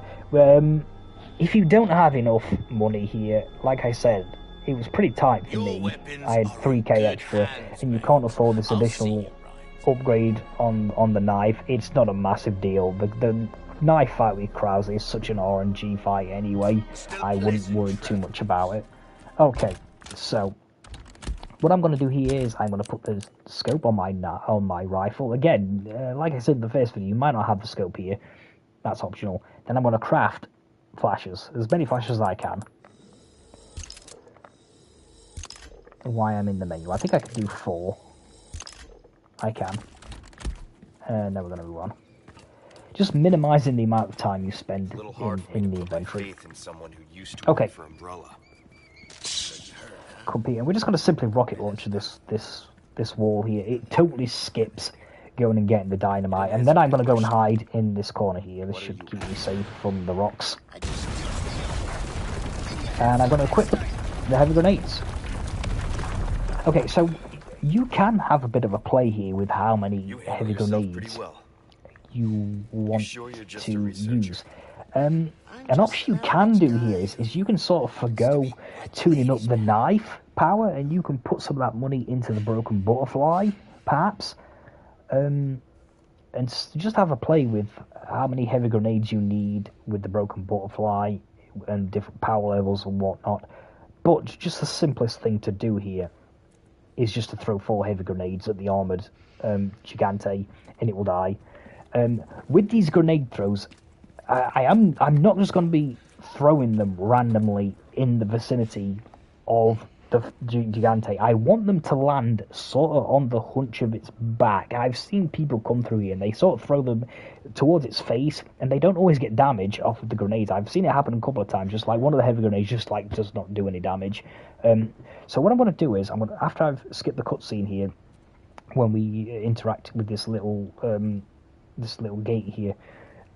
If you don't have enough money here, like I said, it was pretty tight for me. I had 3k extra, and you can't afford this additional upgrade on the knife. It's not a massive deal. The knife fight with Krause is such an RNG fight anyway. I wouldn't worry too much about it. Okay, so what I'm going to do here is I'm going to put the scope on my rifle. Again, like I said in the first video, you might not have the scope here. That's optional. Then I'm going to craft flashes, as many flashes as I can. Why I'm in the menu. I think I can do 4. I can. And then we're going to move on. Just minimizing the amount of time you spend in the inventory. Okay. And we're just going to simply rocket launch this wall here. It totally skips going and getting the dynamite, and then I'm going to go and hide in this corner here. This should keep me safe from the rocks. And I'm going to equip the heavy grenades. Okay, so you can have a bit of a play here with how many heavy grenades you want to use. An option you can do here is you can sort of forgo tuning up the knife power, and you can put some of that money into the broken butterfly, perhaps. And just have a play with how many heavy grenades you need with the broken butterfly and different power levels and whatnot. But just the simplest thing to do here is just to throw 4 heavy grenades at the armoured Gigante, and it will die. With these grenade throws, I'm not just going to be throwing them randomly in the vicinity of the Gigante. I want them to land sort of on the hunch of its back. I've seen people come through here and they sort of throw them towards its face, and they don't always get damage off of the grenades. I've seen it happen a couple of times, just like one of the heavy grenades just like does not do any damage. So what I'm going to do is, after I've skipped the cutscene here, when we interact with this little gate here,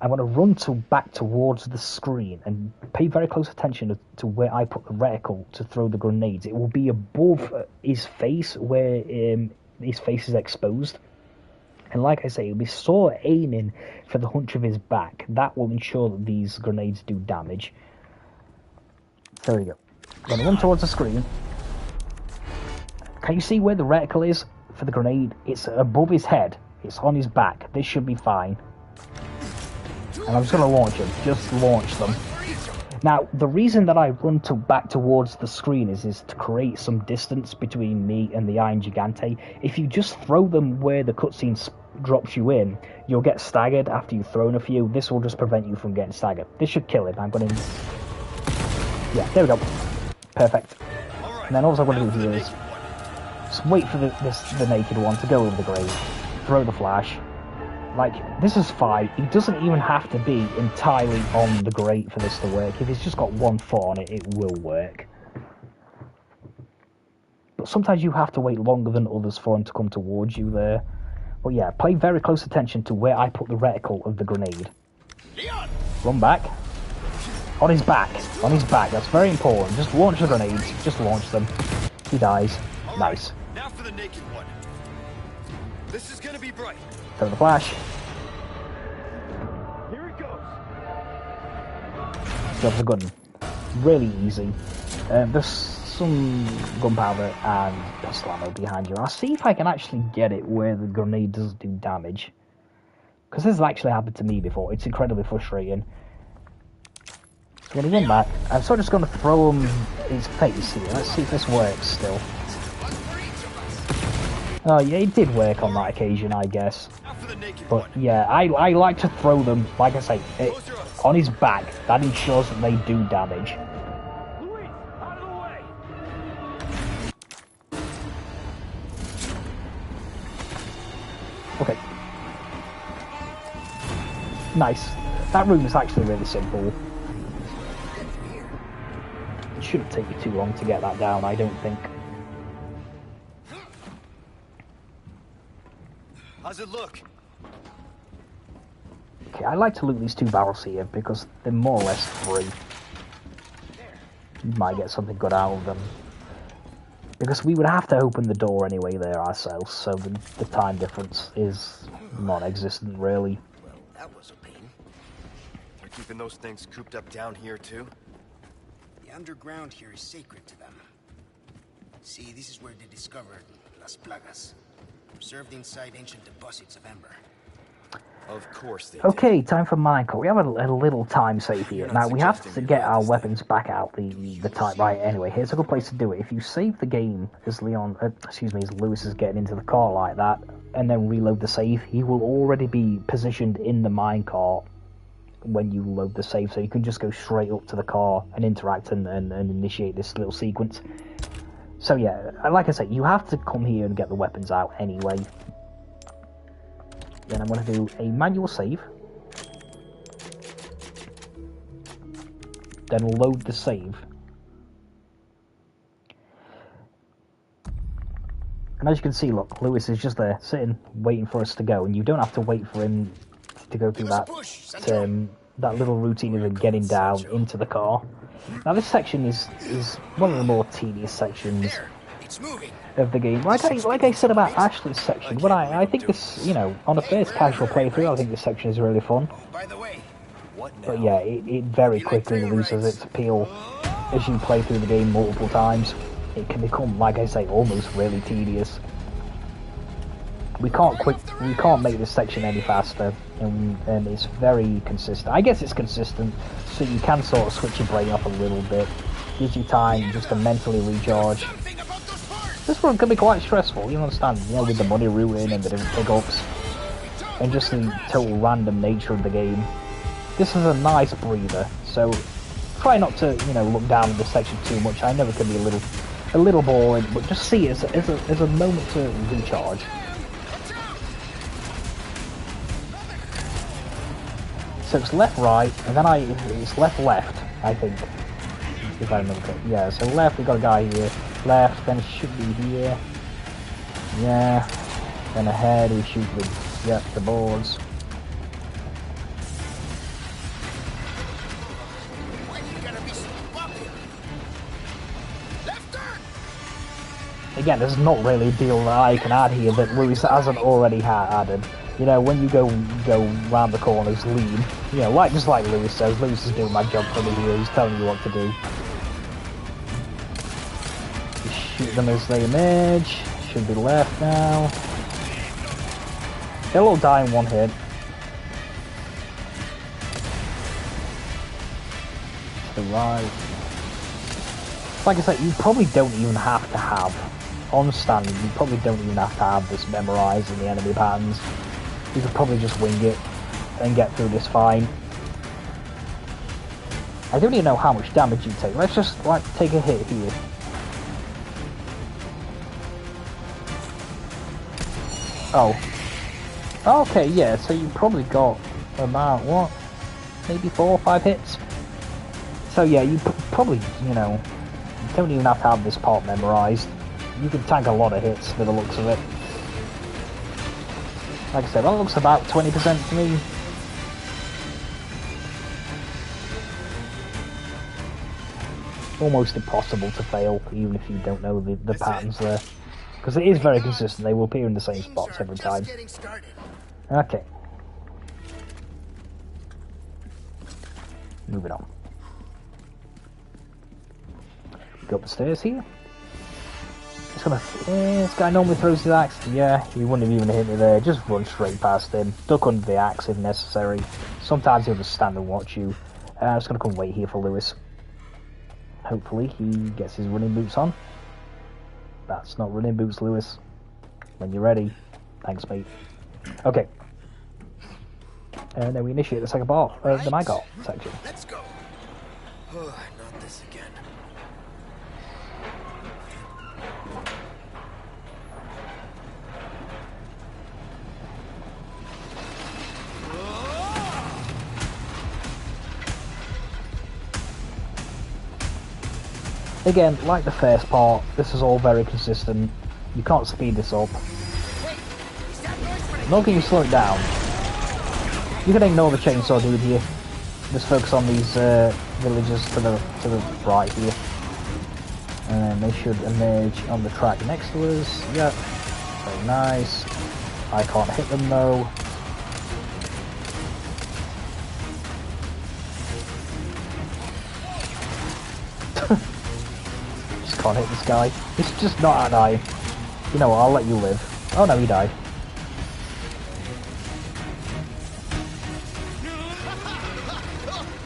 I'm going to run back towards the screen and pay very close attention to where I put the reticle to throw the grenades. It will be above his face, where his face is exposed. And like I say, it'll be sort of aiming for the hunch of his back. That will ensure that these grenades do damage. There we go. I'm going to run towards the screen. Can you see where the reticle is for the grenade? It's above his head. It's on his back. This should be fine. And I'm just going to launch them. Just launch them. Now, the reason that I run back towards the screen is to create some distance between me and the Iron Gigante. If you just throw them where the cutscene drops you in, you'll get staggered after you've thrown a few. This will just prevent you from getting staggered. This should kill him. I'm going to... Yeah, there we go. Perfect. And then all I'm going to do here is just wait for the naked one to go over the grave, throw the flash. Like, this is fine. He doesn't even have to be entirely on the grate for this to work. If he's just got 1 foot on it, it will work. But sometimes you have to wait longer than others for him to come towards you there. But yeah, pay very close attention to where I put the reticle of the grenade. Leon! Run back. On his back. On his back. That's very important. Just launch the grenades. Just launch them. He dies. All Nice. Right, now for the naked one. This is gonna be bright. Throw the flash. Here it goes. Job's a good one. Really easy. There's some gunpowder and pistol ammo behind you. I'll see if I can actually get it where the grenade does do damage. Because this has actually happened to me before. It's incredibly frustrating. I'm going to run back. I'm sort of just going to throw him his face here. Let's see if this works still. Oh yeah, it did work on that occasion, I guess. But yeah, I like to throw them, like I say, on his back. That ensures that they do damage. Okay. Nice. That room is actually really simple. It shouldn't take you too long to get that down, I don't think. How's it look? Okay, I like to loot these two barrels here because they're more or less free. You might get something good out of them. Because we would have to open the door anyway there ourselves, so the time difference is non-existent really. Well, that was a pain. They're keeping those things cooped up down here too? The underground here is sacred to them. See, this is where they discovered Las Plagas, preserved inside ancient deposits of ember. Of course they Okay, time for minecart. We have a little time save here. Now, we have to get our weapons back out the time. Right, anyway, here's a good place to do it. If you save the game as as Lewis is getting into the car like that, and then reload the save, he will already be positioned in the minecart when you load the save, so you can just go straight up to the car and interact and initiate this little sequence. So yeah, like I said, you have to come here and get the weapons out anyway. Then I'm going to do a manual save. Then load the save. And as you can see, look, Lewis is just there, sitting, waiting for us to go. And you don't have to wait for him to go through that little routine of getting down into the car. Now this section is one of the more tedious sections of the game. Like I said about Ashley's section, but I think this, you know, on a first casual playthrough, I think this section is really fun. But yeah, it very quickly loses its appeal as you play through the game multiple times. It can become, like I say, almost really tedious. We can't make this section any faster, and it's very consistent. I guess it's consistent, so you can sort of switch your brain off a little bit. Gives you time just to mentally recharge. This one can be quite stressful, you understand, you know, with the money routing and the different pickups, and just the total random nature of the game. This is a nice breather, so try not to, you know, look down at this section too much. I know it can be a little boring, but just see it as a moment to recharge. So it's left, right, and then it's left, I think. If I remember correctly. Yeah, so left, we got a guy here. Left, then it should be here. Yeah. Then ahead, we shoot with, yep, the boards. Again, there's not really a deal that I can add here that Lewis hasn't already added. You know, when you go round the corners lean, you know, just like Lewis says, Lewis is doing my job for me here, he's telling you what to do. You shoot them as they emerge, should be left now. They'll all die in one hit. To the right. Like I said, you probably don't even have to have, on standing, you probably don't even have to have this memorized in the enemy patterns. You could probably just wing it and get through this fine. I don't even know how much damage you take. Let's just, like, take a hit here. Oh. Okay, yeah, so you probably got about, what? Maybe 4 or 5 hits? So yeah, you probably, you know, you don't even have to have this part memorized. You can tank a lot of hits for the looks of it. Like I said, that looks about 20% to me. Almost impossible to fail, even if you don't know the patterns there. Because it is very consistent, they will appear in the same spots every time. Okay. Moving on. Go up the stairs here. This guy normally throws his axe. Yeah, he wouldn't have even hit me there. Just run straight past him. Duck under the axe if necessary. Sometimes he'll just stand and watch you. I'm just going to come wait here for Lewis. Hopefully he gets his running boots on. That's not running boots, Lewis. When you're ready. Thanks, mate. Okay. And then we initiate the second part of the minecart section. Let's go. Not this again. Again, like the first part, this is all very consistent. You can't speed this up. Nor can you slow it down. You can ignore the chainsaw dude here. Just focus on these villagers to the right here. And they should emerge on the track next to us. Yep. Very nice. I can't hit them though. Can't hit this guy. It's just not an eye. You know what, I'll let you live. Oh no, he died.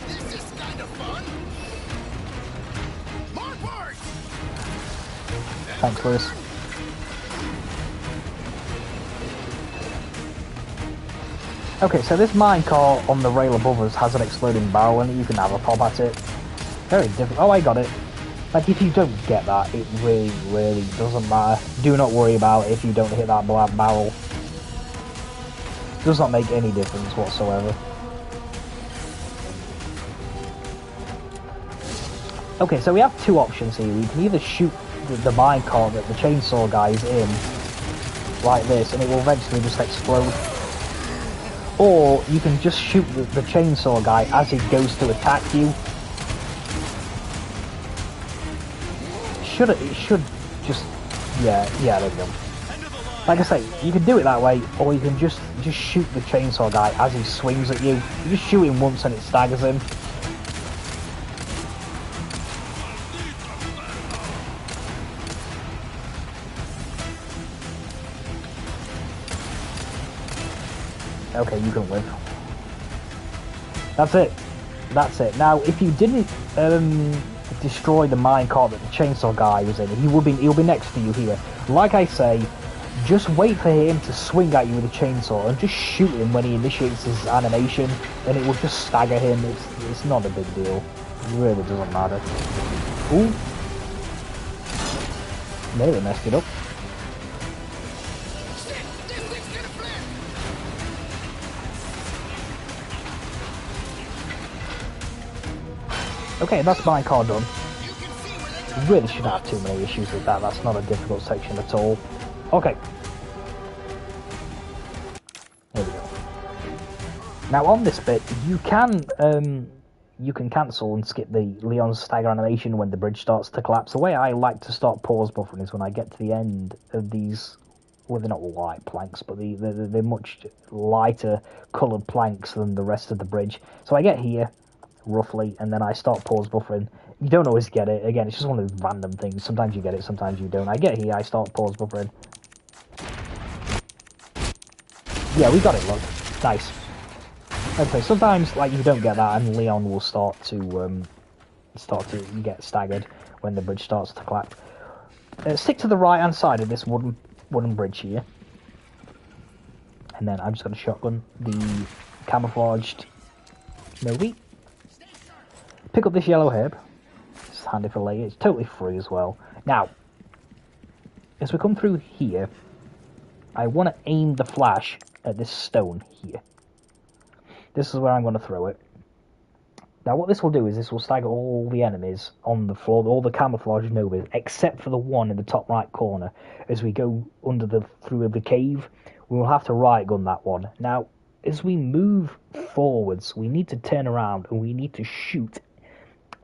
This is kind of fun. More parts. Thanks, Lewis. Okay, so this minecart on the rail above us has an exploding barrel in it. You can have a pop at it. Very difficult. Oh, I got it. Like, if you don't get that, it really, really doesn't matter. Do not worry about it if you don't hit that black barrel. Does not make any difference whatsoever. Okay, so we have two options here. We can either shoot the minecart that the chainsaw guy is in, like this, and it will eventually just explode. Or you can just shoot the chainsaw guy as he goes to attack you. It should just, yeah, there we go. Like I say, you can do it that way, or you can just shoot the chainsaw guy as he swings at you. You just shoot him once and it staggers him. Okay, you can live. That's it. That's it. Now, if you didn't destroy the minecart that the chainsaw guy was in, he'll be next to you here. Like I say, just wait for him to swing at you with a chainsaw and just shoot him when he initiates his animation, and it will just stagger him. It's not a big deal. It really doesn't matter. Ooh. Nearly messed it up. Okay, that's minecart done. You really shouldn't have too many issues with that. That's not a difficult section at all. Okay. There we go. Now on this bit, you can cancel and skip the Leon's stagger animation when the bridge starts to collapse. The way I like to start pause buffering is when I get to the end of these. Well, they're not light planks, but they're much lighter coloured planks than the rest of the bridge. So I get here, roughly, and then I start pause buffering. You don't always get it. Again, it's just one of those random things. Sometimes you get it, sometimes you don't. I get here, I start pause buffering. Yeah, we got it, look. Nice. Okay, sometimes, like, you don't get that, and Leon will start to get staggered when the bridge starts to collapse. Stick to the right-hand side of this wooden bridge here. And then I'm just going to shotgun the camouflaged Novi. Pick up this yellow herb. It's handy for later. It's totally free as well. Now, as we come through here, I want to aim the flash at this stone here. This is where I'm going to throw it. Now, what this will do is this will stagger all the enemies on the floor, all the camouflaged Novas, except for the one in the top right corner. As we go through the cave, we will have to right gun that one. Now, as we move forwards, we need to turn around and we need to shoot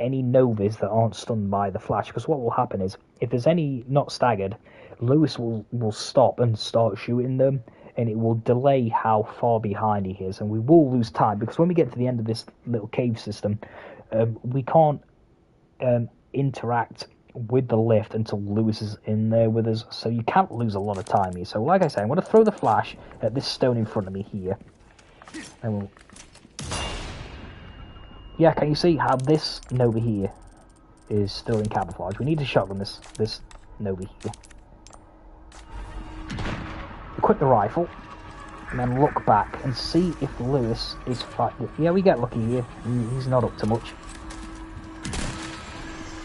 any Novas that aren't stunned by the flash, because what will happen is, if there's any not staggered, Lewis will stop and start shooting them, and it will delay how far behind he is, and we will lose time, because when we get to the end of this little cave system, we can't interact with the lift until Lewis is in there with us, so you can't lose a lot of time here. So like I say, I'm going to throw the flash at this stone in front of me here, and we'll... Yeah, can you see how this Nova here is still in camouflage? We need to shotgun this Nova here. Equip the rifle, and then look back and see if Lewis is fighting. Yeah, we get lucky here. He's not up to much.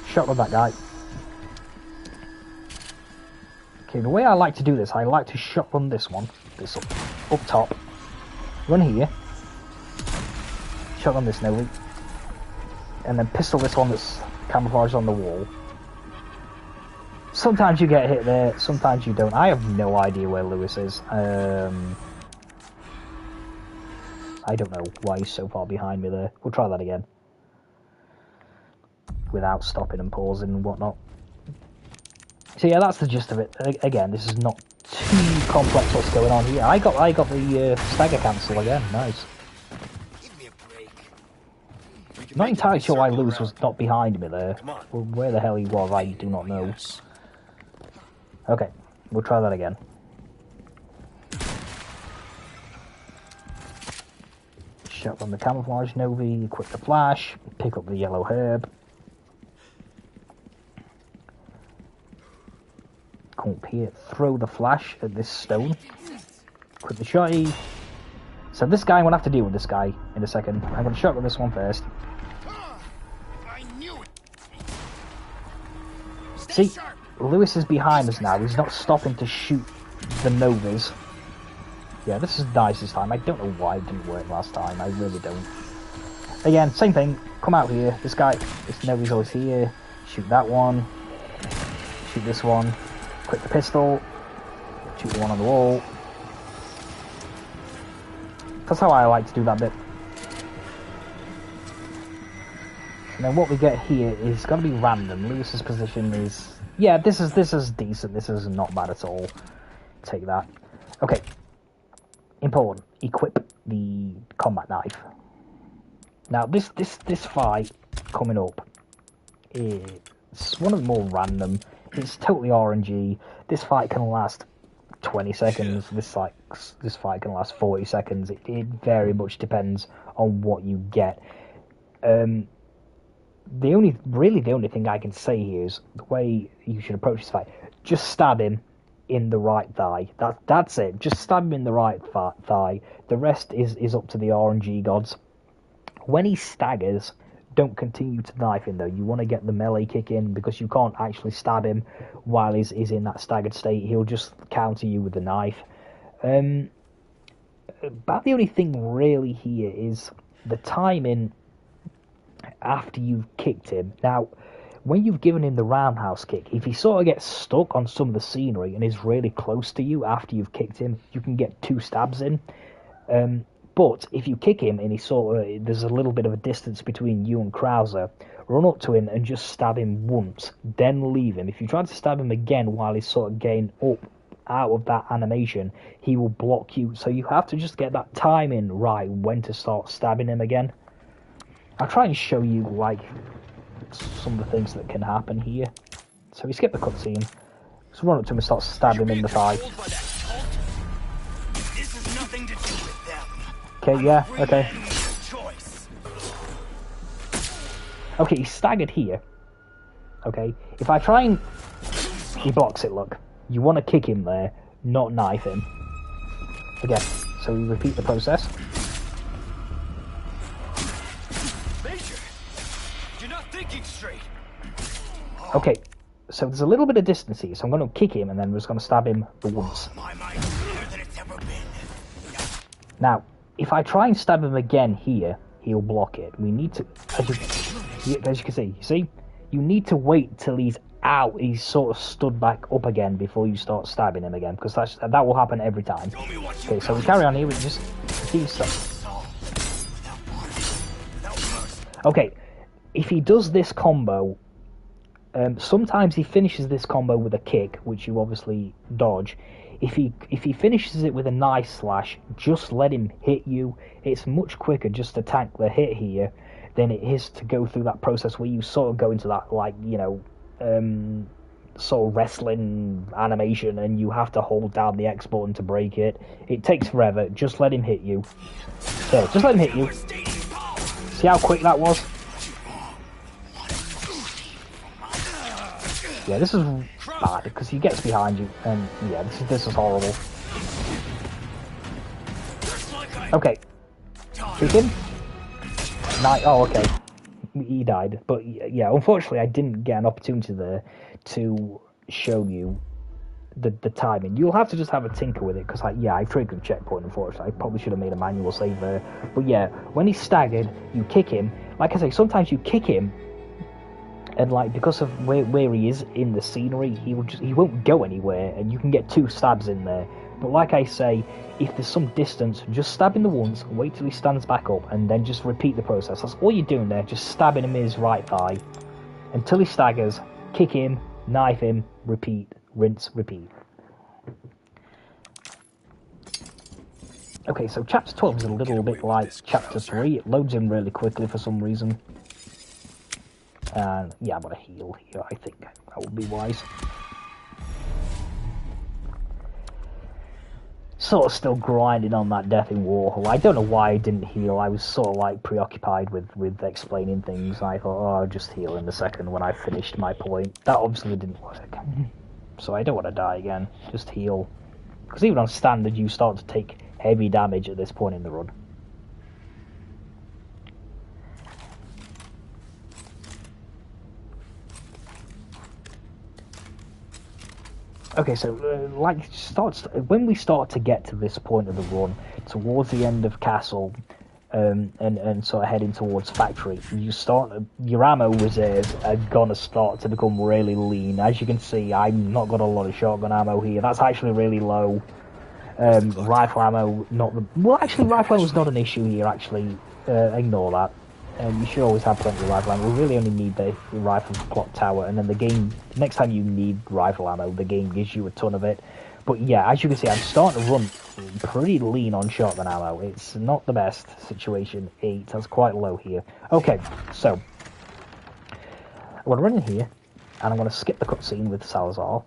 Shotgun that guy. Okay, the way I like to do this, I like to shotgun this one, this up top. Run here. Shotgun this Nova. And then pistol this one that's camouflaged on the wall. Sometimes you get hit there, sometimes you don't. I have no idea where Lewis is. I don't know why he's so far behind me there. We'll try that again. Without stopping and pausing and whatnot. So yeah, that's the gist of it. Again, this is not too complex what's going on here. I got the stagger cancel again, nice. Not entirely sure why Lewis was not behind me there. Well, where the hell he was, I do not know. Okay, we'll try that again. Shotgun the camouflage Nova, equip the flash, pick up the yellow herb. Come up here, throw the flash at this stone. Equip the shotty. So this guy, I'm going to have to deal with this guy in a second. I'm going to shotgun this one first. See, Lewis is behind us now. He's not stopping to shoot the Novas. Yeah, this is nice this time. I don't know why it didn't work last time. I really don't. Again, same thing. Come out here. This guy, this Nova's always here. Shoot that one. Shoot this one. Quick the pistol. Shoot the one on the wall. That's how I like to do that bit. And then what we get here is going to be random. Lewis's position is... Yeah, this is decent. This is not bad at all. Take that. Okay. Important. Equip the combat knife. Now, this fight coming up is one of the more random. It's totally RNG. This fight can last 20 seconds. This fight can last 40 seconds. It very much depends on what you get. The only thing I can say here is the way you should approach this fight. Just stab him in the right thigh. That's it. Just stab him in the right thigh. The rest is up to the RNG gods. When he staggers, don't continue to knife him though. You want to get the melee kick in, because you can't actually stab him while he's in that staggered state. He'll just counter you with the knife. But the only thing really here is the timing after you've kicked him. Now, when you've given him the roundhouse kick, if he sort of gets stuck on some of the scenery and is really close to you after you've kicked him, you can get 2 stabs in. But if you kick him and there's a little bit of a distance between you and Krauser, run up to him and just stab him once, then leave him. If you try to stab him again while he's sort of getting up out of that animation, he will block you. So you have to just get that timing right when to start stabbing him again. I'll try and show you like some of the things that can happen here. So we skip the cutscene. Just run up to him and start stabbing him in the thigh. Okay, yeah, okay. Okay, he's staggered here. Okay, if I try and... He blocks it, look. You want to kick him there, not knife him. Again, so we repeat the process. Okay, so there's a little bit of distance here, so I'm going to kick him and then we're just going to stab him the once. Now, if I try and stab him again here, he'll block it. We need to, as you can see, you need to wait till he's out, he's sort of stood back up again before you start stabbing him again, because that will happen every time. Okay, so we carry on here with just these stuff. Okay, if he does this combo, sometimes he finishes this combo with a kick, which you obviously dodge. If he finishes it with a knife slash, just let him hit you. It's much quicker just to tank the hit here than it is to go through that process where you sort of go into that, like, you know, sort of wrestling animation, and you have to hold down the X button to break it. It takes forever. Just let him hit you. There, just let him hit you. See how quick that was? Yeah, this is bad because he gets behind you, and yeah, this is horrible. Okay, shoot him. Oh, okay, he died. But yeah, unfortunately, I didn't get an opportunity there to show you the timing. You'll have to just have a tinker with it, because I triggered a checkpoint, unfortunately. I probably should have made a manual save there. But yeah, when he's staggered, you kick him. Like I say, sometimes you kick him, and like, because of where he is in the scenery, he won't go anywhere, and you can get 2 stabs in there. But like I say, if there's some distance, just stab him the once, wait till he stands back up, and then just repeat the process. That's all you're doing there, just stabbing him in his right thigh until he staggers. Kick him, knife him, repeat, rinse, repeat. Okay, so chapter 12 is a little bit like chapter 3. It loads in really quickly for some reason. And yeah, I'm gonna heal here. I think that would be wise. Sort of still grinding on that death in Warhol. I don't know why I didn't heal. I was sort of like preoccupied with explaining things. I thought, oh, I'll just heal in a second when I finished my point. That obviously didn't work. So I don't want to die again. Just heal. Because even on standard, you start to take heavy damage at this point in the run. Okay, so when we start to get to this point of the run, towards the end of Castle, and sort of heading towards Factory, your ammo reserves are gonna start to become really lean. As you can see, I've not got a lot of shotgun ammo here. That's actually really low. Rifle ammo, rifle ammo is not an issue here. Actually, ignore that. You should always have plenty of rifle ammo. We really only need the rifle for Clock Tower, and then the game, next time you need rifle ammo, the game gives you a ton of it. But yeah, as you can see, I'm starting to run pretty lean on shotgun ammo. It's not the best situation. 8, that's quite low here. Okay, so I'm going to run in here, and I'm going to skip the cutscene with Salazar.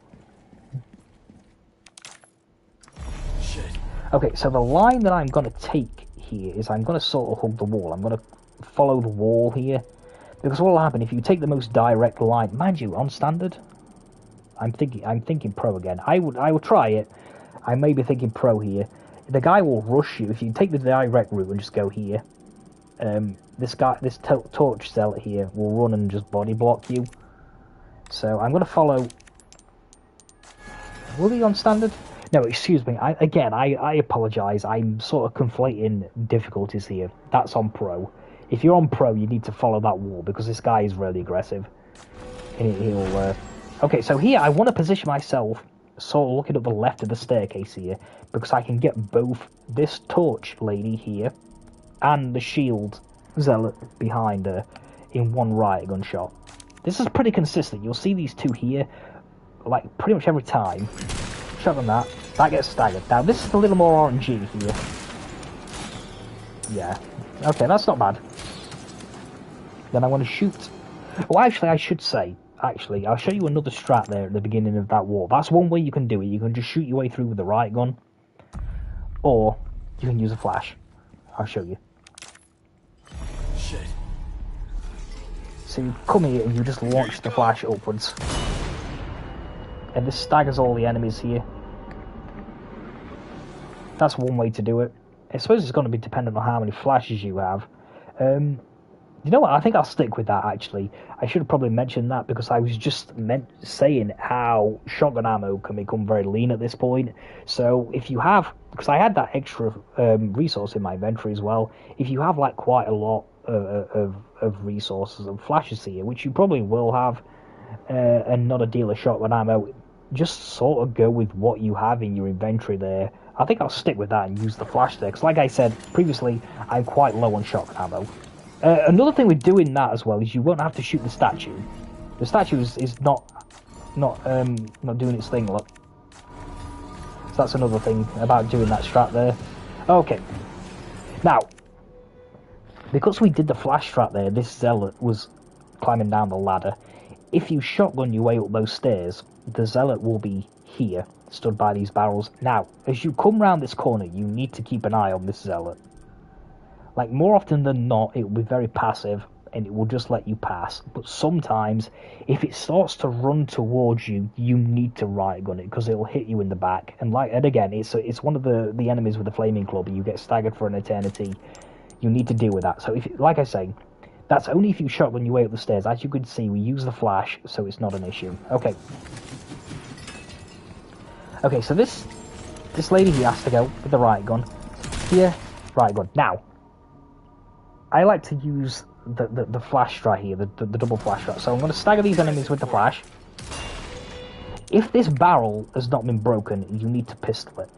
Shit. Okay, so the line that I'm going to take here is I'm going to sort of hug the wall. I'm going to follow the wall here, because what will happen if you take the most direct line, mind you, on standard, I'm thinking pro again. I will try it. I may be thinking pro here. The guy will rush you if you take the direct route and just go here. This torch cell here will run and just body block you. So I'm going to follow. Will he on standard? No, excuse me. I apologise. I'm sort of conflating difficulties here. That's on pro. If you're on pro, you need to follow that wall, because this guy is really aggressive. And he'll... Okay, so here I want to position myself sort of looking at the left of the staircase here, because I can get both this torch lady here and the shield zealot behind her in one riot gun shot. This is pretty consistent. You'll see these two here, like, pretty much every time. Shot on that. That gets staggered. Now, this is a little more RNG here. Yeah. Okay, that's not bad. Then I want to shoot. Well, actually, I should say, I'll show you another strat there at the beginning of that wall. That's one way you can do it. You can just shoot your way through with the riot gun, or you can use a flash. I'll show you. Shit. So you come here and you just launch the flash upwards. And this staggers all the enemies here. That's one way to do it. I suppose it's going to be dependent on how many flashes you have. You know what? I think I'll stick with that, actually. I should have probably mentioned that, because I was just saying how shotgun ammo can become very lean at this point. So if you have... Because I had that extra resource in my inventory as well. If you have, like, quite a lot of resources and flashes here, which you probably will have, and not a deal of shotgun ammo, just sort of go with what you have in your inventory there. I think I'll stick with that and use the flash there, because like I said previously, I'm quite low on shotgun ammo. Another thing with doing that as well is you won't have to shoot the statue. The statue is not doing its thing, look. So that's another thing about doing that strat there. Okay. Now, because we did the flash strat there, this zealot was climbing down the ladder. If you shotgun your way up those stairs, the zealot will be here, stood by these barrels. Now, as you come round this corner, you need to keep an eye on this zealot. Like, more often than not, it will be very passive, and it will just let you pass. But sometimes, if it starts to run towards you, you need to right gun it, because it will hit you in the back. And again, it's one of the enemies with the flaming club. You get staggered for an eternity. You need to deal with that. So, like I say, that's only if you shotgun your way up the stairs. As you can see, we use the flash, so it's not an issue. Okay. Okay, so this lady here has to go with the right gun. Here, right gun. Now, I like to use the flash strat here, the double flash strat. So I'm going to stagger these enemies with the flash. If this barrel has not been broken, you need to pistol it.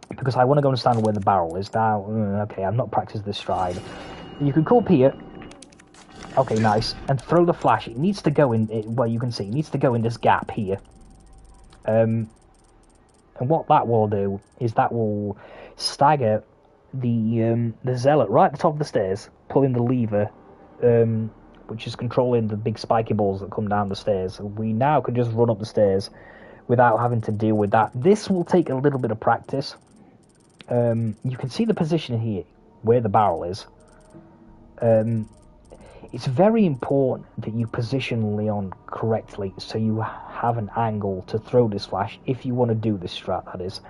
Because I want to go and stand where the barrel is. Now, okay, I've not practiced this stride. You can come up here. Okay, nice. And throw the flash. It needs to go in, well, you can see, it needs to go in this gap here. And what that will do is that will stagger the zealot right at the top of the stairs, pulling the lever, which is controlling the big spiky balls that come down the stairs. We now can just run up the stairs without having to deal with that. This will take a little bit of practice. You can see the position here, where the barrel is. It's very important that you position Leon correctly, so you have an angle to throw this flash, if you want to do this strat, that is.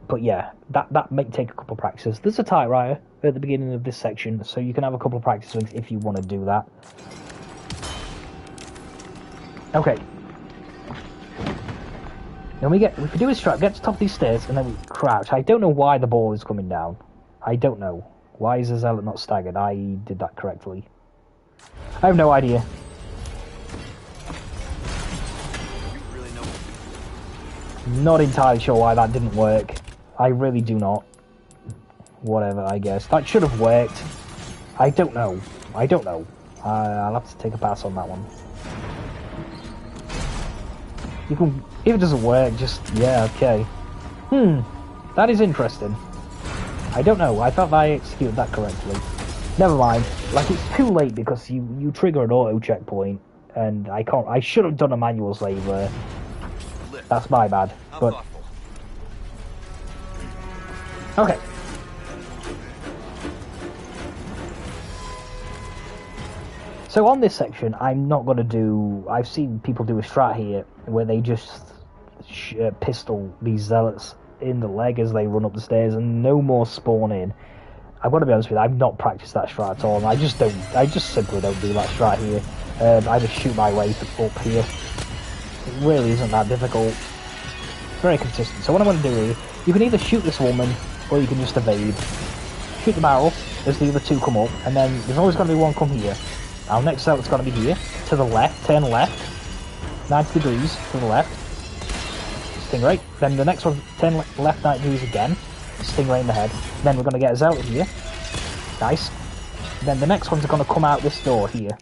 But yeah, that may take a couple of practices. There's a typewriter at the beginning of this section, so you can have a couple of practice swings if you want to do that. Okay. Then if we do a strat, get to the top of these stairs, and then we crouch. I don't know why the ball is coming down. I don't know. Why is the zealot not staggered? I did that correctly. I have no idea. Really Not entirely sure why that didn't work. I really do not. Whatever, I guess. That should have worked. I don't know. I don't know. I'll have to take a pass on that one. You can... If it doesn't work, just... Yeah, okay. That is interesting. I don't know. I thought I executed that correctly. Never mind. Like, it's too late because you trigger an auto checkpoint, and I can't... I should have done a manual save there. That's my bad. But... Okay. So on this section, I'm not going to do... I've seen people do a strat here where they just pistol these zealots in the leg as they run up the stairs and no more spawn in. I've got to be honest with you, I've not practiced that strat at all, and I just simply don't do that strat here. I just shoot my way up here. It really isn't that difficult. Very consistent. So what I'm going to do here, you can either shoot this woman, or you can just evade. Shoot the barrel as the other two come up, and then there's always going to be one come here. Our next zealot's going to be here, to the left, turn left, 90 degrees to the left, stingray. Then the next one, turn left 90 degrees again, stingray in the head. Then we're going to get a zealot here, nice. Then the next one's going to come out this door here.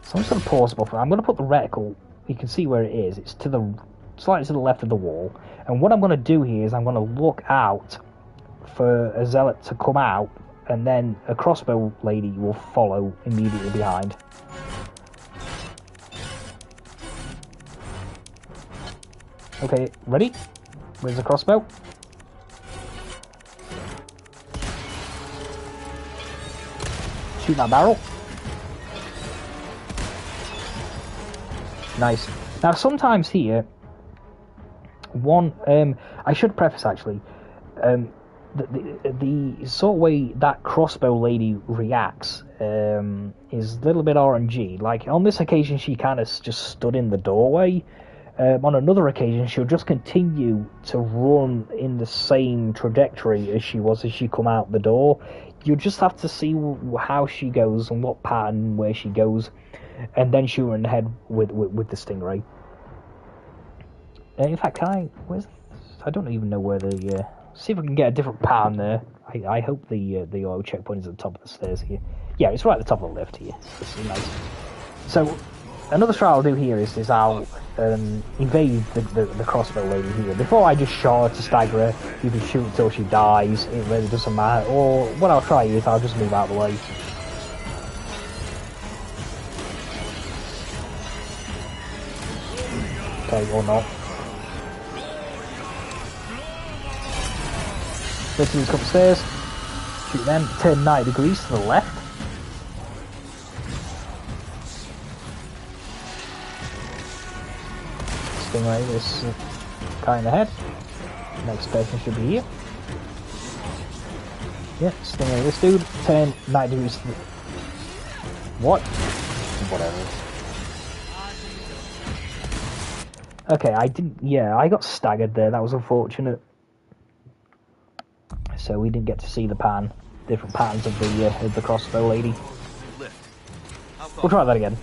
So I'm just going to pause before. I'm going to put the reticle, you can see where it is, it's to the slightly to the left of the wall. And what I'm going to do here is I'm going to look out for a zealot to come out, and then a crossbow lady will follow immediately behind. Okay, ready? Where's the crossbow? Shoot that barrel. Nice. Now sometimes here, I should preface actually, the sort of way that crossbow lady reacts is a little bit RNG. Like on this occasion, she kind of just stood in the doorway. On another occasion, she'll just continue to run in the same trajectory as she was as she come out the door. you'll just have to see how she goes and what pattern where she goes, and then shoot her in the head with the stingray. In fact, I don't even know where the see if I can get a different pattern there. I hope the oil checkpoint is at the top of the stairs here. Yeah, it's right at the top of the lift here. It's nice. So another strat I'll do here is I'll evade the crossbow lady here. Before I just shot her to stagger her, you can shoot until she dies, it really doesn't matter. Or what I'll try is I'll just move out of the way. Okay, or not. Let's do this couple stairs. Shoot them, turn 90 degrees to the left. Stingray this guy in the head. Next person should be here. Yeah, stingray this dude. Turn 90 degrees to the... What? Whatever. Okay, I didn't... Yeah, I got staggered there. That was unfortunate. So we didn't get to see the different patterns of the crossbow lady. We'll try that again.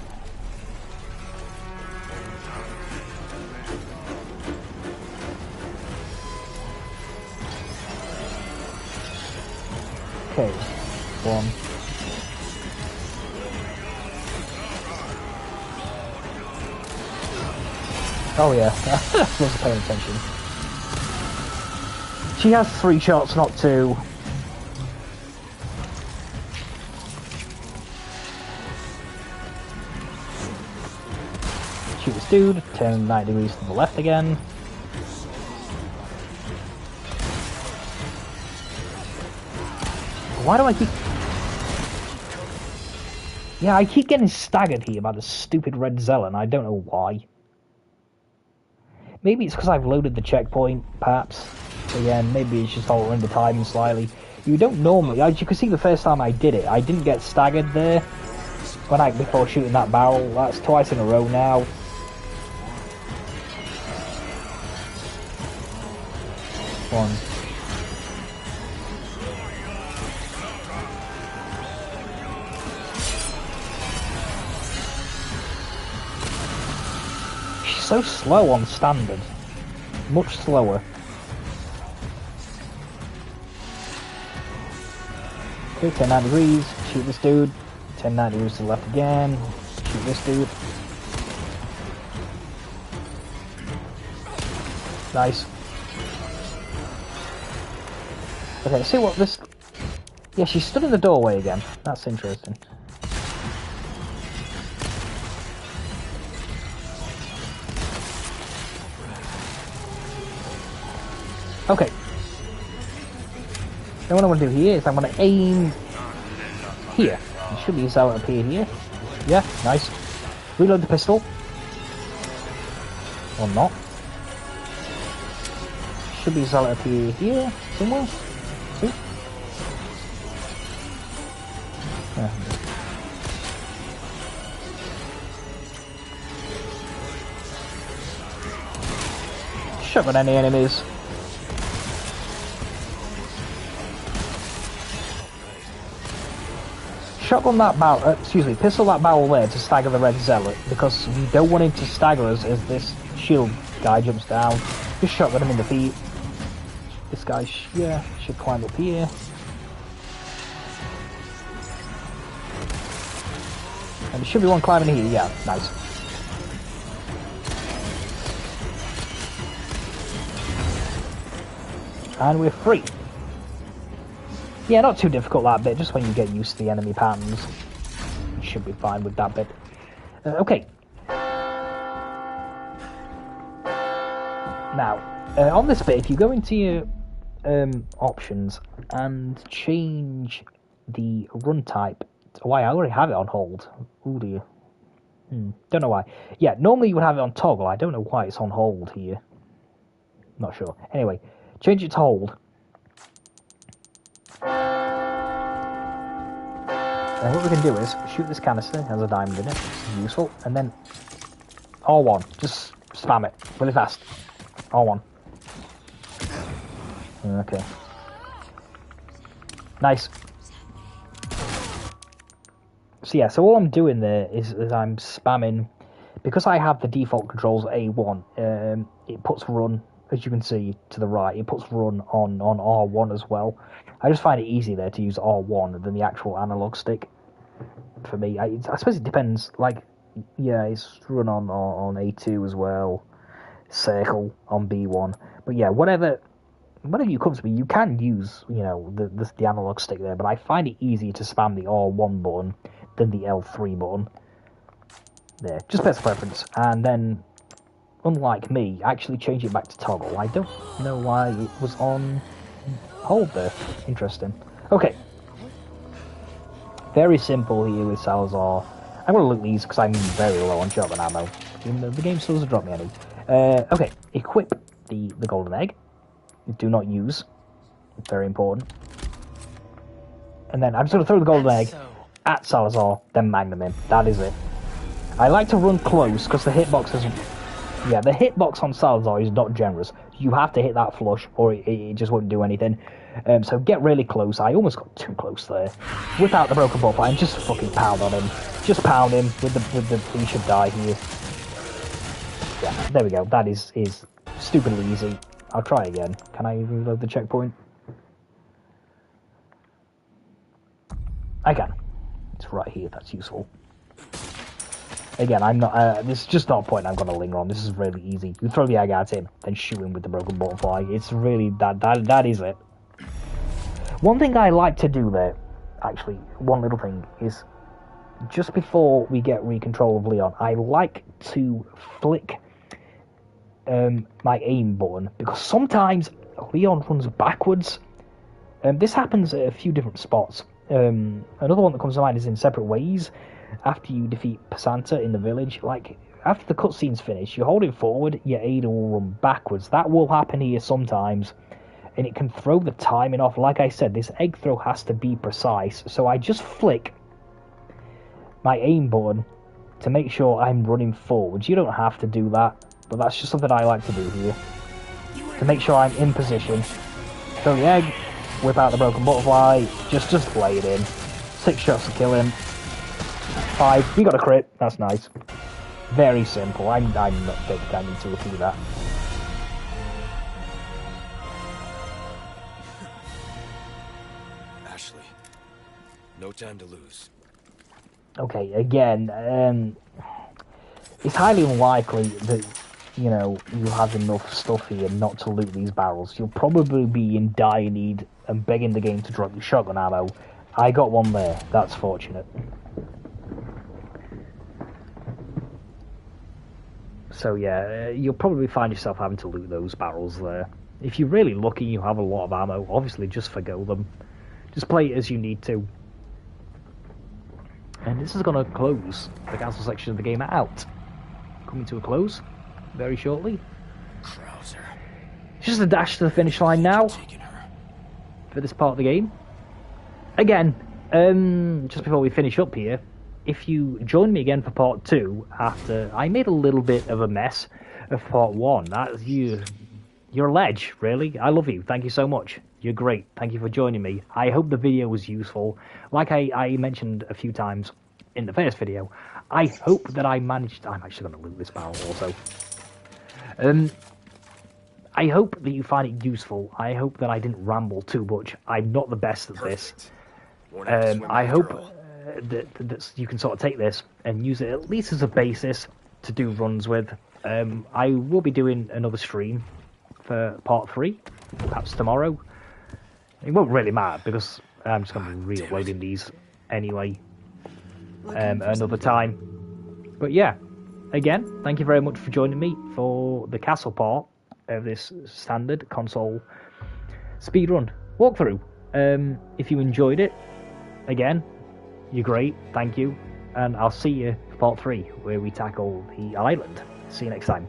Okay, one. Oh yeah, I wasn't paying attention. She has 3 shots, not 2. Shoot this dude, turn 90 degrees to the left again. Why do I keep... Yeah, I keep getting staggered here by the stupid red Zelen, I don't know why. Maybe it's because I've loaded the checkpoint, perhaps. Again, maybe it's just altering the timing slightly. You don't normally, as you can see the first time I did it, I didn't get staggered there before shooting that barrel. That's twice in a row now. One. She's so slow on standard. Much slower. Okay, turn 90 degrees, shoot this dude, turn 90 degrees to the left again, shoot this dude. Nice. Okay, see what this... Yeah, she stood in the doorway again. That's interesting. Okay. Then what I want to do here is I'm going to aim here. It should be so up here. Yeah, nice. Reload the pistol. Or not. Should be so up here somewhere. See? Yeah. Shotgun any enemies. Shotgun that barrel, pistol that barrel there to stagger the red zealot, because we don't want him to stagger us as this shield guy jumps down. Just shotgun him in the feet. This guy, should climb up here. And there should be one climbing here, yeah, nice. And we're free. Yeah, not too difficult that bit, just when you get used to the enemy patterns. You should be fine with that bit. Okay. Now, on this bit, if you go into your options and change the run type... Oh, I already have it on hold. Oh dear. Don't know why. Yeah, normally you would have it on toggle. I don't know why it's on hold here. Not sure. Anyway, change it to hold. And what we can do is shoot this canister, it has a diamond in it, which is useful, and then R1, just spam it really fast. R1. Okay. Nice. So yeah, so all I'm doing there is I'm spamming, because I have the default controls A1, it puts run, as you can see to the right, it puts run on R1 as well. I just find it easy there to use R1 than the actual analog stick. For me, I suppose it depends, like, yeah, it's run on A2 as well, circle on B1, but yeah, whatever you come to me, you can use, you know, the analog stick there, but I find it easier to spam the R1 button than the L3 button. There, just personal preference. And then, unlike me, actually change it back to toggle. I don't know why it was on hold there. Interesting. Okay. Very simple here with Salazar. I'm going to loot these because I'm very low on shotgun ammo. The game still doesn't drop me any. Okay, equip the golden egg. Do not use. Very important. And then I'm just going to throw the golden egg at Salazar, then magnum him. That is it. I like to run close because the hitbox is... Yeah, the hitbox on Salazar is not generous. You have to hit that flush or it just won't do anything. So get really close. I almost got too close there. Whip out the broken butterfly and just fucking pound on him. Just pound him with the he should die here. Yeah, there we go. That is stupidly easy. I'll try again. Can I reload the checkpoint? I can. It's right here. That's useful. Again, I'm not. This is just not a point I'm going to linger on. This is really easy. You throw the egg at him, then shoot him with the broken butterfly. It's really that is it. One thing I like to do there, actually, one little thing is, just before we get recontrol of Leon, I like to flick my aim button, because sometimes Leon runs backwards. This happens at a few different spots. Another one that comes to mind is in Separate Ways. After you defeat Pasanta in the village, like, after the cutscene's finished, you're holding forward, your Ada will run backwards. That will happen here sometimes, and it can throw the timing off. Like I said, this egg throw has to be precise, so I just flick my aim button to make sure I'm running forwards. You don't have to do that, but that's just something I like to do here, to make sure I'm in position. Throw the egg, whip out the broken butterfly, just play it in. 6 shots to kill him. 5, we got a crit, that's nice. Very simple, I'm not thinking I need to repeat that. Ashley, no time to lose. Okay, again, it's highly unlikely that, you know, you have enough stuff here not to loot these barrels. You'll probably be in dire need and begging the game to drop your shotgun ammo. I got one there, that's fortunate. So yeah, you'll probably find yourself having to loot those barrels there. If you're really lucky, you have a lot of ammo. Obviously, just forgo them. Just play it as you need to. And this is going to close the castle section of the game out. Coming to a close very shortly. Krauser. Just a dash to the finish line now for this part of the game. Again, just before we finish up here, if you join me again for part 2, after I made a little bit of a mess of part 1, that's you. You're a ledge, really. I love you. Thank you so much. You're great. Thank you for joining me. I hope the video was useful. Like I mentioned a few times in the first video, I hope that I managed... I'm actually going to loot this barrel also. I hope that you find it useful. I hope that I didn't ramble too much. I'm not the best at this. I hope that you can sort of take this and use it at least as a basis to do runs with. I will be doing another stream for part 3, perhaps tomorrow. It won't really matter because I'm just going to be re-uploading these anyway another time. But yeah, again, thank you very much for joining me for the castle part of this standard console speedrun walkthrough. If you enjoyed it, again, you're great, thank you, and I'll see you for part 3 where we tackle the island. See you next time.